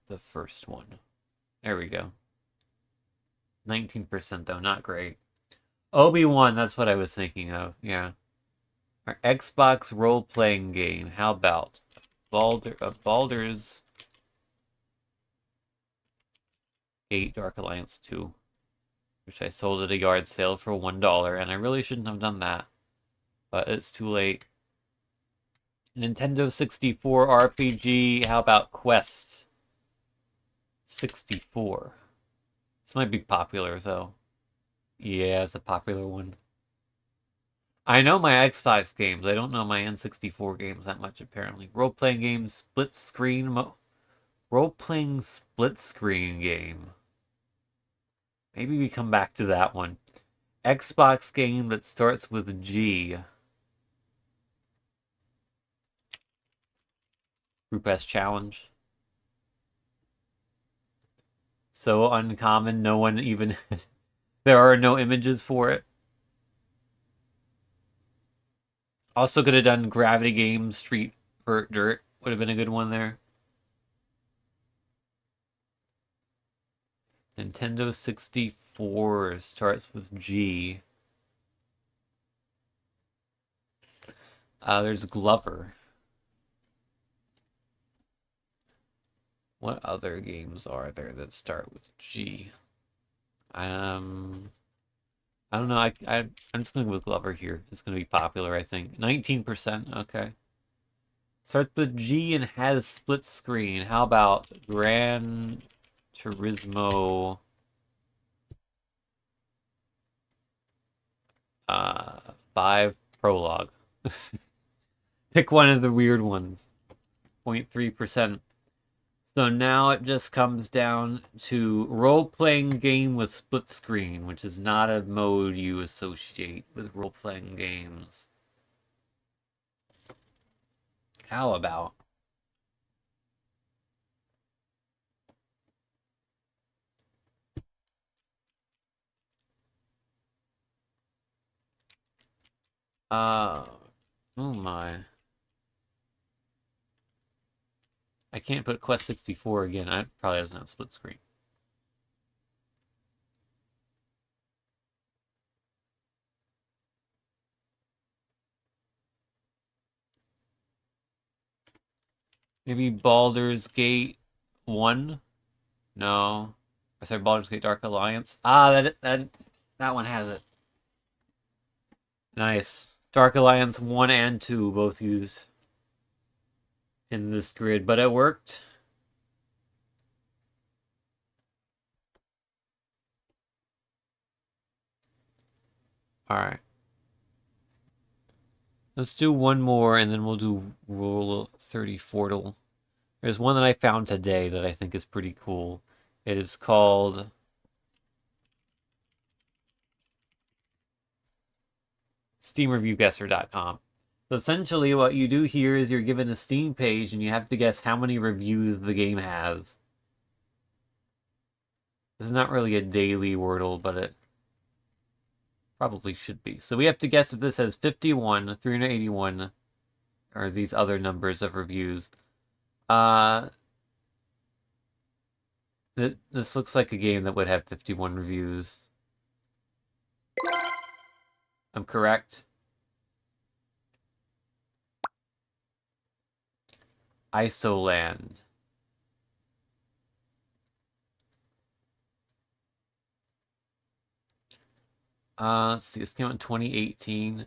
the first one. There we go. 19% though, not great. Obi-Wan, that's what I was thinking of, yeah. Our Xbox role-playing game. How about Baldur's Gate Dark Alliance 2, which I sold at a yard sale for $1, and I really shouldn't have done that, but it's too late. Nintendo 64 RPG. How about Quest 64? This might be popular, though. Yeah, it's a popular one. I know my Xbox games. I don't know my N64 games that much, apparently. Role-playing game, split screen role-playing split screen game. Maybe we come back to that one. Xbox game that starts with G. Group S challenge. So uncommon, no one even... there are no images for it. Also could have done Gravity Games, Street for Dirt. Would have been a good one there. Nintendo 64 starts with G. There's Glover. What other games are there that start with G? I don't know. I'm just gonna go with Glover here. It's gonna be popular, I think. 19%. Okay. Starts with G and has split screen. How about Gran Turismo 5 Prologue? Pick one of the weird ones. 0.3%. So now it just comes down to role-playing game with split screen, which is not a mode you associate with role-playing games. How about? Oh my. I can't put Quest 64 again. It probably doesn't have split screen. Maybe Baldur's Gate 1? No. I said Baldur's Gate Dark Alliance. That one has it. Nice. Dark Alliance 1 and 2 both used in this grid, but it worked. Alright. Let's do one more and then we'll do Rule 30 There's one that I found today that I think is pretty cool. It is called SteamReviewGuesser.com. So essentially what you do here is you're given a Steam page and you have to guess how many reviews the game has. This is not really a daily Wordle, but it probably should be. So we have to guess if this has 51, 381, or these other numbers of reviews. This looks like a game that would have 51 reviews. I'm correct. Isoland. Let's see, this came out in 2018.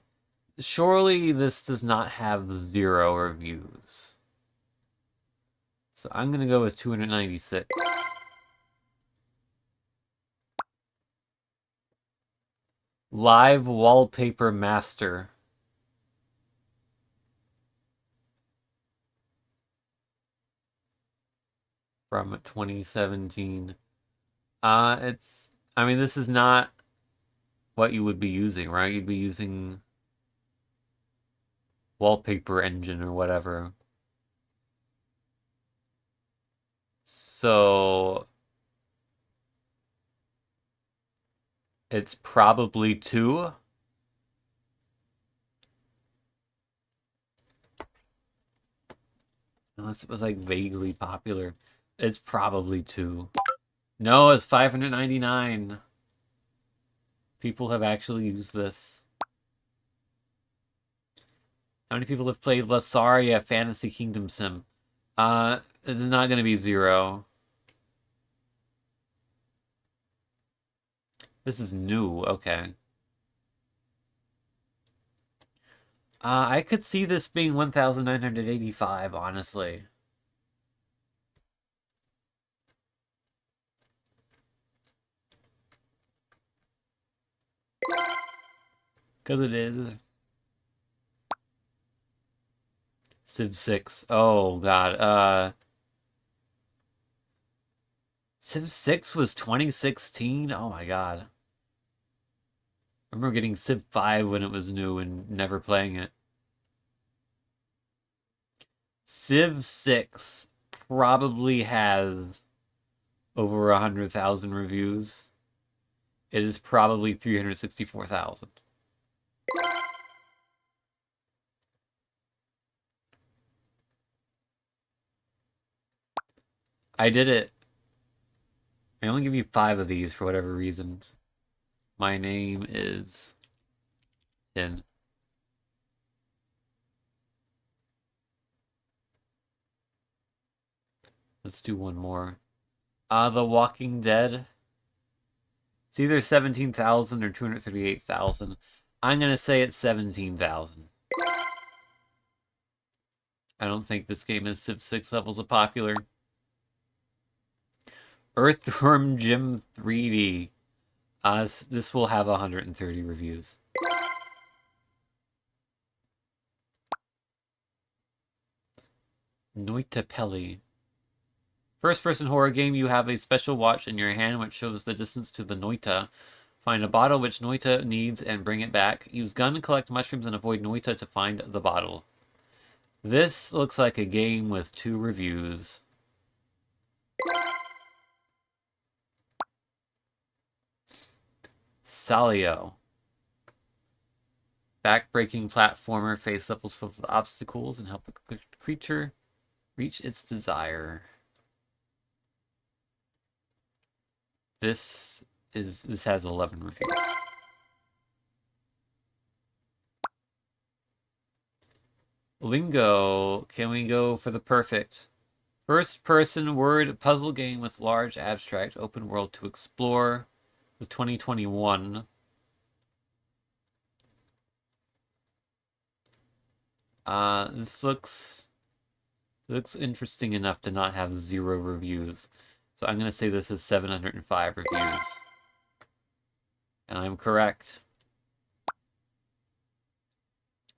Surely this does not have 0 reviews. So I'm gonna go with 296. Live Wallpaper Master. From 2017. I mean, this is not what you would be using, right? You'd be using Wallpaper Engine or whatever. So it's probably 2. Unless it was like vaguely popular. It's probably 2. No, it's 599. People have actually used this. How many people have played Lasaria Fantasy Kingdom Sim? It's not gonna be 0. This is new, okay. I could see this being 1,985, honestly. Because it is. Civ 6. Oh, God. Civ 6 was 2016? Oh, my God. I remember getting Civ 5 when it was new and never playing it. Civ 6 probably has over 100,000 reviews. It is probably 364,000. I did it. I only give you 5 of these for whatever reason. My name is Tin. Let's do one more. The Walking Dead. It's either 17,000 or 238,000. I'm going to say it's 17,000. I don't think this game is Civ 6 levels of popular. Earthworm Jim 3D. This will have 130 reviews. Noitapelli. First-person horror game, you have a special watch in your hand which shows the distance to the Noita. Find a bottle which Noita needs and bring it back. Use gun, collect mushrooms, and avoid Noita to find the bottle. This looks like a game with 2 reviews. Salio. Back-breaking platformer, face levels full of obstacles, and help a creature reach its desire. This has 11 reviews. Lingo. Can we go for the perfect? First-person word puzzle game with large abstract open world to explore. It was 2021. This looks interesting enough to not have 0 reviews. So I'm going to say this is 705 reviews. And I'm correct.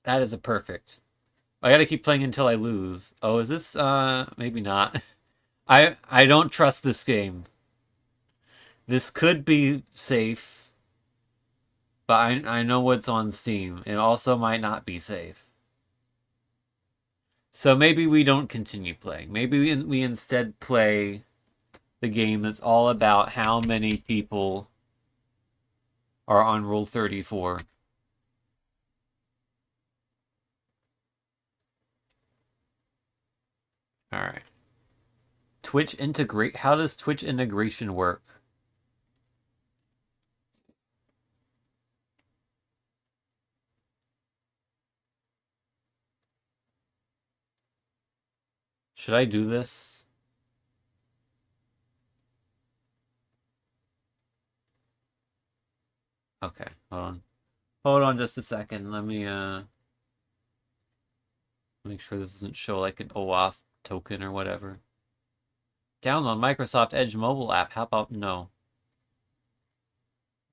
That is a perfect. I gotta keep playing until I lose. Oh, is this, maybe not. I don't trust this game. This could be safe. But I know what's on Steam. It also might not be safe. So maybe we don't continue playing. Maybe we instead play the game that's all about how many people are on Rule 34. Alright. Twitch integrate. How does Twitch integration work? Should I do this? Okay, hold on. Hold on just a second. Let me, make sure this doesn't show like an OAuth token or whatever. Download Microsoft Edge mobile app. How about no?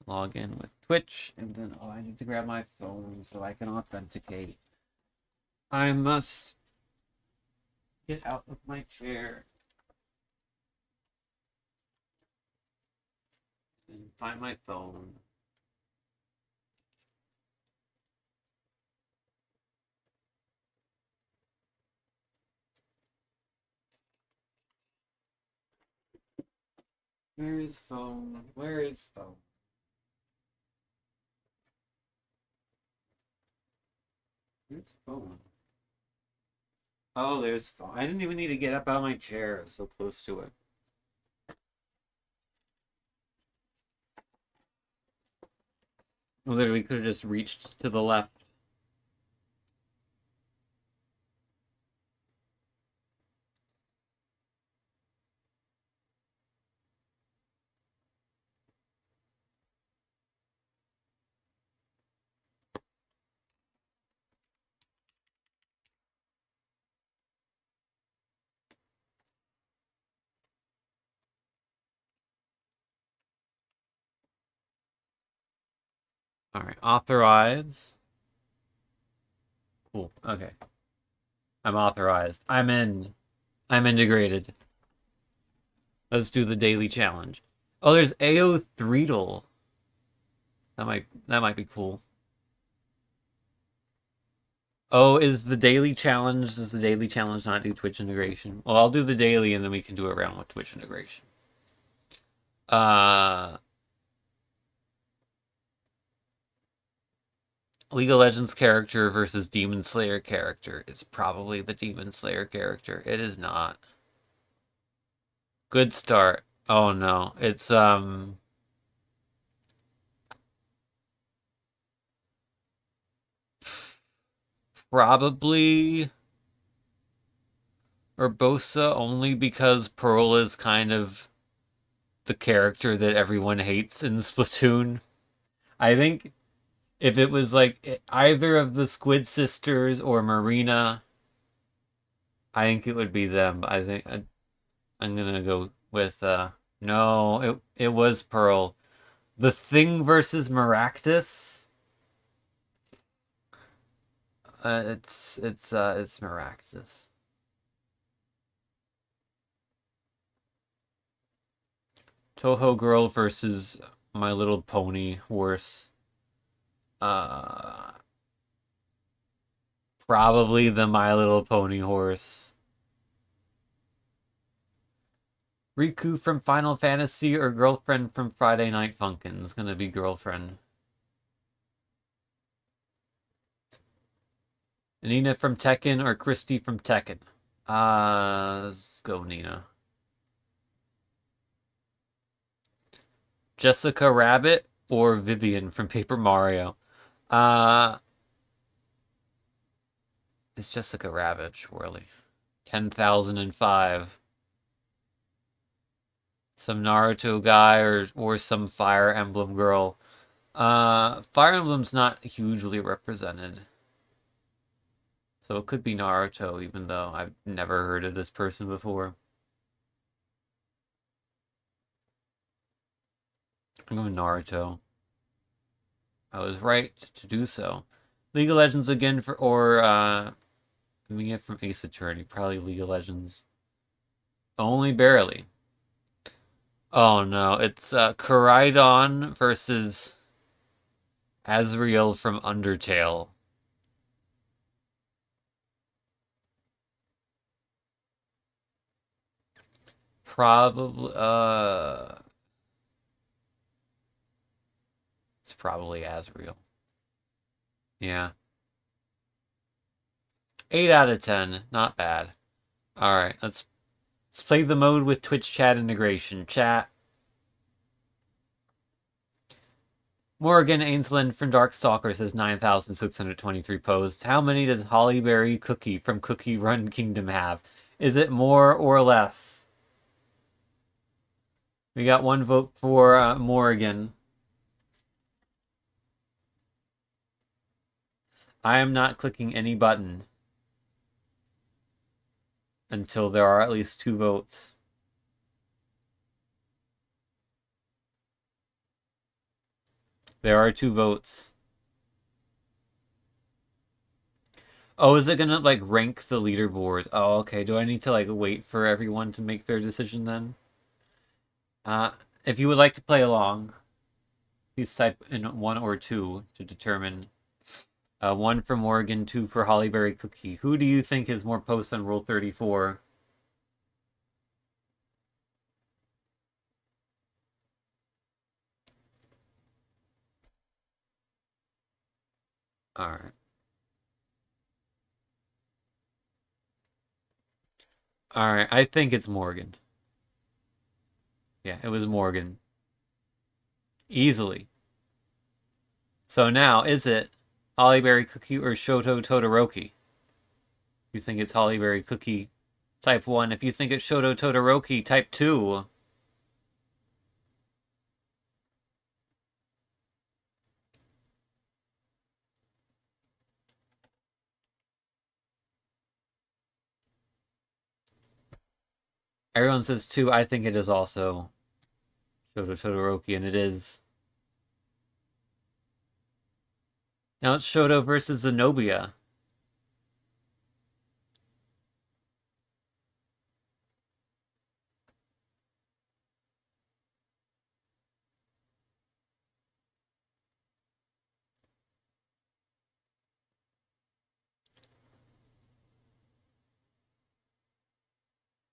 Log in with Twitch, and then, oh, I need to grab my phone so I can authenticate. I must get out of my chair and find my phone. Where is phone? Where is phone? Where's phone? Oh, there's phone. I didn't even need to get up out of my chair. I was so close to it. I literally could have just reached to the left. All right, authorize. Cool. Okay. I'm authorized. I'm in. I'm integrated. Let's do the daily challenge. Oh, there's AO Threedle. That might be cool. Oh, does the daily challenge not do Twitch integration? Well, I'll do the daily and then we can do it around with Twitch integration. League of Legends character versus Demon Slayer character. It's probably the Demon Slayer character. It is not. Good start. Oh no. It's probably Urbosa, only because Pearl is kind of the character that everyone hates in Splatoon. I think if it was like either of the Squid Sisters or Marina, I think it would be them. I'm gonna go with no, it was Pearl. The Thing versus Maractus. It's Maractus. Toho Girl versus My Little Pony horse. Probably the My Little Pony horse. Riku from Final Fantasy or girlfriend from Friday Night Pumpkins? Gonna be girlfriend. Nina from Tekken or Christy from Tekken? Let's go Nina. Jessica Rabbit or Vivian from Paper Mario? It's Jessica Rabbit, surely. 10,005. Some Naruto guy or some Fire Emblem girl. Fire Emblem's not hugely represented. So it could be Naruto, even though I've never heard of this person before. I'm going Naruto. I was right to do so. League of Legends again we get from Ace Attorney, probably League of Legends. Only barely. Oh no, it's Koraidon versus Azriel from Undertale. Probably it's probably Azriel. Yeah. 8 out of 10. Not bad. Alright, let's play the mode with Twitch chat integration. Chat. Morgan Ainsland from Darkstalker says 9,623 posts. How many does Hollyberry Cookie from Cookie Run Kingdom have? Is it more or less? We got one vote for Morgan. I am not clicking any button until there are at least 2 votes. There are 2 votes. Oh, is it gonna, like, rank the leaderboard? Oh, okay. Do I need to, like, wait for everyone to make their decision then? If you would like to play along, please type in 1 or 2 to determine. 1 for Morgan, 2 for Hollyberry Cookie. Who do you think is more post on Rule 34? Alright. Alright, I think it's Morgan. Yeah, it was Morgan. Easily. So now, is it Hollyberry Cookie or Shoto Todoroki? You think it's Hollyberry Cookie, type 1. If you think it's Shoto Todoroki, type 2. Everyone says 2. I think it is also Shoto Todoroki, and it is. Now it's Shoto versus Zenobia.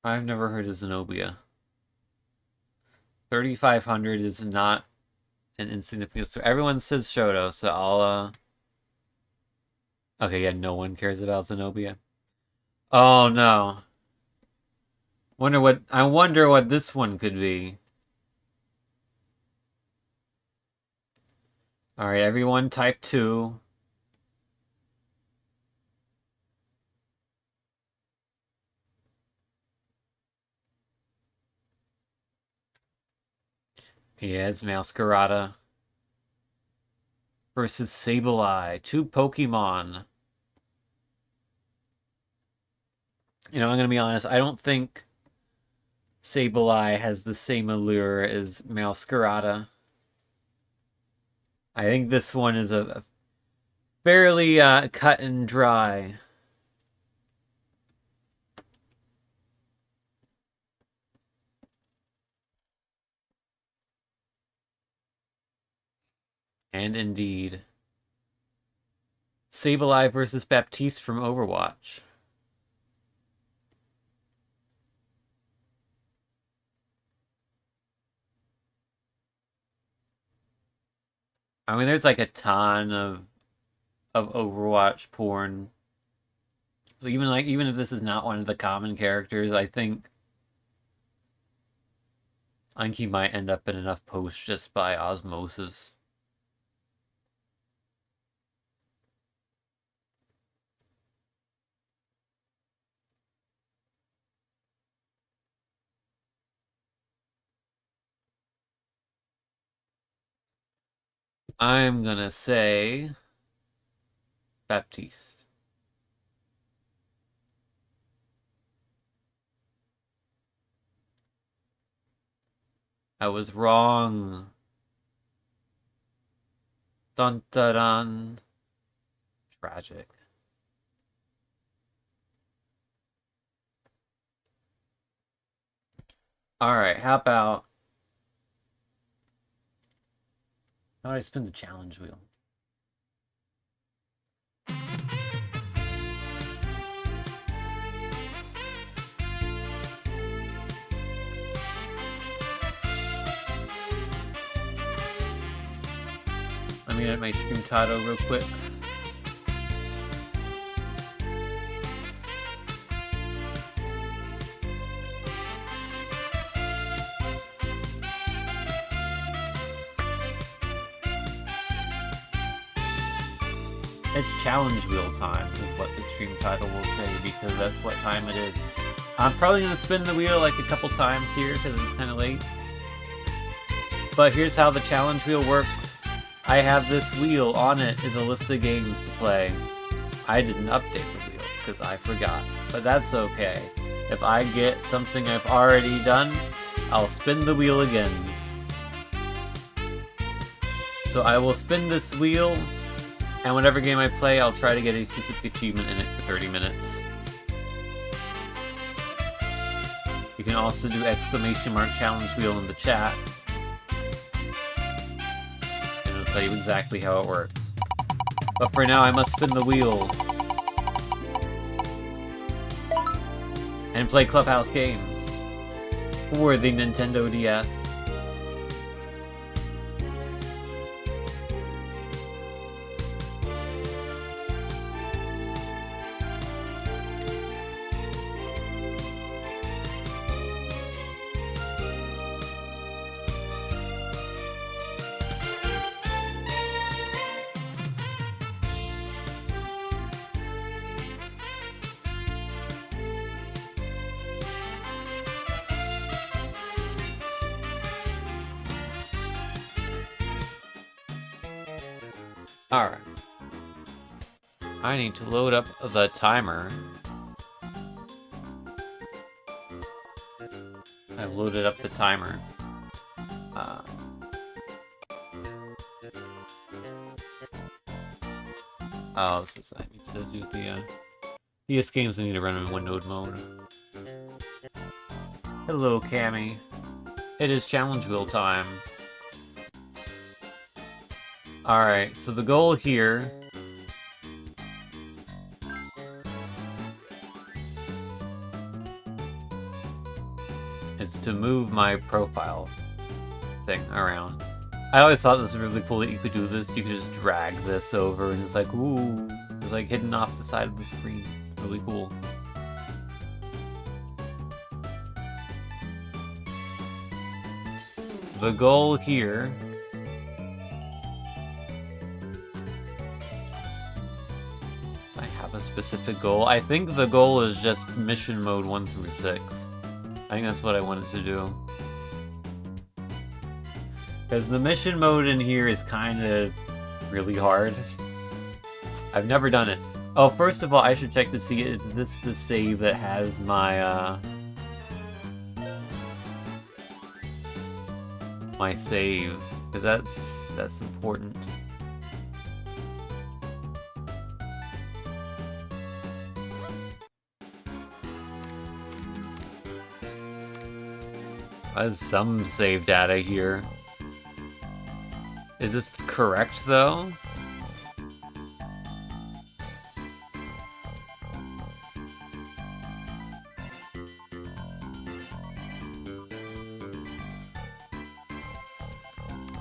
I've never heard of Zenobia. 3,500 is not an insignificant. So everyone says Shoto, so I'll, Okay, yeah, no one cares about Zenobia. Oh, no. I wonder what this one could be. Alright, everyone type 2. Yeah, it's Masquerada versus Sableye. 2 Pokemon. You know, I'm gonna be honest, I don't think Sableye has the same allure as Masquerada. I think this one is a fairly cut and dry. And indeed. Sableye versus Baptiste from Overwatch. I mean, there's like a ton of Overwatch porn. Even if this is not one of the common characters, I think Anki might end up in enough posts just by osmosis. I'm gonna say Baptiste. I was wrong. Dun dun dun. Tragic. Alright, how about how do I spin the challenge wheel? Let me edit my stream title real quick. It's challenge wheel time is what the stream title will say, because that's what time it is. I'm probably going to spin the wheel like a couple times here because it's kind of late. But here's how the challenge wheel works. I have this wheel. On it is a list of games to play. I didn't update the wheel because I forgot. But that's okay. If I get something I've already done, I'll spin the wheel again. So I will spin this wheel, and whatever game I play, I'll try to get a specific achievement in it for 30 minutes. You can also do ! challenge wheel in the chat. And it'll tell you exactly how it works. But for now, I must spin the wheel. And play Clubhouse games. For the Nintendo DS. Alright. I need to load up the timer. I've loaded up the timer. Oh, this is, I need to do the, DS games I need to run in windowed mode. Hello, Cammy. It is challenge wheel time. Alright, so the goal here is to move my profile thing around. I always thought this was really cool that you could do this. You could just drag this over and it's like, ooh, it's like hidden off the side of the screen. Really cool. The goal here a specific goal. I think the goal is just mission mode 1 through 6. I think that's what I wanted to do. Because the mission mode in here is kind of really hard. I've never done it. Oh, first of all, I should check to see is this the save that has my my save, because that's important. There's some save data here. Is this correct, though?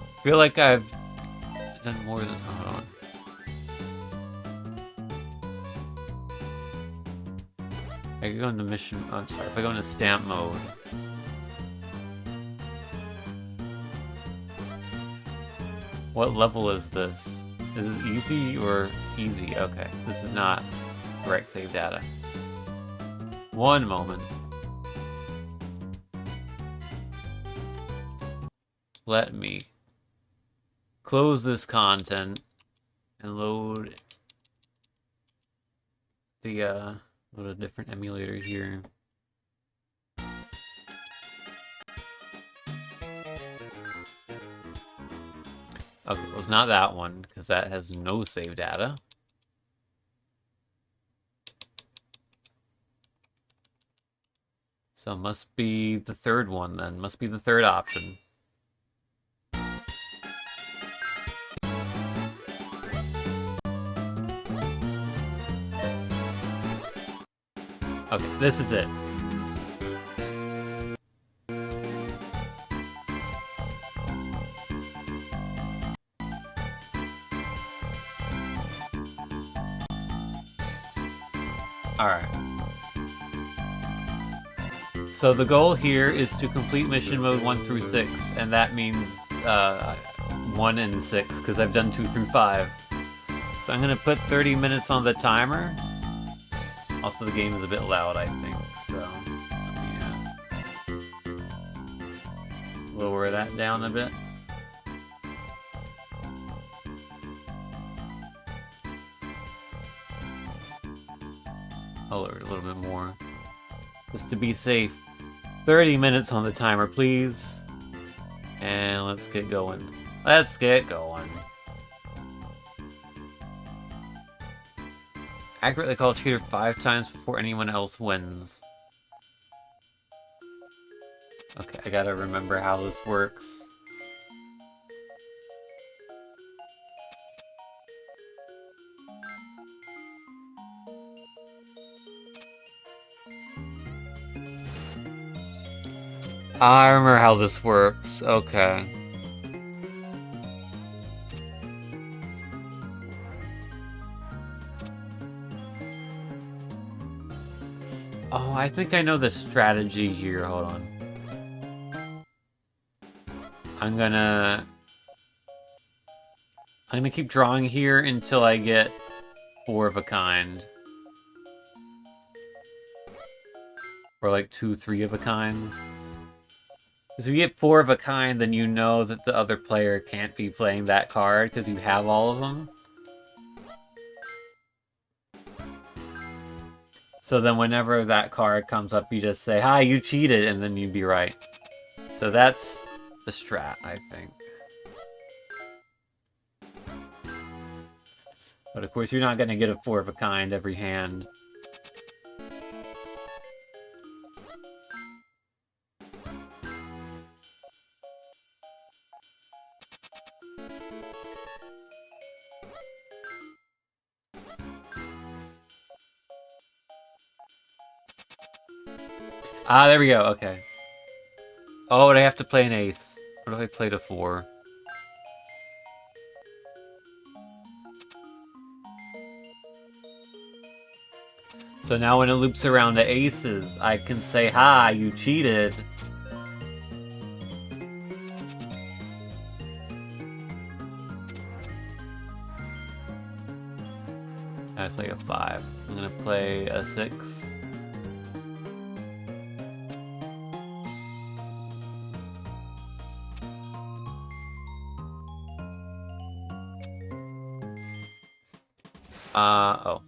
I feel like I've done more than... Hold on. I can go into mission... I'm sorry, if I go into stamp mode... What level is this? Is it easy or easy? Okay, this is not correct save data. One moment. Let me close this content and load the load a different emulator here. Okay, well, it's not that one, because that has no save data. So it must be the third one, then. Must be the third option. Okay, this is it. Alright. So the goal here is to complete mission mode 1 through 6, and that means 1 and 6, because I've done 2 through 5. So I'm going to put 30 minutes on the timer. Also, the game is a bit loud, I think, so let me lower that down a bit. color a little bit more. Just to be safe. 30 minutes on the timer, please. And let's get going. Let's get going. Accurately call cheater 5 times before anyone else wins. Okay, I gotta remember how this works. I remember how this works. Okay. Oh, I think I know the strategy here. Hold on. I'm gonna keep drawing here until I get 4 of a kind. Or like 2, 3 of a kinds. Because if you get 4 of a kind, then you know that the other player can't be playing that card because you have all of them. So then whenever that card comes up, you just say, "Hi, you cheated," and then you'd be right. So that's the strat, I think. But of course, you're not going to get a 4 of a kind every hand. Ah, there we go, okay. Oh, and I have to play an ace. What if I played a 4? So now when it loops around to aces, I can say, "Ha, you cheated." I play a 5. I'm gonna play a 6. Oh.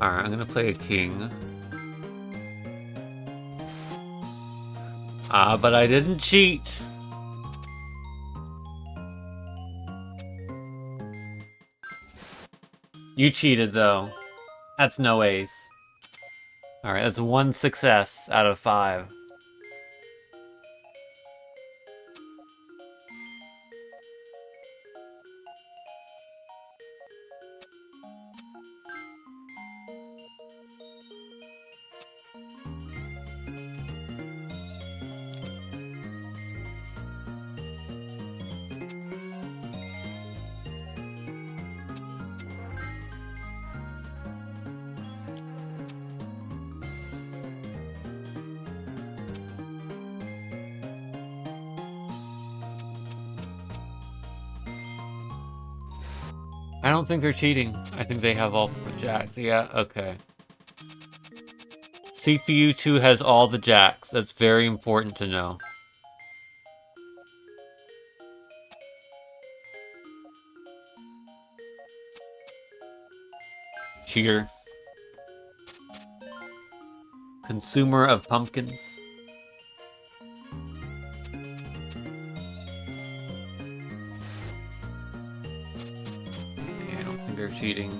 Alright, I'm gonna play a king. But I didn't cheat. You cheated, though. That's no ace. Alright, that's 1 success out of 5. I don't think they're cheating. I think they have all 4 jacks. Yeah, okay. CPU 2 has all the jacks. That's very important to know. Cheater. Consumer of pumpkins. Yeah, I don't think they're cheating.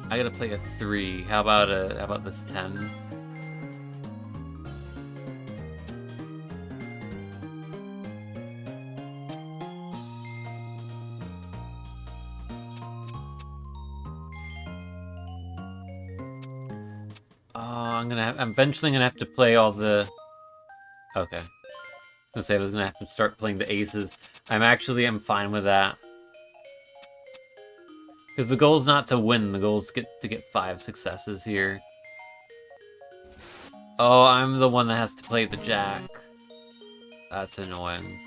I gotta play a 3. How about this 10? I'm eventually gonna have to play all the... Okay. I was gonna say I was gonna have to start playing the aces. I'm fine with that. Because the goal's not to win, the goal's to get 5 successes here. Oh, I'm the one that has to play the jack. That's annoying.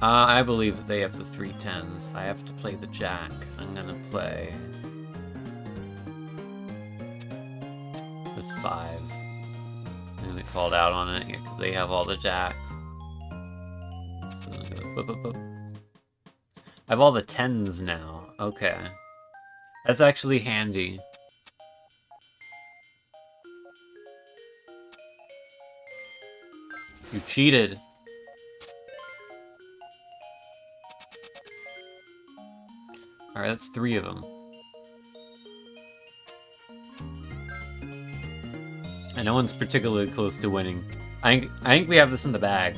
I believe that they have the 3 10s. I have to play the jack. I'm gonna play this 5. I'm gonna get called out on it because they have all the jacks. So I'm gonna go, boop, boop, boop. I have all the 10s now. Okay. That's actually handy. You cheated. Alright, that's 3 of them. And no one's particularly close to winning. I think we have this in the bag.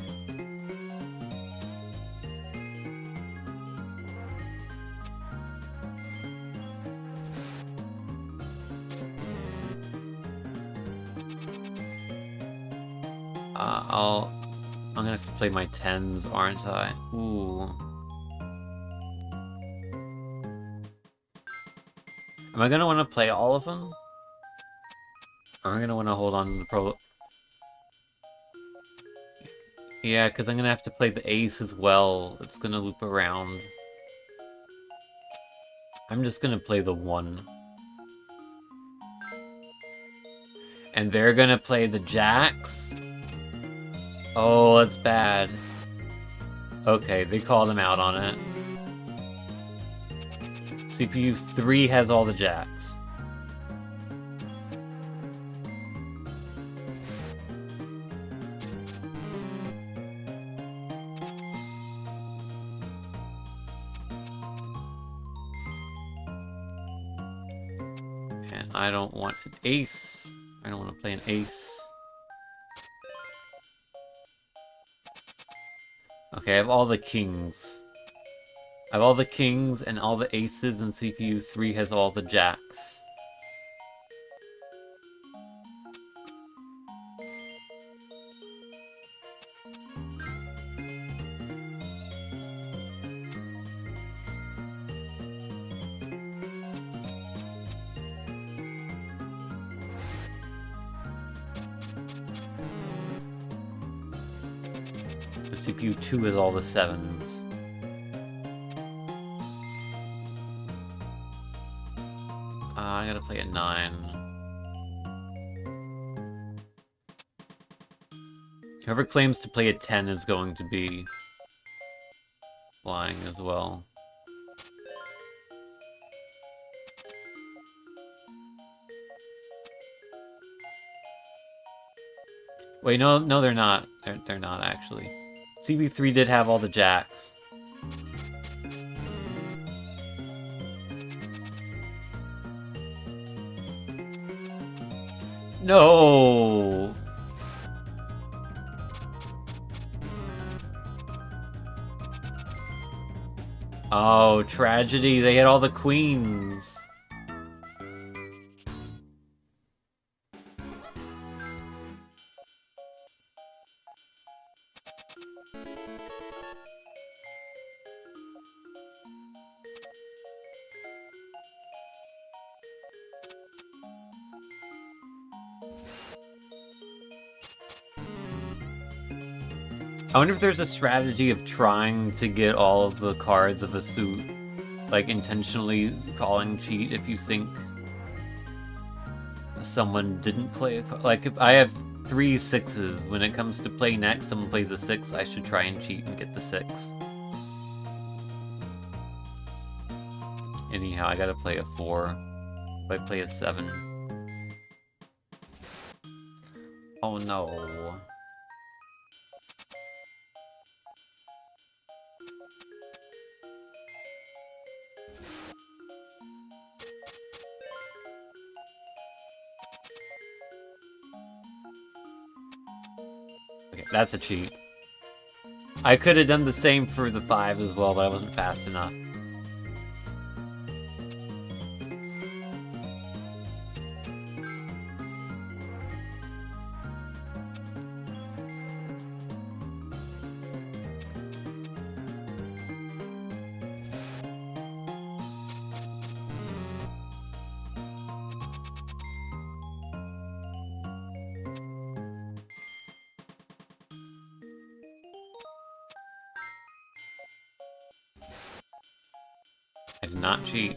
I'm gonna have to play my 10s, aren't I? Ooh. Am I gonna want to play all of them? Or am I gonna want to hold on to the pro? Yeah, because I'm gonna have to play the ace as well. It's gonna loop around. I'm just gonna play the 1. And they're gonna play the jacks? Oh, that's bad. Okay, they called him out on it. CPU 3 has all the jacks. And I don't want an ace. I don't want to play an ace. Okay, I have all the kings. I have all the kings and all the aces, and CPU 3 has all the jacks. The CPU 2 has all the 7s. I gotta play a 9. Whoever claims to play a 10 is going to be flying as well. Wait, no, they're not. They're not actually. CB3 did have all the jacks. No. Oh, tragedy. They had all the queens. I wonder if there's a strategy of trying to get all of the cards of a suit, like intentionally calling cheat if you think someone didn't play a card. Like, if I have 3 6s. When it comes to play next, someone plays a 6, I should try and cheat and get the 6. Anyhow, I gotta play a 4. If I play a 7. Oh no. Okay, that's a cheat. I could have done the same for the 5 as well, but I wasn't fast enough. I did not cheat.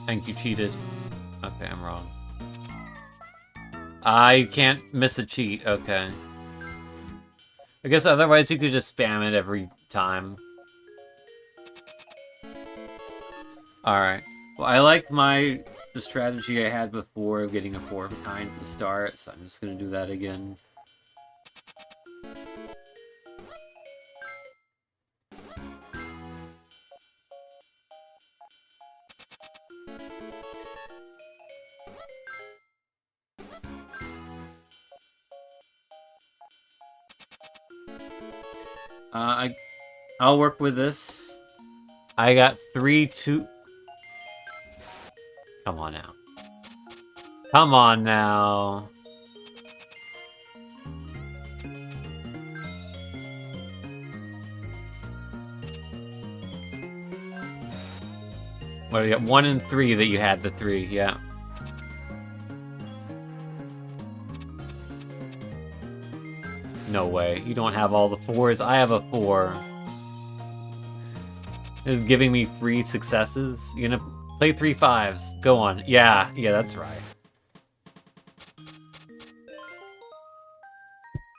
I think you cheated. Okay, I'm wrong. You can't miss a cheat. Okay. I guess otherwise you could just spam it every time. Alright. Well, I like the strategy I had before of getting a 4 of a kind to start, so I'm just gonna do that again. I'll work with this. I got 3, 2... Come on now. Come on now. What do you got? 1 and 3 that you had the 3, yeah. No way. You don't have all the 4s. I have a 4. This is giving me 3 successes. You're gonna play 3 5s. Go on. Yeah, that's right.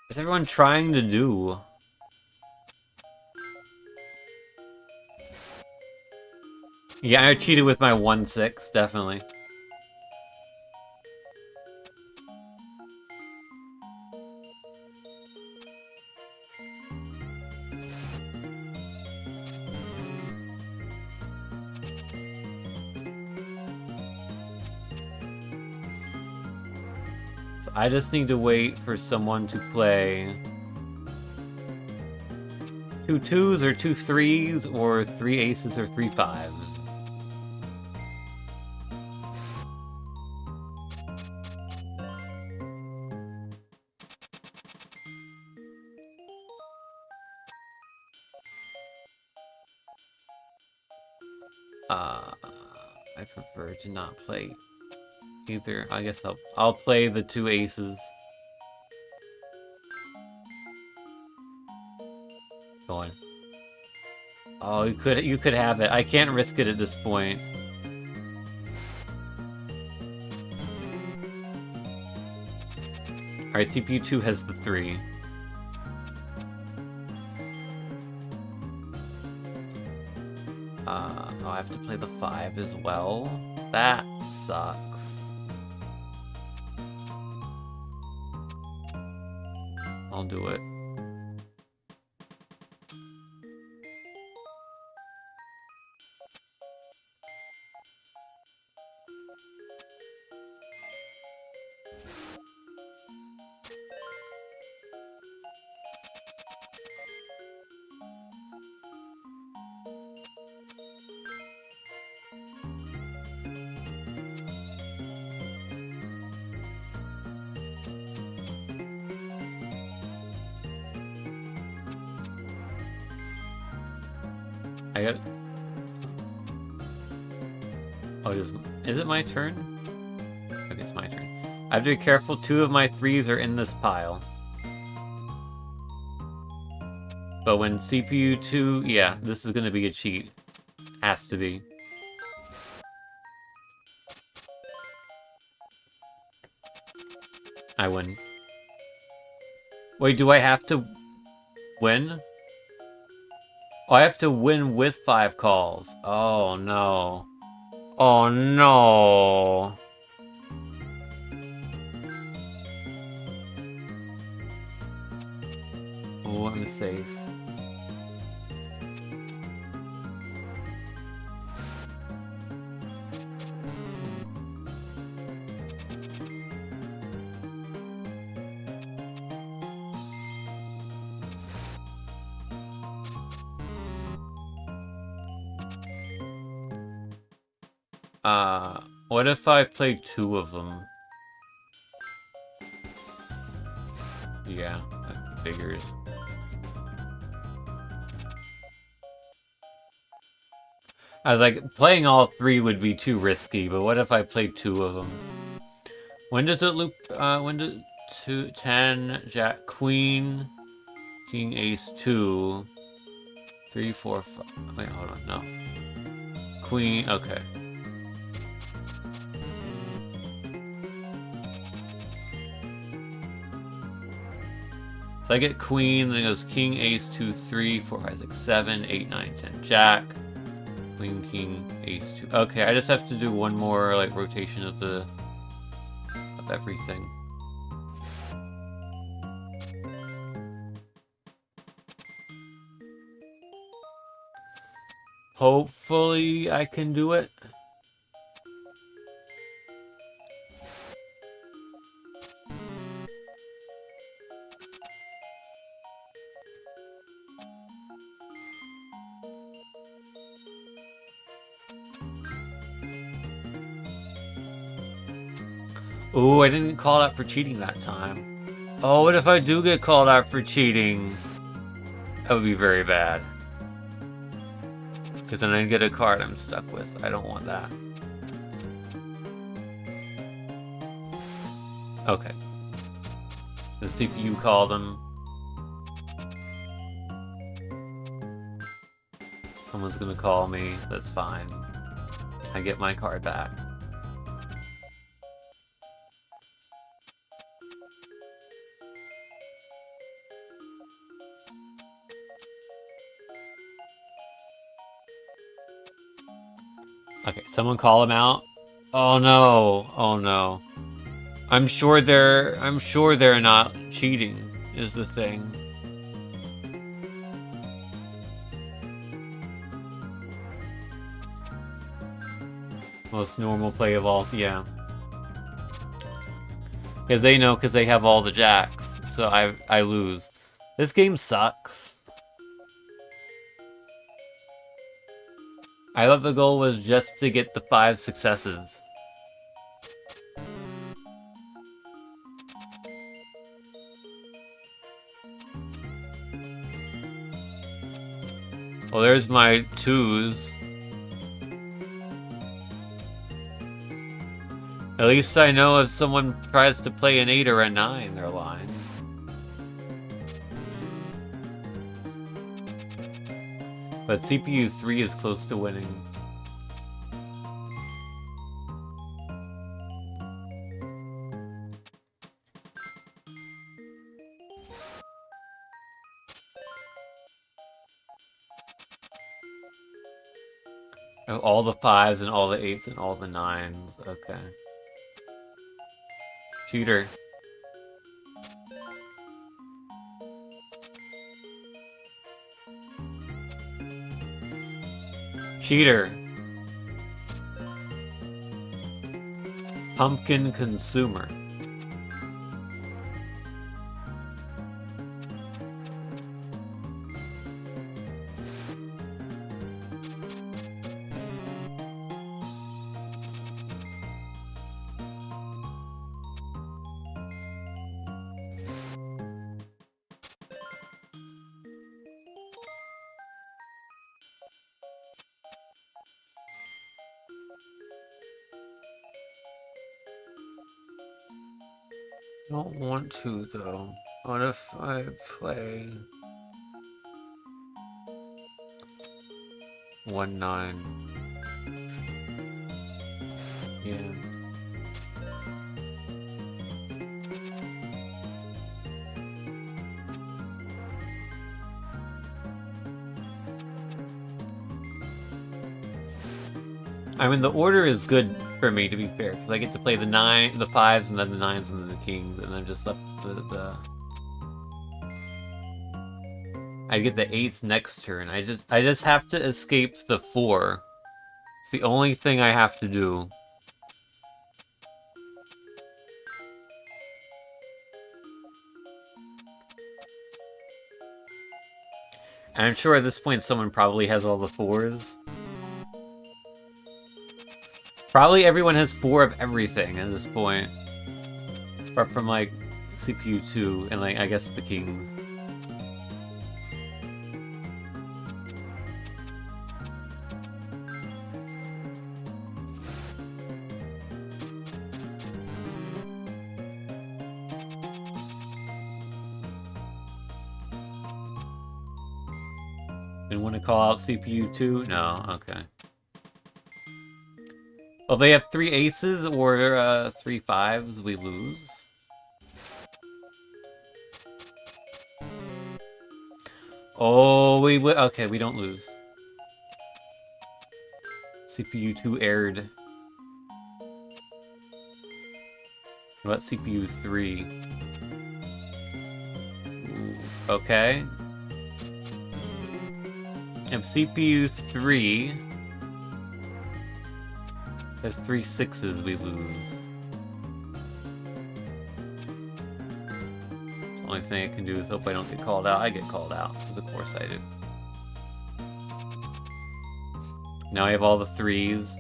What's everyone trying to do? Yeah, I cheated with my 1-6, definitely. So I just need to wait for someone to play 2 2s or 2 3s or 3 aces or 3 5s. I prefer to not play either. I guess I'll play the 2 aces. Go on. Oh, you could have it. I can't risk it at this point. Alright, CPU 2 has the 3. I'll have to play the 5 as well. That sucks. I'll do it. I got... Oh, is it my turn? Okay, it's my turn. I have to be careful. 2 of my 3s are in this pile. But when CPU 2... Yeah, this is gonna be a cheat. Has to be. I win. Wait, do I have to win? Oh, I have to win with 5 calls. Oh, no. Oh, no. Oh, I'm safe. What if I play 2 of them? Yeah, that figures. I was like, playing all 3 would be too risky, but what if I played 2 of them? When does it loop, when does 10, Jack, Queen, King, Ace, 2, 3, 4, 5, wait, hold on, no. Queen, okay. So I get Queen, then it goes King, Ace, 2, 3, 4, 5, 6, 7, 8, 9, 10, Jack. Queen, King, Ace, 2. Okay, I just have to do one more, like, rotation of everything. Hopefully I can do it. Ooh, I didn't get called out for cheating that time. Oh, what if I do get called out for cheating? That would be very bad. Because then I get a card I'm stuck with. I don't want that. Okay. The CPU called him. Someone's gonna call me. That's fine. I get my card back. Okay, someone call him out. Oh no. Oh no. I'm sure they're not cheating is the thing. Most normal play of all, yeah. Because they know, because they have all the jacks, so I lose. This game sucks. I thought the goal was just to get the 5 successes. Well, there's my 2s. At least I know if someone tries to play an 8 or a 9, they're lying. But CPU 3 is close to winning. All the 5s and all the 8s and all the 9s. Okay. Cheater. Cheater. Pumpkin consumer. I don't want to, though. What if I play 1-9? Yeah. I mean, the order is good for me, to be fair, because I get to play the 5s, and then the 9s, and then the kings, and then just left the... I get the 8s next turn. I just have to escape the 4. It's the only thing I have to do. And I'm sure at this point someone probably has all the 4s. Probably everyone has 4 of everything at this point. Apart from, like, CPU 2 and, like, I guess the kings. Didn't want to call out CPU 2? No, okay. Well, they have 3 aces or 3 5s, we lose. Oh, okay, we don't lose. CPU 2 aired. What about CPU 3? Ooh, okay. If CPU 3 has 3 6s, we lose. The only thing I can do is hope I don't get called out. I get called out, because of course I do. Now I have all the 3s.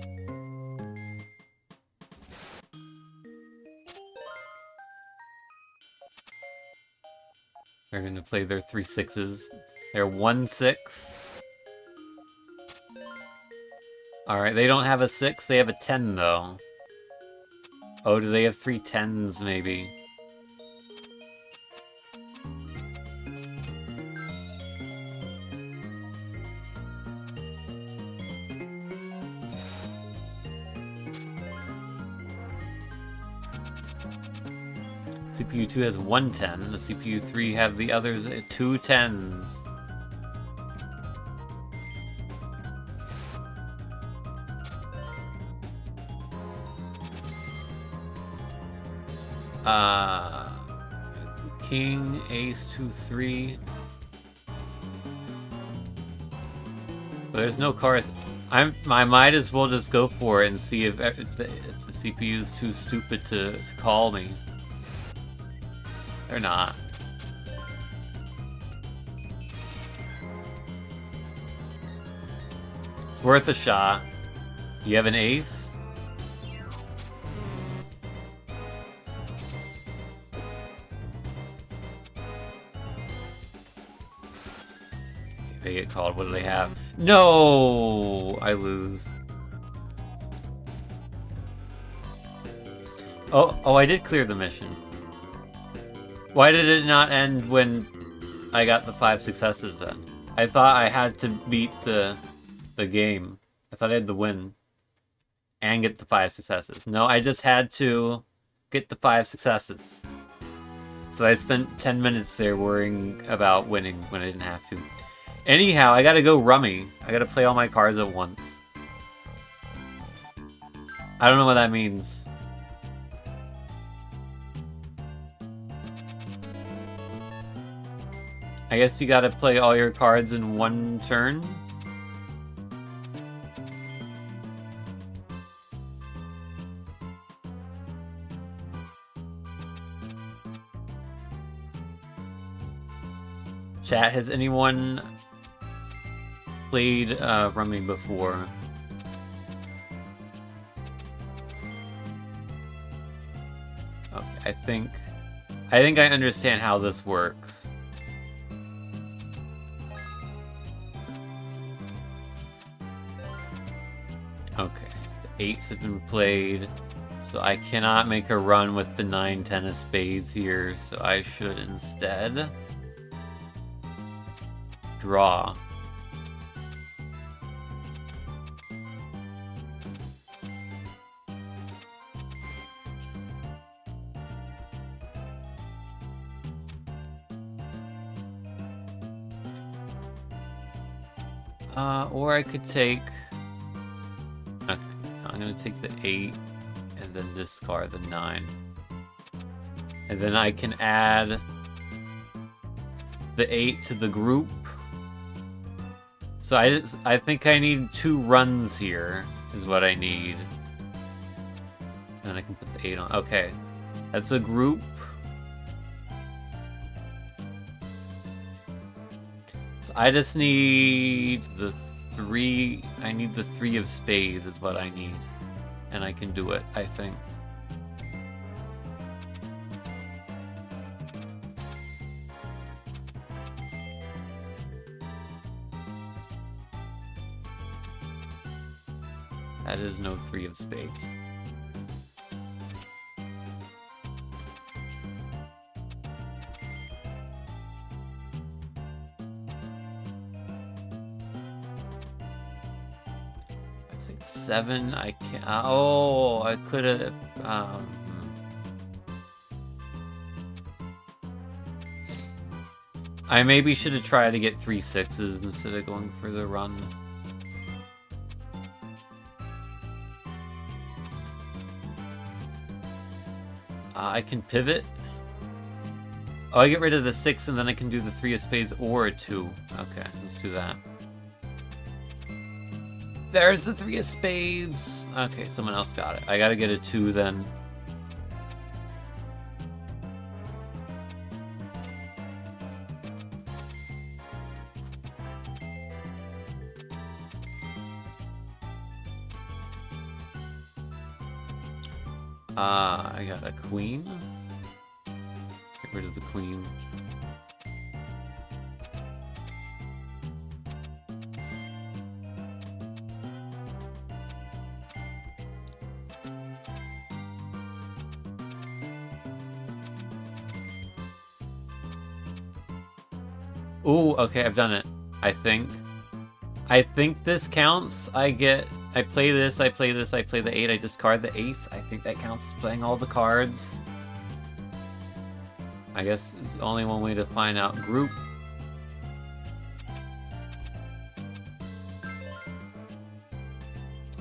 They're gonna play their 3 6s. They're 1 6. Alright, they don't have a 6, they have a 10 though. Oh, do they have 3 10s maybe? CPU 2 has 1 10, the CPU 3 have the others 2 10s. King, ace, 2 3. But there's no cards. I might as well just go for it and see if the CPU is too stupid to call me. They're not. It's worth a shot. You have an ace? They get called. What do they have? No! I lose. Oh, I did clear the mission. Why did it not end when I got the 5 successes then? I thought I had to beat the game. I thought I had to win. And get the 5 successes. No, I just had to get the 5 successes. So I spent 10 minutes there worrying about winning when I didn't have to. Anyhow, I gotta go rummy. I gotta play all my cards at once. I don't know what that means. I guess you gotta play all your cards in one turn? Chat, has anyone played Rummy before? Okay, I think I understand how this works. Okay, the 8s have been played, so I cannot make a run with the 9 10 of spades here, so I should instead draw. Or I could take... Okay, I'm gonna take the 8 and then discard the 9. And then I can add the 8 to the group. So I think I need 2 runs here, is what I need. And I can put the 8 on. Okay, that's a group. So I just need the 3. I need the 3 of spades is what I need. and I can do it, I think. That is no 3 of spades. I say 7. I can't. Oh, I could have. I maybe should have tried to get 3 6s instead of going for the run. I can pivot. Oh, I get rid of the 6 and then I can do the 3 of spades or a 2. Okay, let's do that. There's the 3 of spades. Okay, someone else got it. I gotta get a 2 then. I got a queen. Get rid of the queen. Ooh, okay, I've done it. I think this counts. I play this, I play this, I play the 8, I discard the ace. I think that counts as playing all the cards. I guess there's only one way to find out. Group.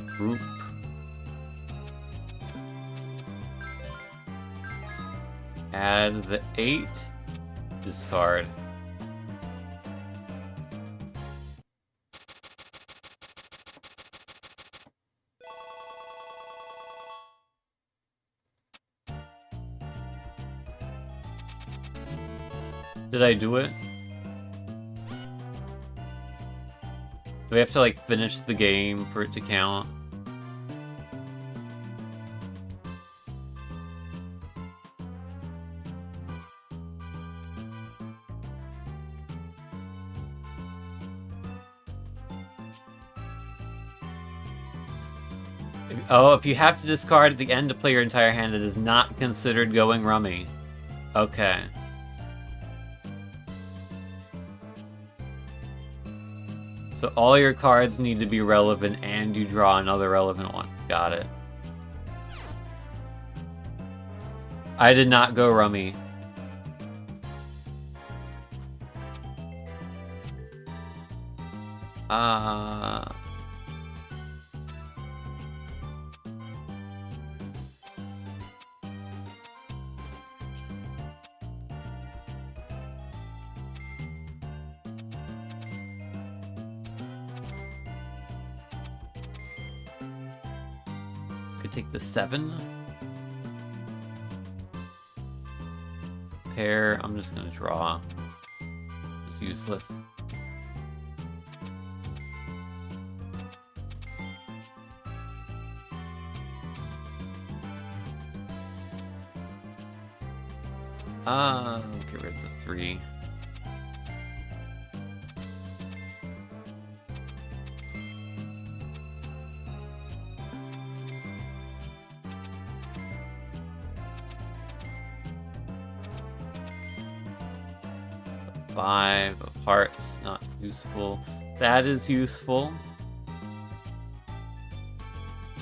Group. Add the 8. Discard. Did I do it? Do we have to, like, finish the game for it to count? Oh, if you have to discard at the end to play your entire hand, it is not considered going rummy. Okay. So all your cards need to be relevant and you draw another relevant one. Got it. I did not go rummy. Could take the 7. Pair. I'm just gonna draw. It's useless. Get rid of the 3. Five of hearts, not useful. That is useful.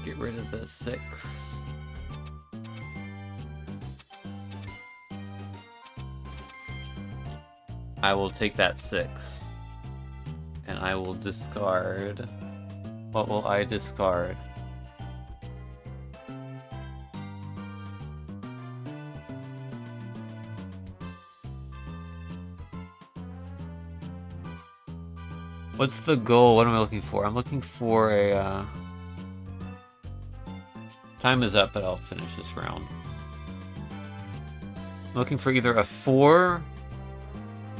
Get rid of the 6. I will take that 6. And I will discard. What will I discard? What's the goal? What am I looking for? I'm looking for a... Time is up, but I'll finish this round. I'm looking for either a 4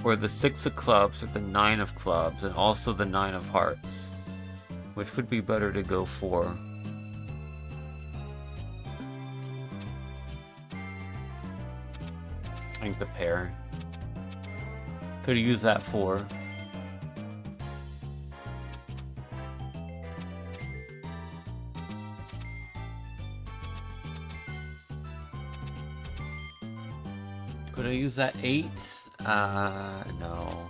or the 6 of clubs or the 9 of clubs, and also the 9 of hearts. Which would be better to go for? think the pair. Could have used that 4. Could I use that 8? No.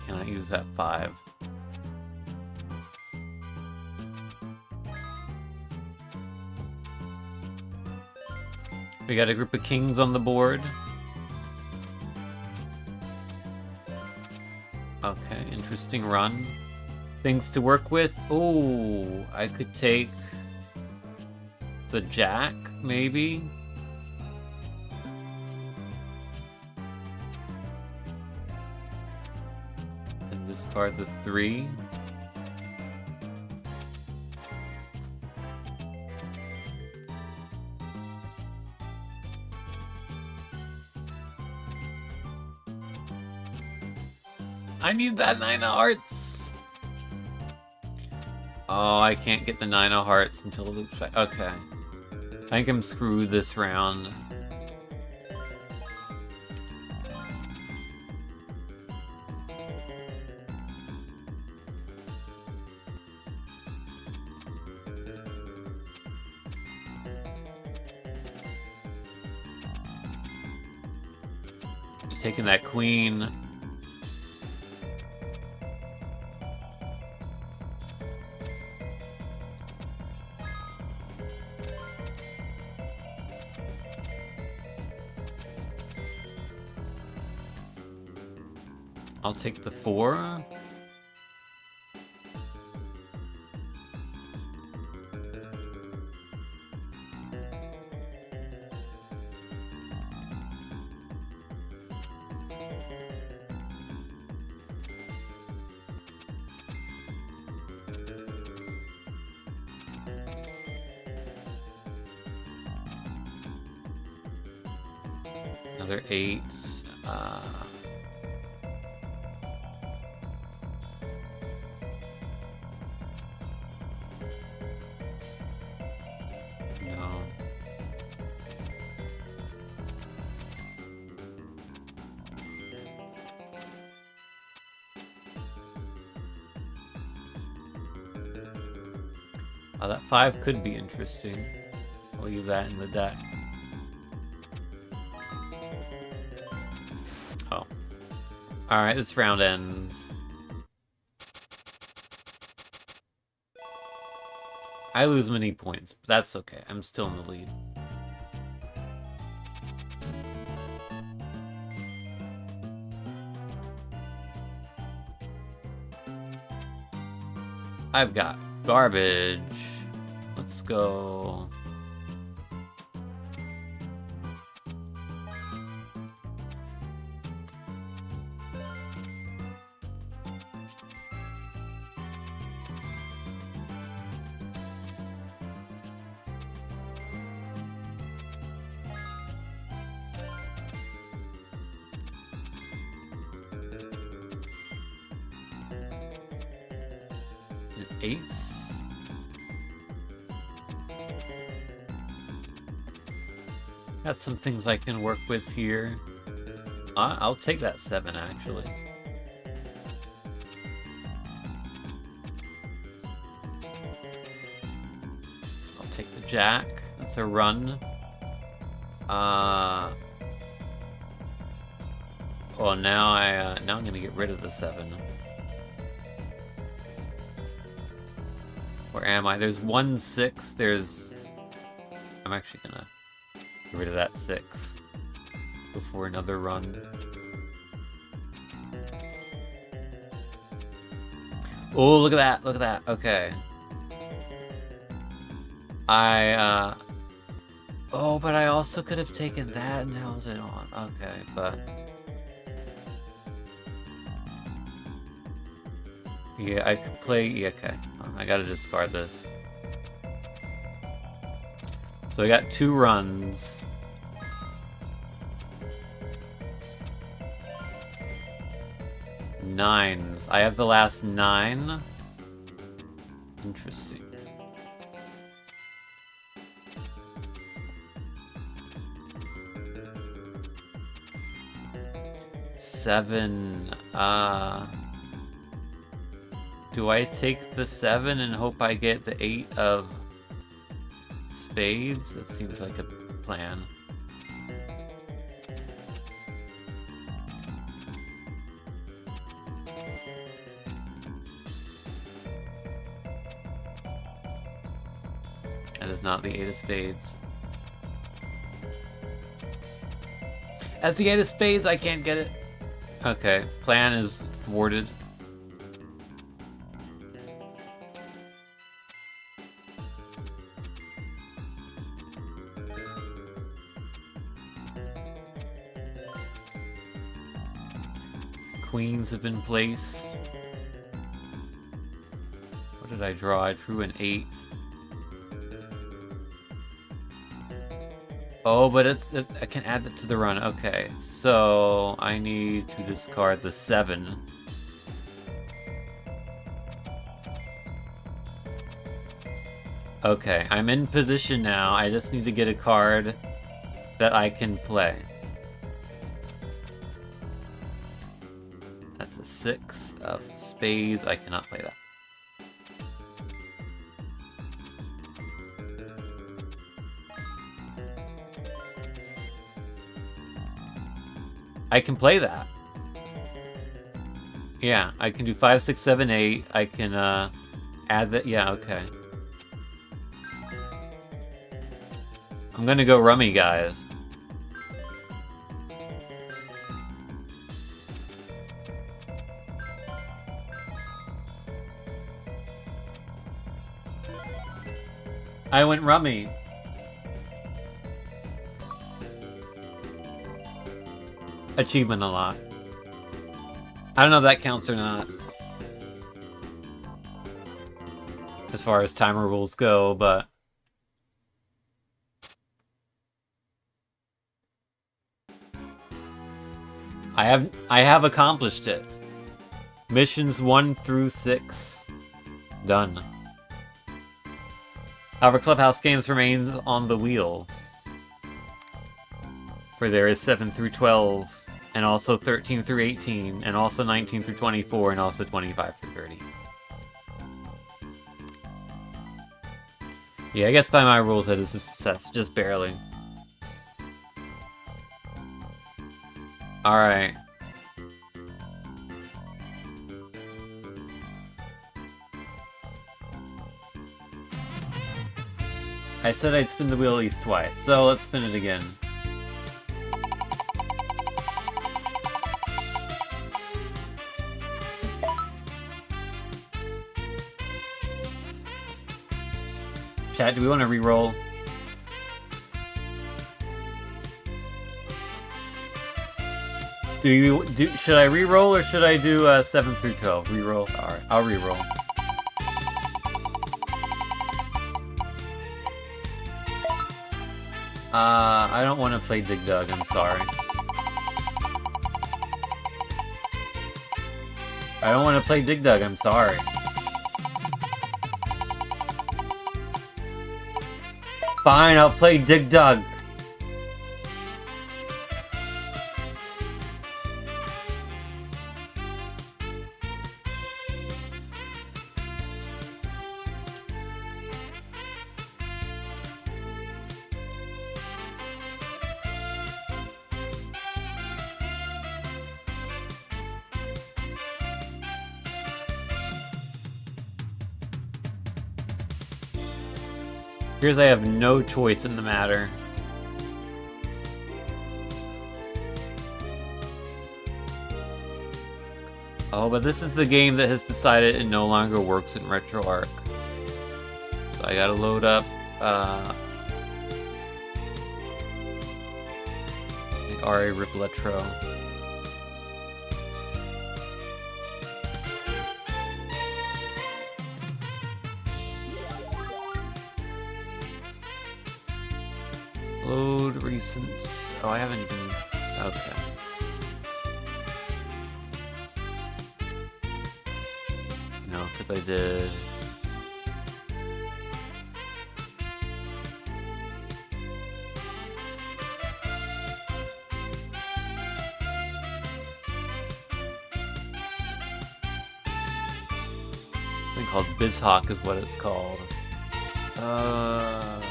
Can I use that 5? We got a group of kings on the board. Okay, interesting run. Things to work with. Oh, I could take the jack, maybe? And discard the 3. I need that 9 of hearts! Oh, I can't get the 9 of hearts until it loops back. Okay. I think I'm screwed this round. Taking that queen. I'll take the 4. Another 8. No. Oh, that 5 could be interesting. I'll leave that in the deck. Oh. Alright, this round ends. I lose many points, but that's okay. I'm still in the lead. I've got garbage. Let's go. An 8. Got some things I can work with here. I'll take that 7, actually. I'll take the jack. That's a run. Well, now I'm gonna get rid of the 7. Where am I? There's 1 6. I'm actually gonna get rid of that 6 before another run. Oh, look at that! Look at that! Okay. Oh, but I also could have taken that and held it on. Okay, but yeah, I could play. Yeah, okay. I gotta discard this. So I got 2 runs. nines. I have the last 9. Interesting. Seven. Do I take the 7 and hope I get the 8 of spades? That seems like a plan. That is not the 8 of spades. As the 8 of spades, I can't get it. Okay, plan is thwarted. Queens have been placed. What did I draw? I drew an 8. Oh, but I can add it to the run. Okay, so I need to discard the 7. Okay, I'm in position now. I just need to get a card that I can play. That's a 6 of spades. I cannot play that. I can play that. Yeah, I can do 5, 6, 7, 8. I can add that. Yeah, okay. I'm gonna go rummy, guys. I went rummy. Achievement a lot. I don't know if that counts or not. As far as timer rules go, but... I have accomplished it. Missions 1 through 6. Done. However, Clubhouse Games remains on the wheel. For there is 7 through 12. And also 13 through 18, and also 19 through 24, and also 25 through 30. Yeah, I guess by my rules that is a success, just barely. Alright. I said I'd spin the wheel at least twice, so let's spin it again. Chat, do we want to re-roll? Should I re-roll or should I do 7 through 12? Re-roll? Alright, I'll re-roll. I don't want to play Dig Dug, I'm sorry. I don't want to play Dig Dug, I'm sorry. Fine, I'll play Dig Dug. Here's I have no choice in the matter. Oh, but this is the game that has decided it no longer works in RetroArch. So I gotta load up the RA Rip Letro. Load recent. Oh, I haven't even. Okay. because I did. Something called BizHawk is what it's called. Let's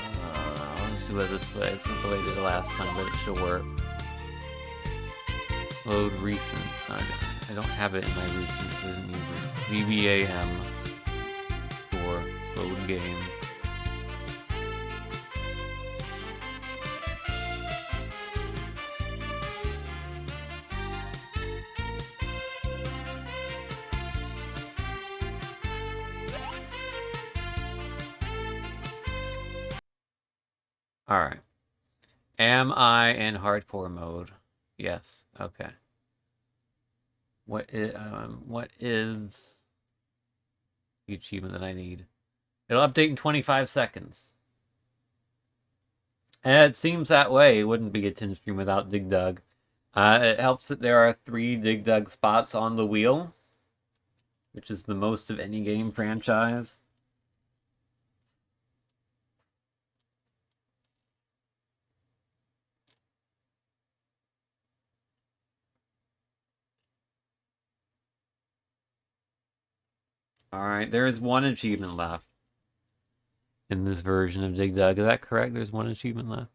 do it this way. It's not the way I did it last time, but it should work. Load recent. I don't have it in my recent. It isn't using VBAM for load game. Alright. Am I in hardcore mode? Yes. Okay. What is the achievement that I need? It'll update in 25 seconds. And it seems that way. It wouldn't be a 10 stream without Dig Dug. It helps that there are 3 Dig Dug spots on the wheel, which is the most of any game franchise. Alright, there is 1 achievement left in this version of Dig Dug. Is that correct? There's 1 achievement left?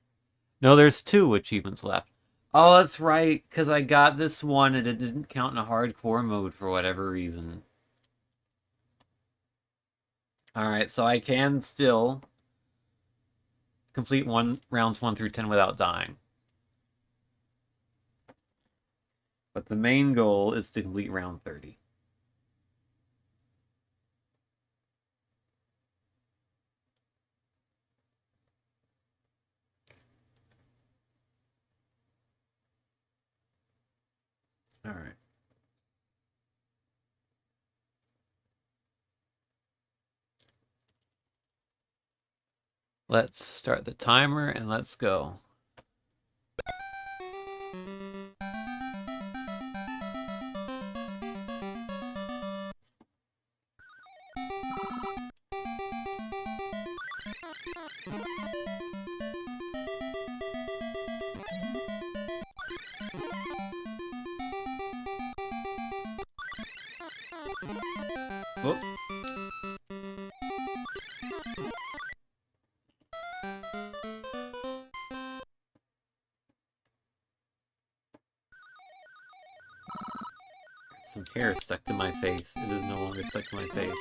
No, there's 2 achievements left. Oh, that's right, because I got this one and it didn't count in a hardcore mode for whatever reason. Alright, so I can still complete rounds 1 through 10 without dying. But the main goal is to complete round 30. Alright. Let's start the timer and let's go. Whoop. Some hair stuck to my face. It is no longer stuck to my face.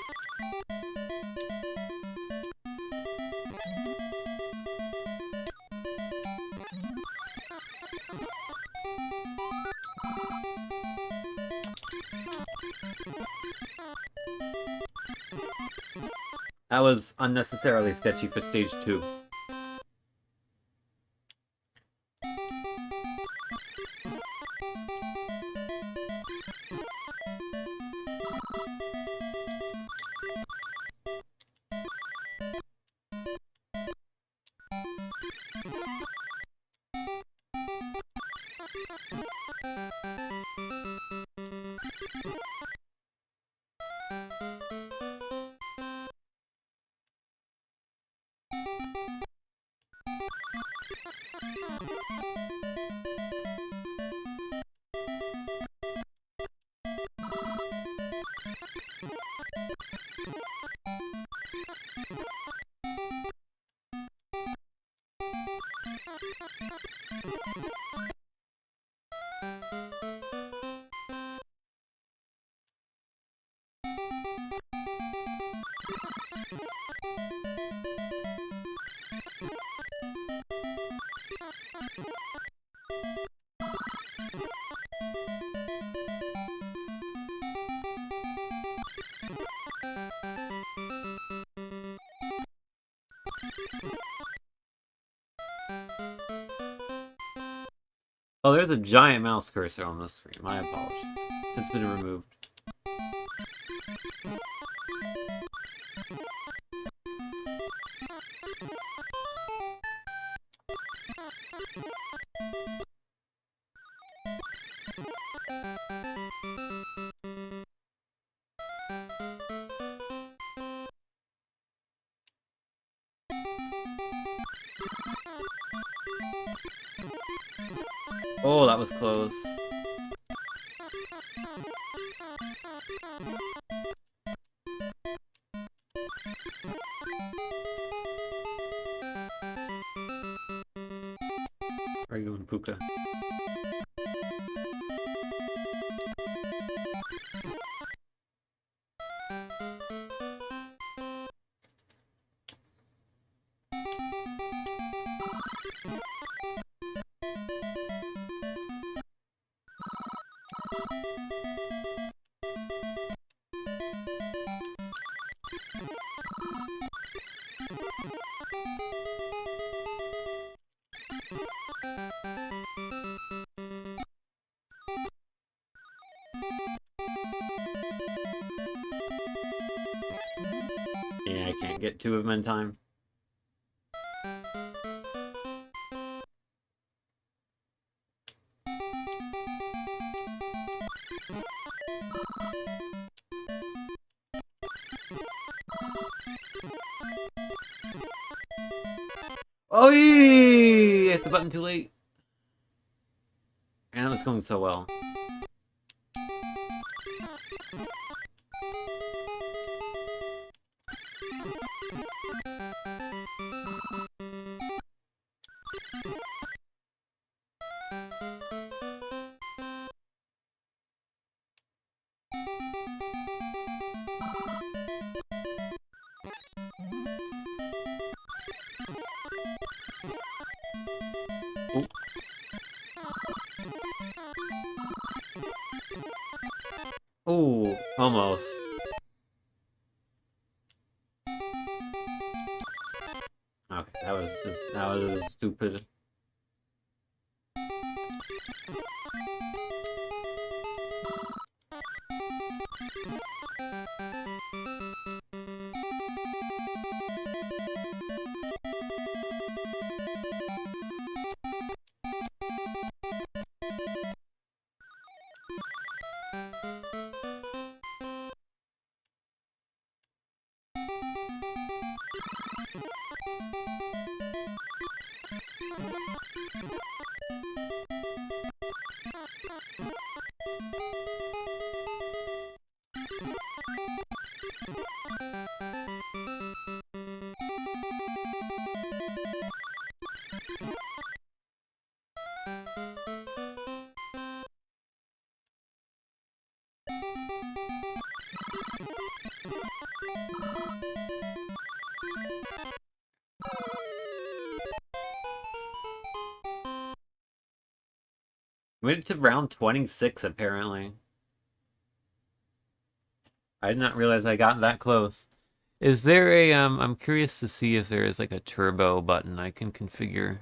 That was unnecessarily sketchy for stage 2. Oh, there's a giant mouse cursor on the screen. My apologies. It's been removed. Oh, that was close. Where are you going, Puka? Yeah, I can't get two of them in time. Oh, hit the button too late. And it's going so well. Oh, almost. Okay, that was stupid. We went to round 26, apparently. I did not realize I got that close. Is there a, I'm curious to see if there is like a turbo button I can configure.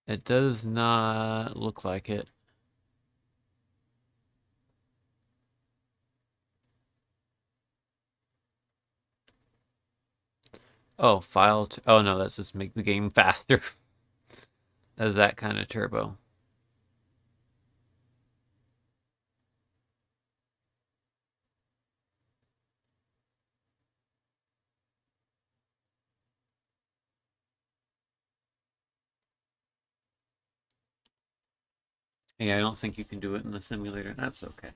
It does not look like it. Oh, oh no, that's just make the game faster. As that kind of turbo. Yeah, I don't think you can do it in the simulator. That's okay.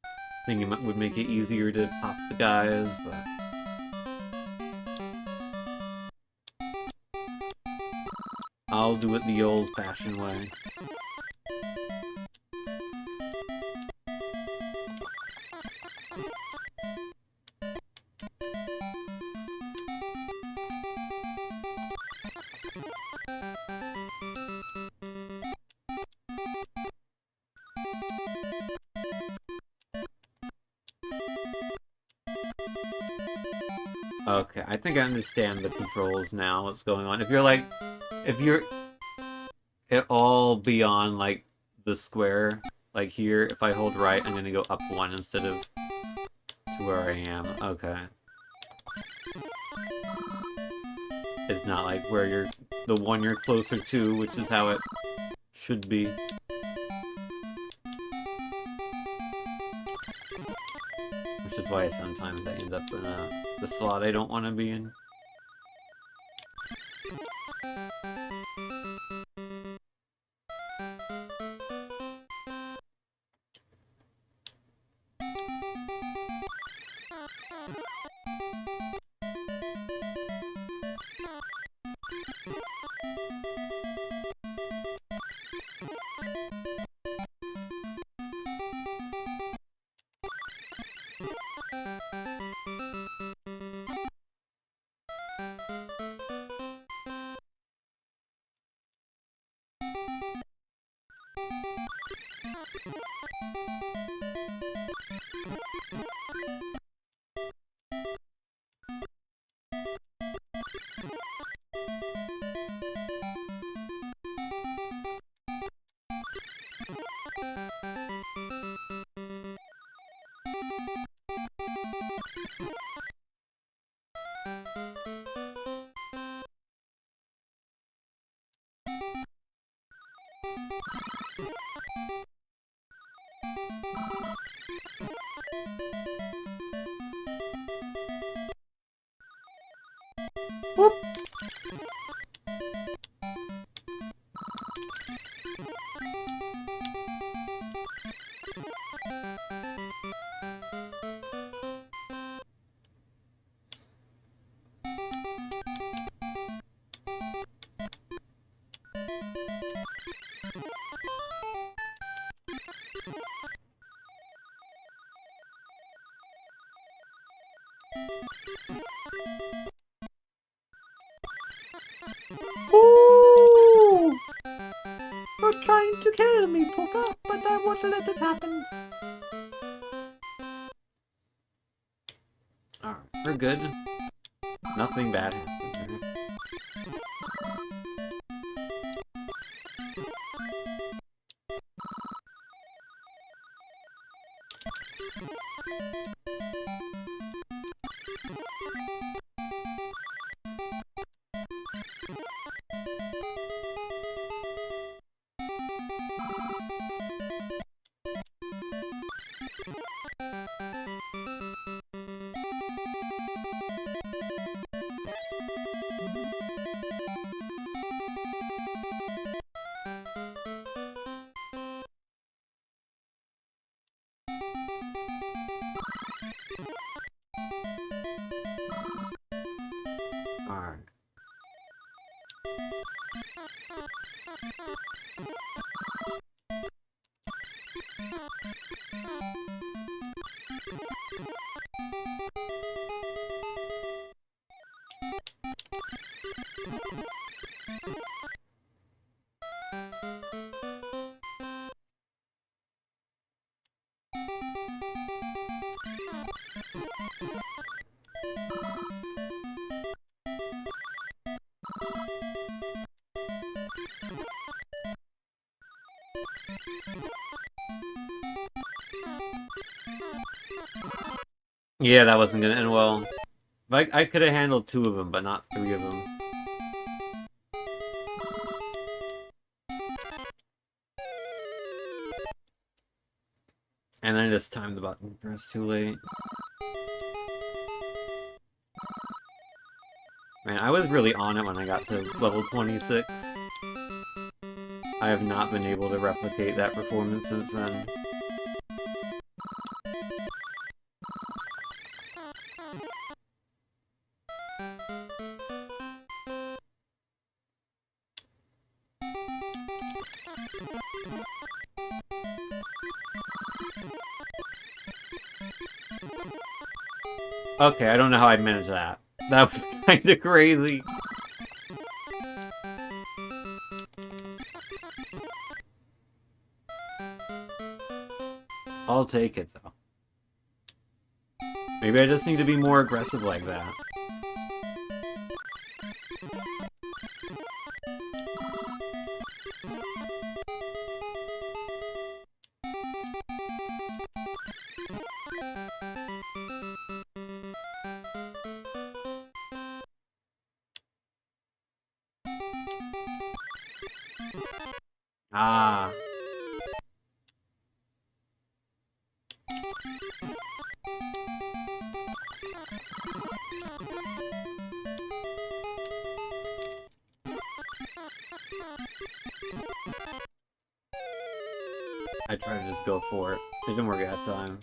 I think it would make it easier to pop the guys, but... I'll do it the old-fashioned way. Okay, I think I understand the controls now, what's going on. If you're at all beyond, like, the square, like here, if I hold right, I'm gonna go up one instead of to where I am. Okay. It's not like where you're, the one you're closer to, which is how it should be. which is why sometimes I end up in the slot I don't want to be in. Whoop! Ooh! You're trying to kill me, Polka, but I won't let it happen. Alright, we're good. Nothing bad happened. Alright. Yeah, that wasn't gonna end well. I could have handled 2 of them, but not 3 of them. And I just timed the button press too late. Man, I was really on it when I got to level 26. I have not been able to replicate that performance since then. Okay, I don't know how I managed that. That was kinda crazy. I'll take it, though. Maybe I just need to be more aggressive like that. Ah. I tried to just go for it. It didn't work that time.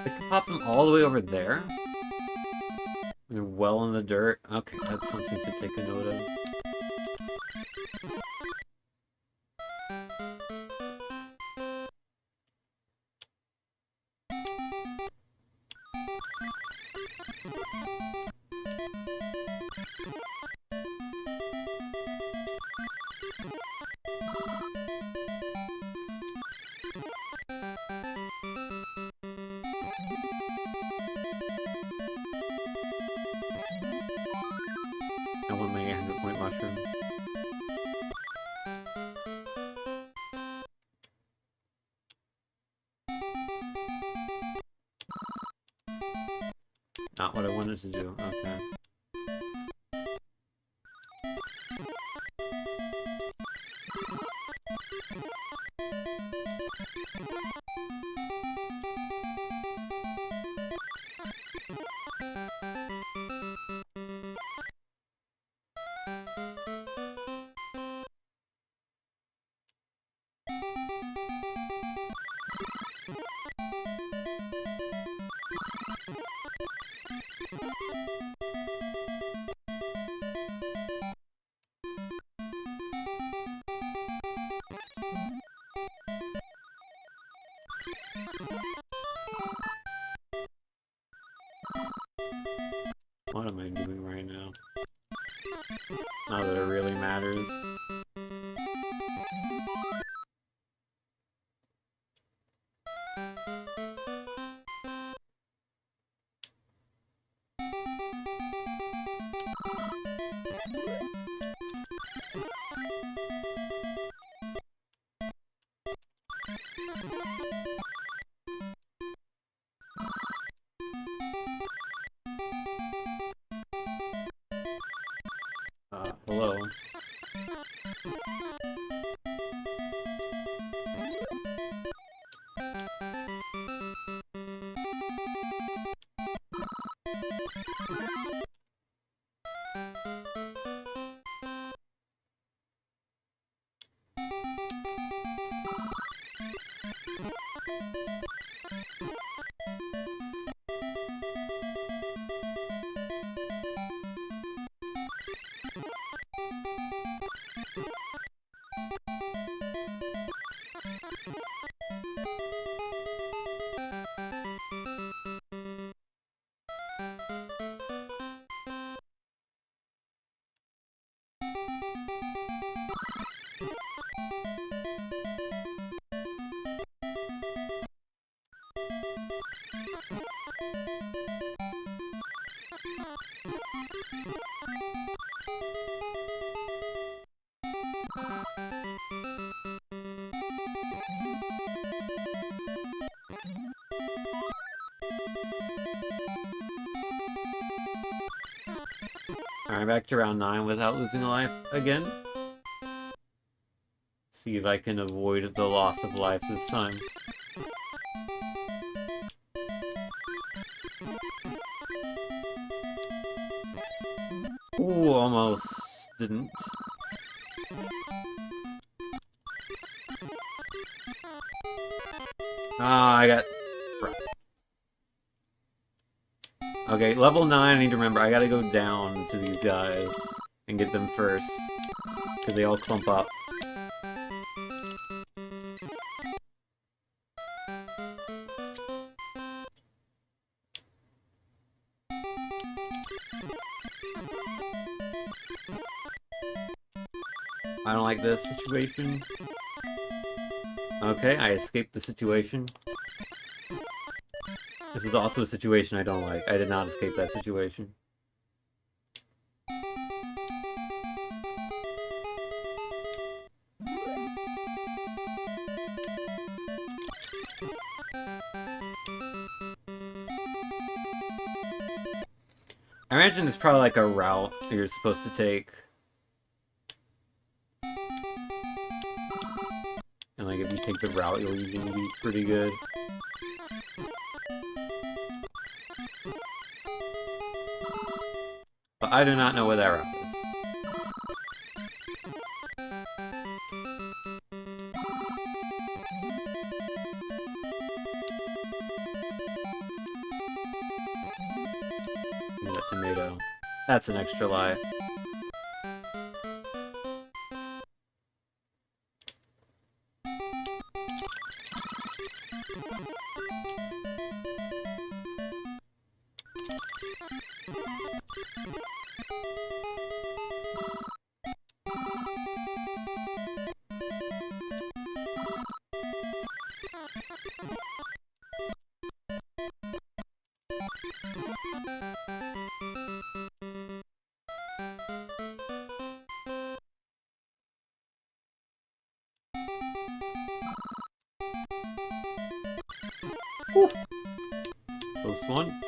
It can pop them all the way over there? They're well in the dirt? Okay, that's something to take a note of. I want my 800-point mushroom. Not what I wanted to do. Okay. What am I doing right now? Not that it really matters. Hello. Alright, back to round 9 without losing a life again. See if I can avoid the loss of life this time. Ooh, almost didn't. Ah, I got... Okay, level 9, I need to remember, I gotta go down to these guys and get them first, because they all clump up. I don't like this situation. Okay, I escaped the situation. This is also a situation I don't like. I did not escape that situation. I imagine it's probably like a route you're supposed to take. And like if you take the route, you're gonna be pretty good. But I do not know where that route is. Give me that tomato. That's an extra life. Whew. Close one.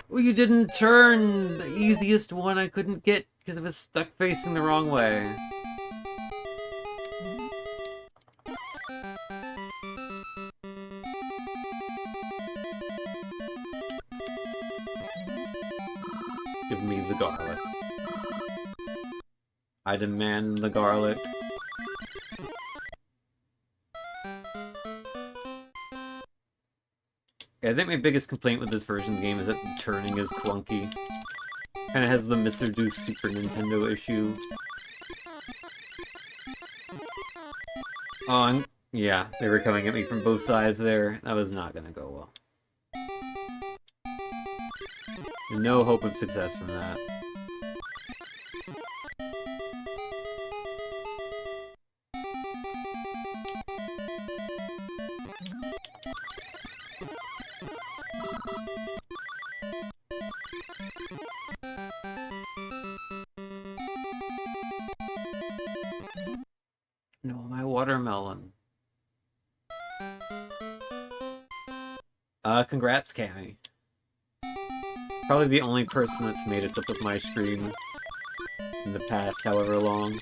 Well, you didn't turn the easiest one I couldn't get because it was stuck facing the wrong way. Give me the garlic. I demand the garlic. Yeah, I think my biggest complaint with this version of the game is that the turning is clunky. Kinda has the Mr. Super Nintendo issue. Oh, and yeah, they were coming at me from both sides there. That was not gonna go well. No hope of success from that. No, my watermelon. Congrats, Cammy. Probably the only person that's made it up with my stream in the past however long.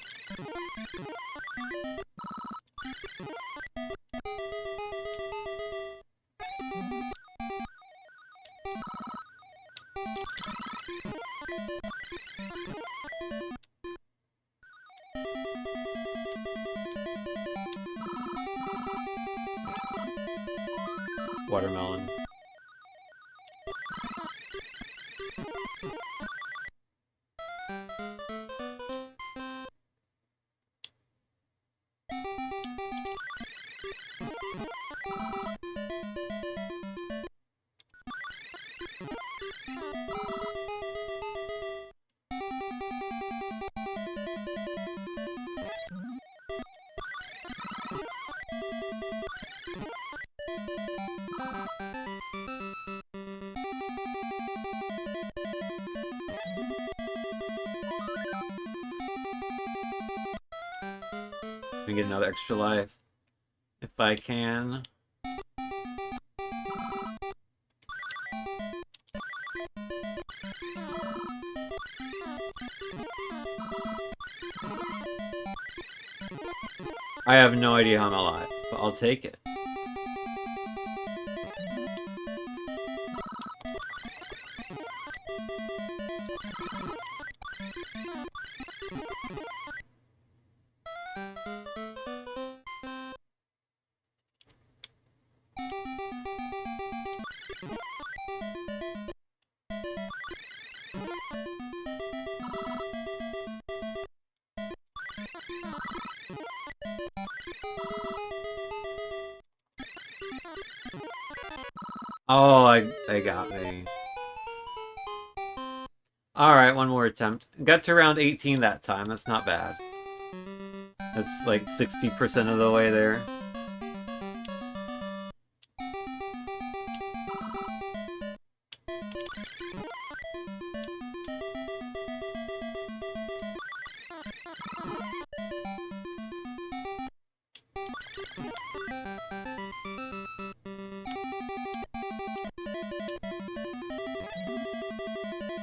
Watermelon. Let me get another extra life. If I can. I have no idea how I'm alive, but I'll take it. Oh, they got me. Alright, one more attempt. Got to around 18 that time, that's not bad. That's like 60% of the way there.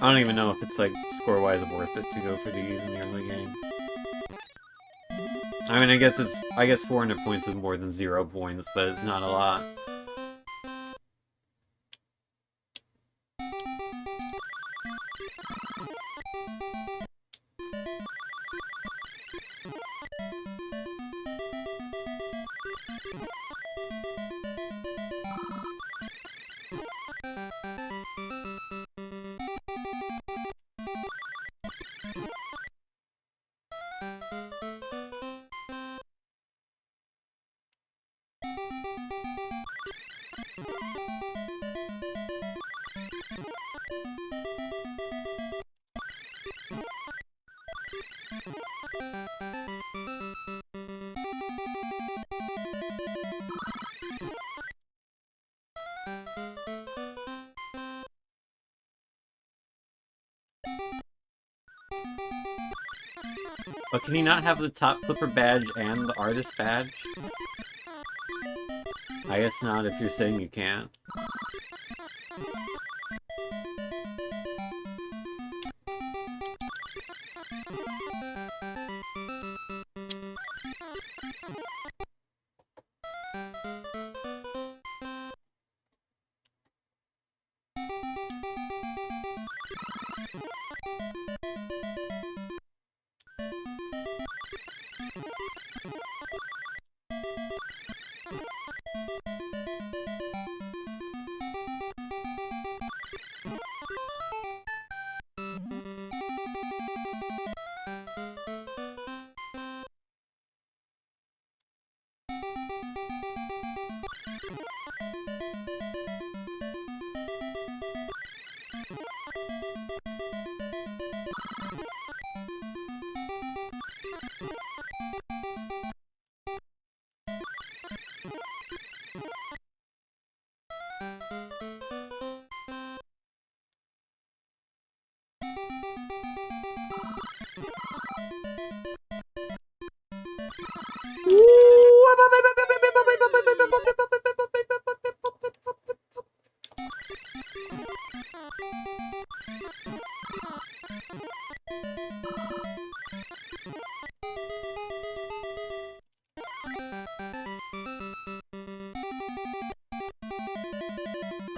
I don't even know if it's like score-wise worth it to go for these in the early game. I mean, I guess 400 points is more than 0 points, but it's not a lot. But can you not have the top clipper badge and the artist badge? I guess not if you're saying you can't.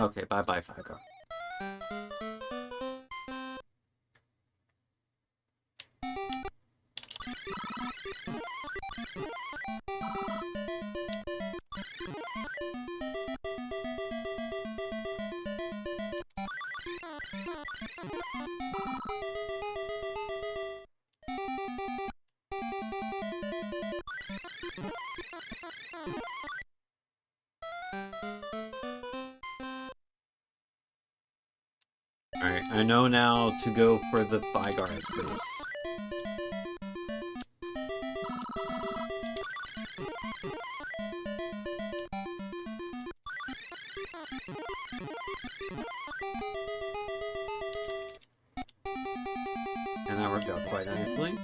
Okay, bye-bye, Figo. Alright, I know now to go for the Figars for this. And that worked out quite nicely.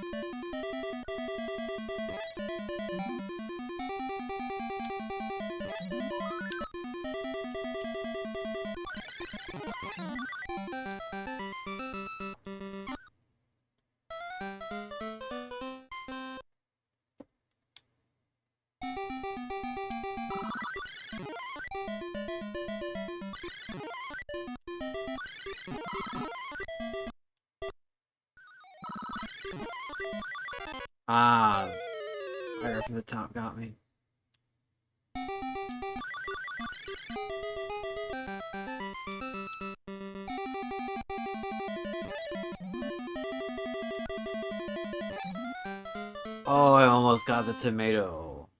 Ah, fire from the top got me. Oh, I almost got the tomato.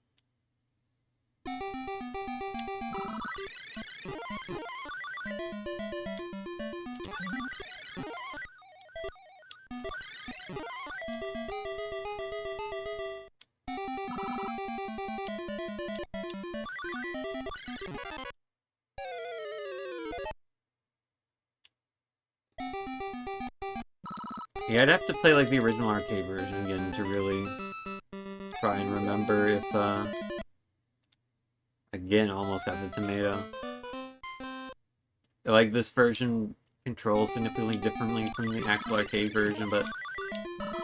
Yeah, I'd have to play like the original arcade version again to really try and remember if, again, almost got the tomato. Like, this version controls significantly differently from the actual arcade version, but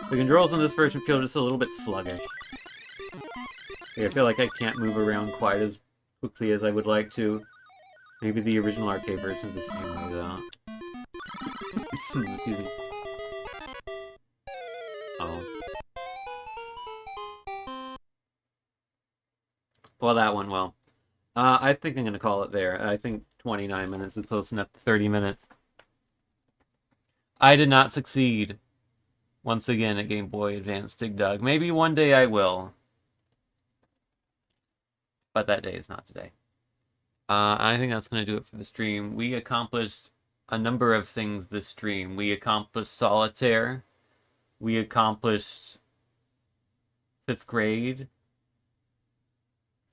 the controls in this version feel just a little bit sluggish. Like, I feel like I can't move around quite as quickly as I would like to. Maybe the original arcade version is the same way, though. Excuse me. Oh. Well, that one, well. I think I'm going to call it there. I think 29 minutes is close enough to 30 minutes. I did not succeed once again at Game Boy Advance Dig Dug. Maybe one day I will. But that day is not today. I think that's going to do it for the stream. We accomplished a number of things this stream. We accomplished Solitaire. We accomplished 5th grade.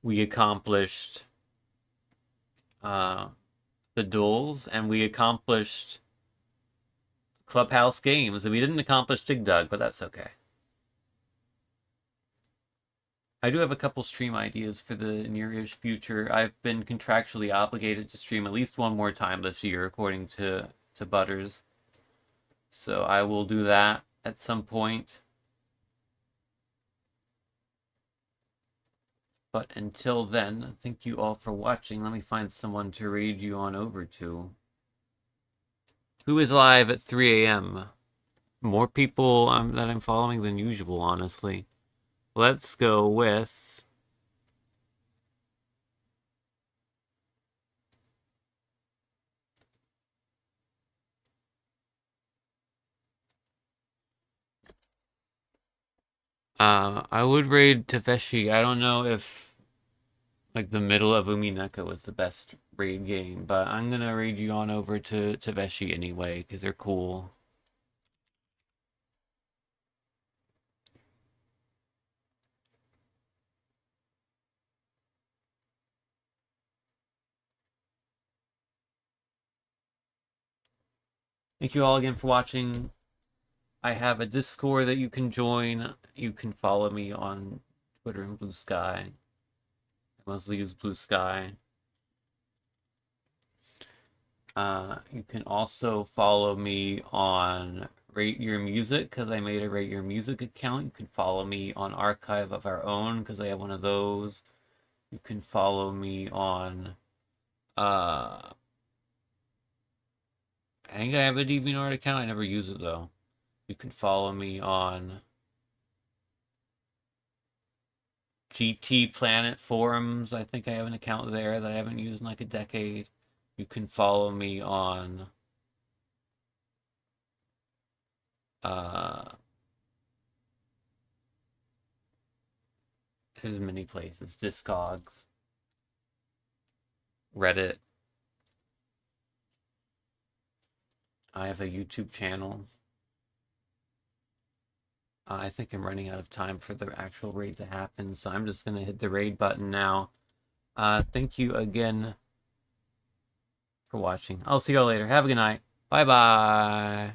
We accomplished the duels, and we accomplished Clubhouse games. And we didn't accomplish Dig Dug, but that's okay. I do have a couple stream ideas for the near-ish future. I've been contractually obligated to stream at least one more time this year, according to Butters. So I will do that at some point. But until then, thank you all for watching. Let me find someone to raid you on over to. Who is live at 3 a.m.? More people that I'm following than usual, honestly. Let's go with... I would raid Taveshi. I don't know if like the middle of Umineka was the best raid game, but I'm gonna raid you on over to Taveshi anyway, because they're cool. Thank you all again for watching. I have a Discord that you can join. You can follow me on Twitter and Blue Sky. I mostly use Blue Sky. You can also follow me on Rate Your Music, because I made a Rate Your Music account. You can follow me on Archive of Our Own, because I have one of those. You can follow me on... I think I have a DeviantArt account. I never use it, though. You can follow me on GT Planet Forums. I think I have an account there that I haven't used in like a decade. You can follow me on there's many places. Discogs, Reddit. I have a YouTube channel. I think I'm running out of time for the actual raid to happen, so I'm just going to hit the raid button now. Thank you again for watching. I'll see you all later. Have a good night. Bye-bye.